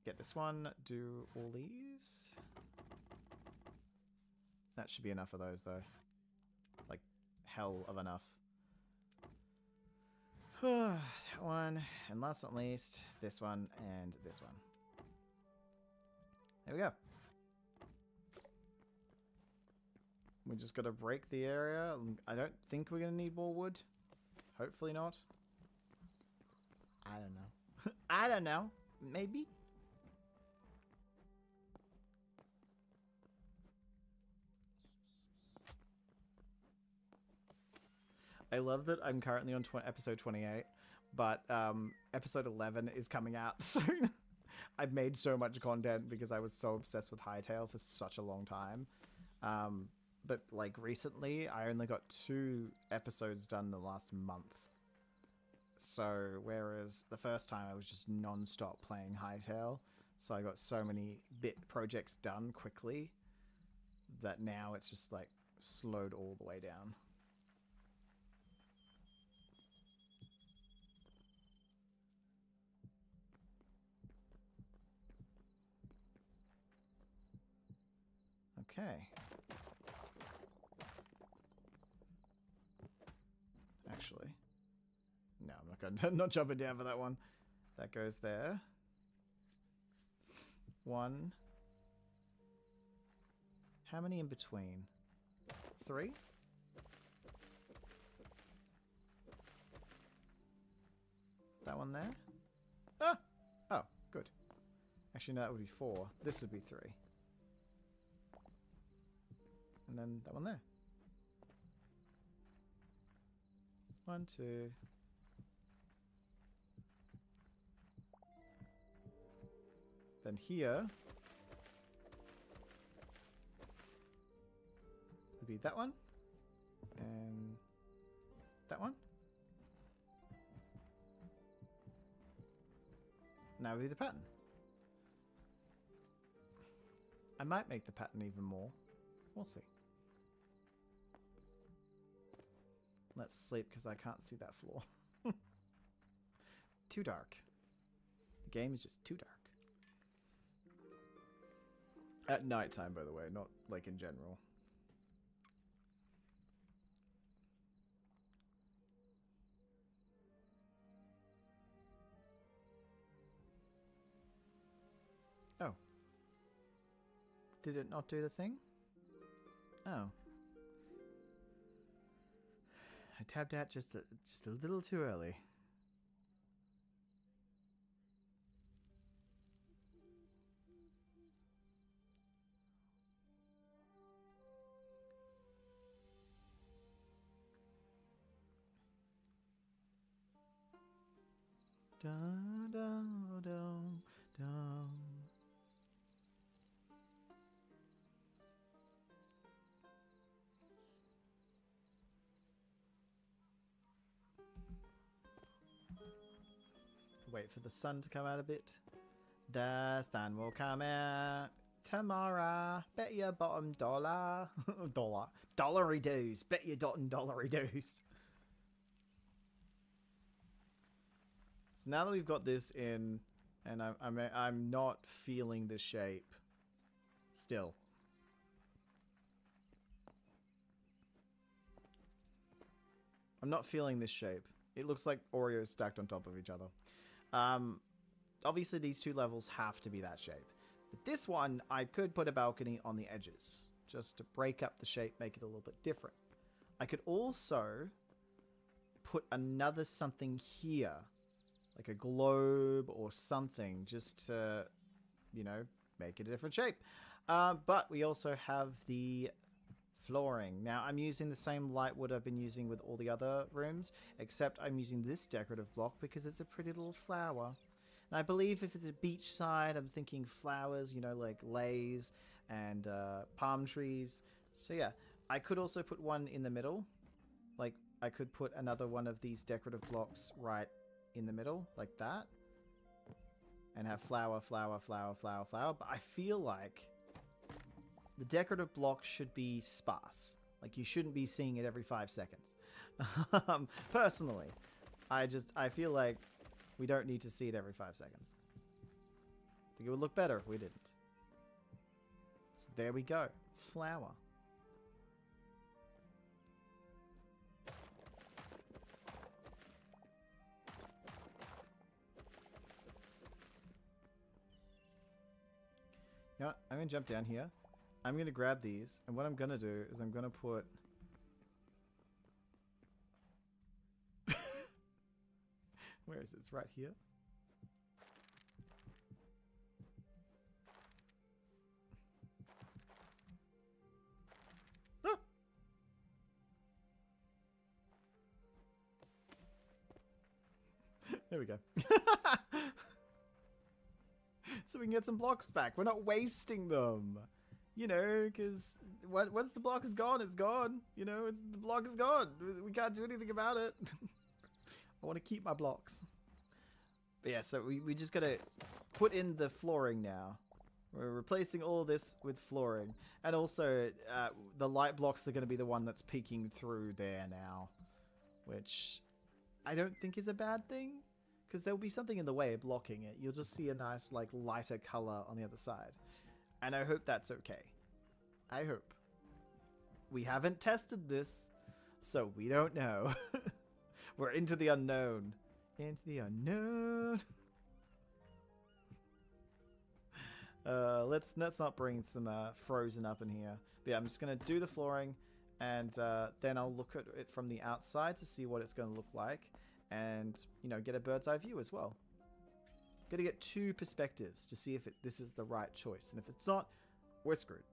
Get this one. Do all these. That should be enough of those, though. Like, hell of enough. That one. And last but not least, this one and this one. There we go. We just got to break the area. I don't think we're going to need more wood. Hopefully not. I don't know. I don't know. Maybe. I love that I'm currently on episode 28, but episode 11 is coming out soon. I've made so much content because I was so obsessed with Hytale for such a long time. But like recently, I only got 2 episodes done in the last month. So, whereas the first time I was just non-stop playing Hytale, so I got so many projects done quickly that now it's just like slowed all the way down. Okay. Actually, no, I'm not going. Not jumping down for that one. That goes there. 1. How many in between? 3. That one there. Actually, no, that would be 4. This would be 3. And then that one there. 1, 2. Then here would be that one. And that one. Now would be the pattern. I might make the pattern even more. We'll see. Let's sleep because I can't see that floor. Too dark. The game is just too dark. At nighttime, by the way, not like in general. Oh. Did it not do the thing? Oh. I tapped out just a little too early. Da, da, da, da. Wait for the sun to come out a bit. The sun will come out tomorrow. Bet your bottom dollar. Dollary doos. Bet your dotting dollary doos. So now that we've got this in, and I'm not feeling the shape still. I'm not feeling this shape. It looks like Oreos stacked on top of each other. Obviously these two levels have to be that shape. But this one, I could put a balcony on the edges, just to break up the shape, make it a little bit different. I could also put another something here, like a globe or something, just to, you know, make it a different shape. But we also have the flooring. Now, I'm using the same lightwood I've been using with all the other rooms, except I'm using this decorative block because it's a pretty little flower. And I believe if it's a beach side, I'm thinking flowers, you know, like lays and palm trees. So yeah, I could also put one in the middle. Like, I could put another one of these decorative blocks right in the middle, like that. And have flower, flower, flower, flower, flower. But I feel like the decorative block should be sparse. Like, you shouldn't be seeing it every 5 seconds. Personally, I feel like we don't need to see it every 5 seconds. I think it would look better if we didn't. So there we go. Flower. You know what? I'm going to jump down here. I'm going to grab these, and what I'm going to do is I'm going to put... Where is it? It's right here. Ah! There we go. So we can get some blocks back. We're not wasting them. You know, because once the block is gone, it's gone. You know, the block is gone. We can't do anything about it. I want to keep my blocks. But yeah, so we just got to put in the flooring now. We're replacing all this with flooring. And also, the light blocks are going to be the one that's peeking through there now. Which I don't think is a bad thing. Because there'll be something in the way blocking it. You'll just see a nice, like, lighter color on the other side. And I hope that's okay. I hope. We haven't tested this, so we don't know. We're into the unknown. Into the unknown. Let's not bring some frozen up in here. But yeah, I'm just going to do the flooring, and then I'll look at it from the outside to see what it's going to look like. And, you know, get a bird's eye view as well. Got to get 2 perspectives to see if this is the right choice. And if it's not, we're screwed.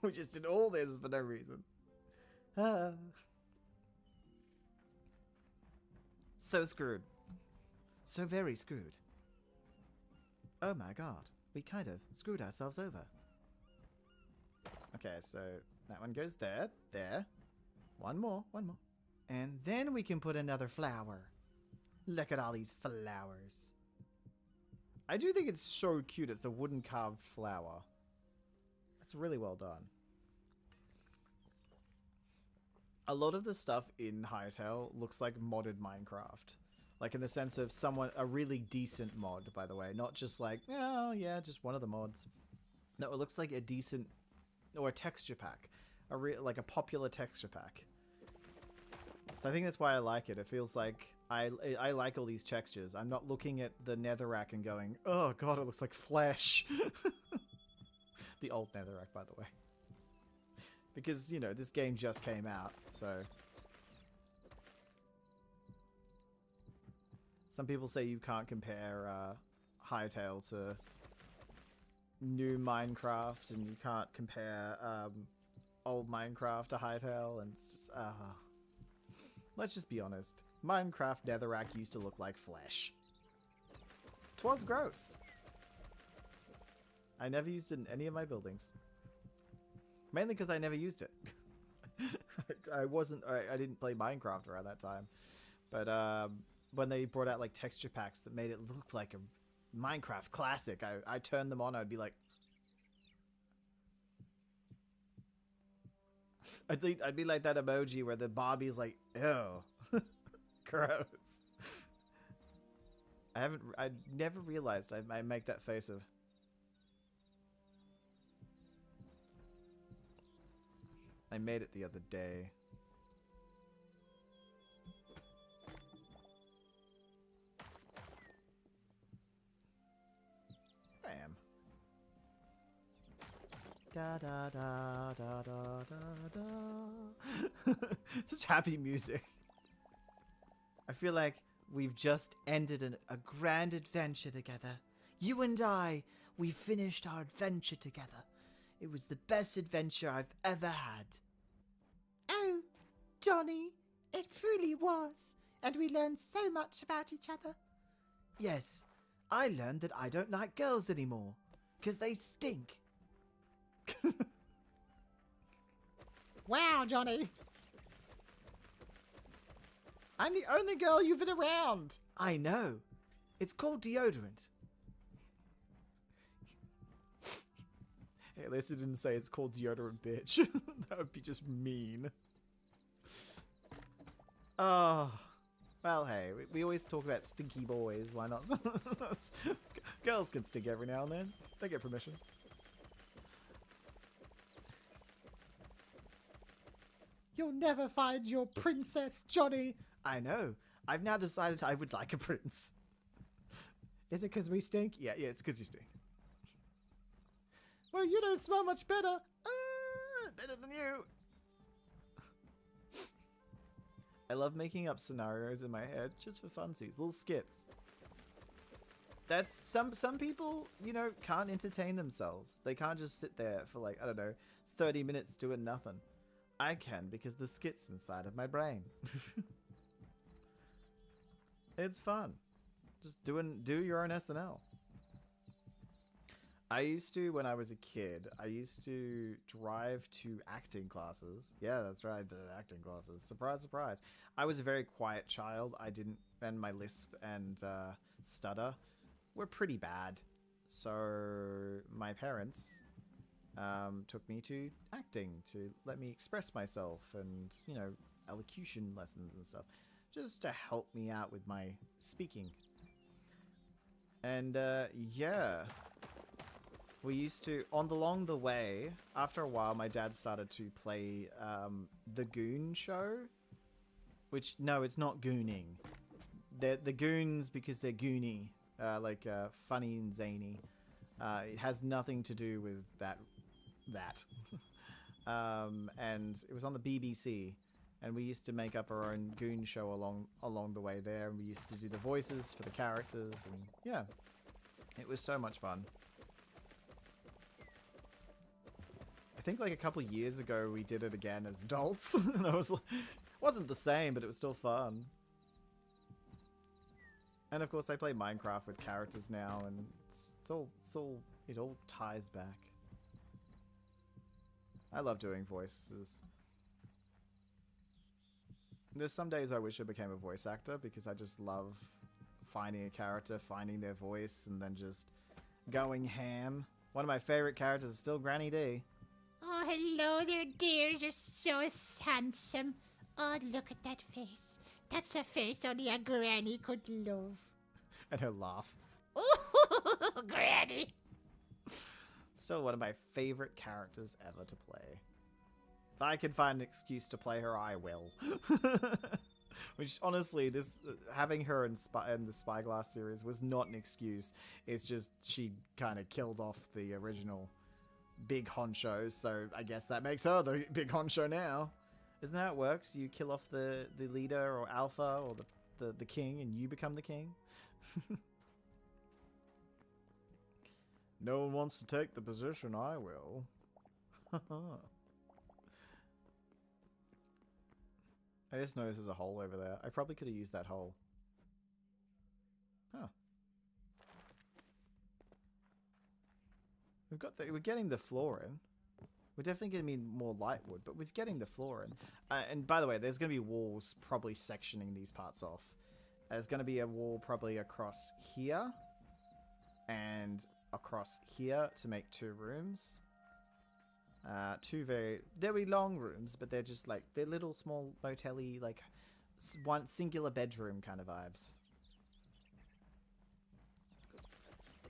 We just did all this for no reason. So screwed. So very screwed. Oh my god. We kind of screwed ourselves over. Okay, so that one goes there. There. One more. And then we can put another flower. Look at all these flowers. I do think it's so cute. It's a wooden carved flower. It's really well done. A lot of the stuff in Hytale looks like modded Minecraft. Like in the sense of a really decent mod, by the way. Not just like, oh yeah, just one of the mods. No, it looks like a decent, or a texture pack. Like a popular texture pack. So I think that's why I like it. It feels like I like all these textures. I'm not looking at the netherrack and going, oh god, it looks like flesh. The old netherrack, by the way. Because, you know, this game just came out, so... Some people say you can't compare Hytale to new Minecraft, and you can't compare old Minecraft to Hytale, and it's just... Let's just be honest. Minecraft netherrack used to look like flesh. 'Twas gross. I never used it in any of my buildings. Mainly because I never used it. I didn't play Minecraft around that time. But when they brought out like texture packs that made it look like a Minecraft classic, I turned them on, I'd be like... I'd be like that emoji where the Bobby's like, ew. Gross. I never realized I make that face of... I made it the other day. I am. Da da da da da da da. Such happy music. I feel like we've just ended a grand adventure together. You and I, we finished our adventure together. It was the best adventure I've ever had. Oh, Johnny, it truly was. And we learned so much about each other. Yes, I learned that I don't like girls anymore. Because they stink. Wow, Johnny. I'm the only girl you've been around. I know. It's called deodorant. Hey, at least it didn't say it's called deodorant, bitch. That would be just mean. Oh. Well, hey, we always talk about stinky boys. Why not? Girls can stink every now and then. They get permission. You'll never find your princess, Johnny. I know. I've now decided I would like a prince. Is it because we stink? Yeah, it's because you stink. Well, you don't smell much better. Better than you. I love making up scenarios in my head just for funsies, little skits. That's some people, you know, can't entertain themselves. They can't just sit there for like, I don't know, 30 minutes doing nothing. I can because the skit's inside of my brain. It's fun. Just do your own SNL. I used to, when I was a kid, I used to drive to acting classes. Yeah, that's right, I did acting classes. Surprise, surprise. I was a very quiet child. And my lisp and stutter were pretty bad. So my parents took me to acting to let me express myself and, you know, elocution lessons and stuff. Just to help me out with my speaking. And, yeah. We used to, along the way, after a while, my dad started to play The Goon Show. Which, no, it's not gooning. They're the goons because they're goony. Funny and zany. It has nothing to do with that. And it was on the BBC. And we used to make up our own goon show along the way there. And we used to do the voices for the characters. And, yeah. It was so much fun. I think like a couple years ago we did it again as adults, and I was like, wasn't the same, but it was still fun. And of course, I play Minecraft with characters now, and it all ties back. I love doing voices. There's some days I wish I became a voice actor because I just love finding a character, finding their voice, and then just going ham. One of my favorite characters is still Granny D. Oh, hello there, dears. You're so handsome. Oh, look at that face. That's a face only a granny could love. And her laugh. Ooh, Granny. Still one of my favorite characters ever to play. If I can find an excuse to play her, I will. Which, honestly, this having her in the Spyglass series was not an excuse. It's just she kind of killed off the original big honcho, so I guess that makes her the big honcho now. Isn't that how it works? You kill off the leader or alpha or the king, and you become the king? No one wants to take the position, I will. I just noticed there's a hole over there. I probably could have used that hole. Huh. We're getting the floor in. We're definitely going to need more light wood, but we're getting the floor in. And by the way, there's going to be walls probably sectioning these parts off. There's going to be a wall probably across here and across here to make 2 rooms. They'll be long rooms, but they're just like, they're little small motel-y, like one singular bedroom kind of vibes.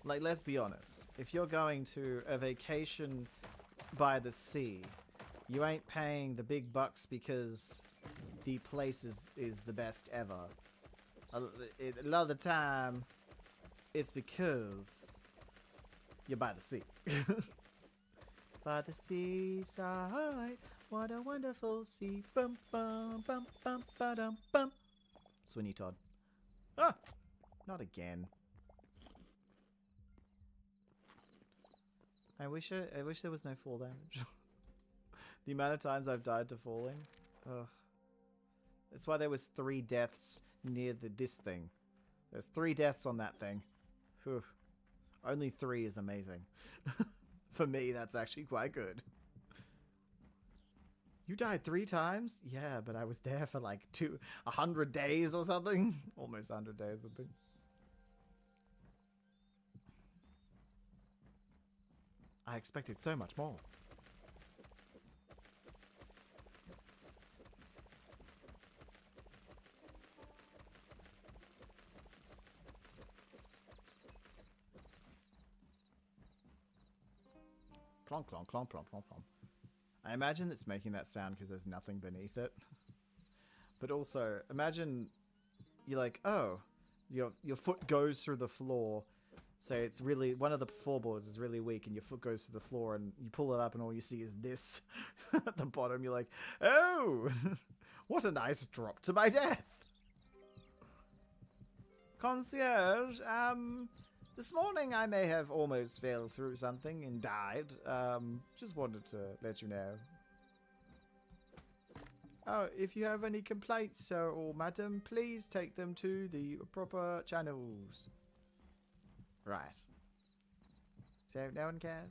Like, let's be honest, if you're going to a vacation by the sea, you ain't paying the big bucks because the place is the best ever. A lot of the time, it's because you're by the sea. By the seaside, what a wonderful sea. Bum bum bum bum ba dum bum. Sweeney Todd. Ah, not again. I wish there was no fall damage. The amount of times I've died to falling. Ugh. That's why there was 3 deaths near this thing. There's 3 deaths on that thing. Whew. Only 3 is amazing. For me, that's actually quite good. You died 3 times? Yeah, but I was there for like 100 days or something. Almost 100 days, I think. I expected so much more. Clonk, clonk, clonk, clonk, clonk, clonk. I imagine it's making that sound because there's nothing beneath it. But also, imagine you're like, oh, your foot goes through the floor. Say it's really, one of the floorboards is really weak and your foot goes through the floor and you pull it up and all you see is this at the bottom. You're like, oh, what a nice drop to my death. Concierge, this morning I may have almost fell through something and died. Just wanted to let you know. Oh, if you have any complaints, sir or madam, please take them to the proper channels. Right. So no one cares?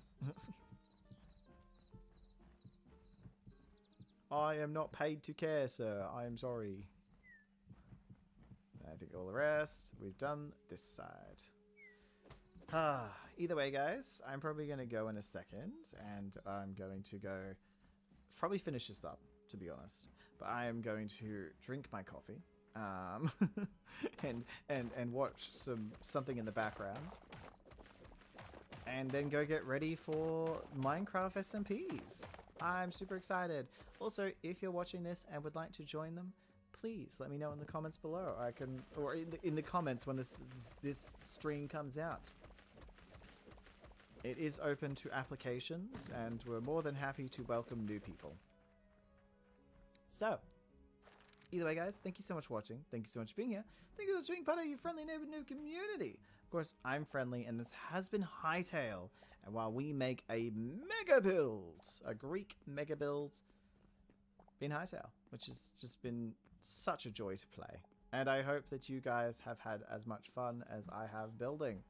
I am not paid to care, sir. I am sorry. I think all the rest we've done this side. Either way, guys, I'm probably going to go in a second, and I'm going to go probably finish this up, to be honest. But I am going to drink my coffee, and watch something in the background, and then go get ready for Minecraft SMPs. I'm super excited. Also, if you're watching this and would like to join them, please let me know in the comments below. I can, or in the comments when this stream comes out. It is open to applications, and we're more than happy to welcome new people. So, either way, guys, thank you so much for watching. Thank you so much for being here. Thank you for being part of your friendly neighborhood new community. Of course, I'm Friendly, and this has been Hytale. And while we make a mega build, a Greek mega build, been Hytale, which has just been such a joy to play. And I hope that you guys have had as much fun as I have building.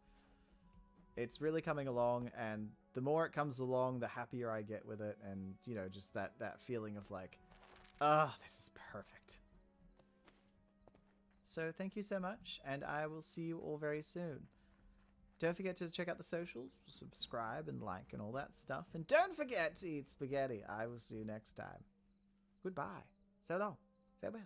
It's really coming along, and the more it comes along, the happier I get with it, and, you know, just that feeling of like, ah, this is perfect. So thank you so much, and I will see you all very soon. Don't forget to check out the socials, subscribe and like and all that stuff, and don't forget to eat spaghetti. I will see you next time. Goodbye. So long. Farewell.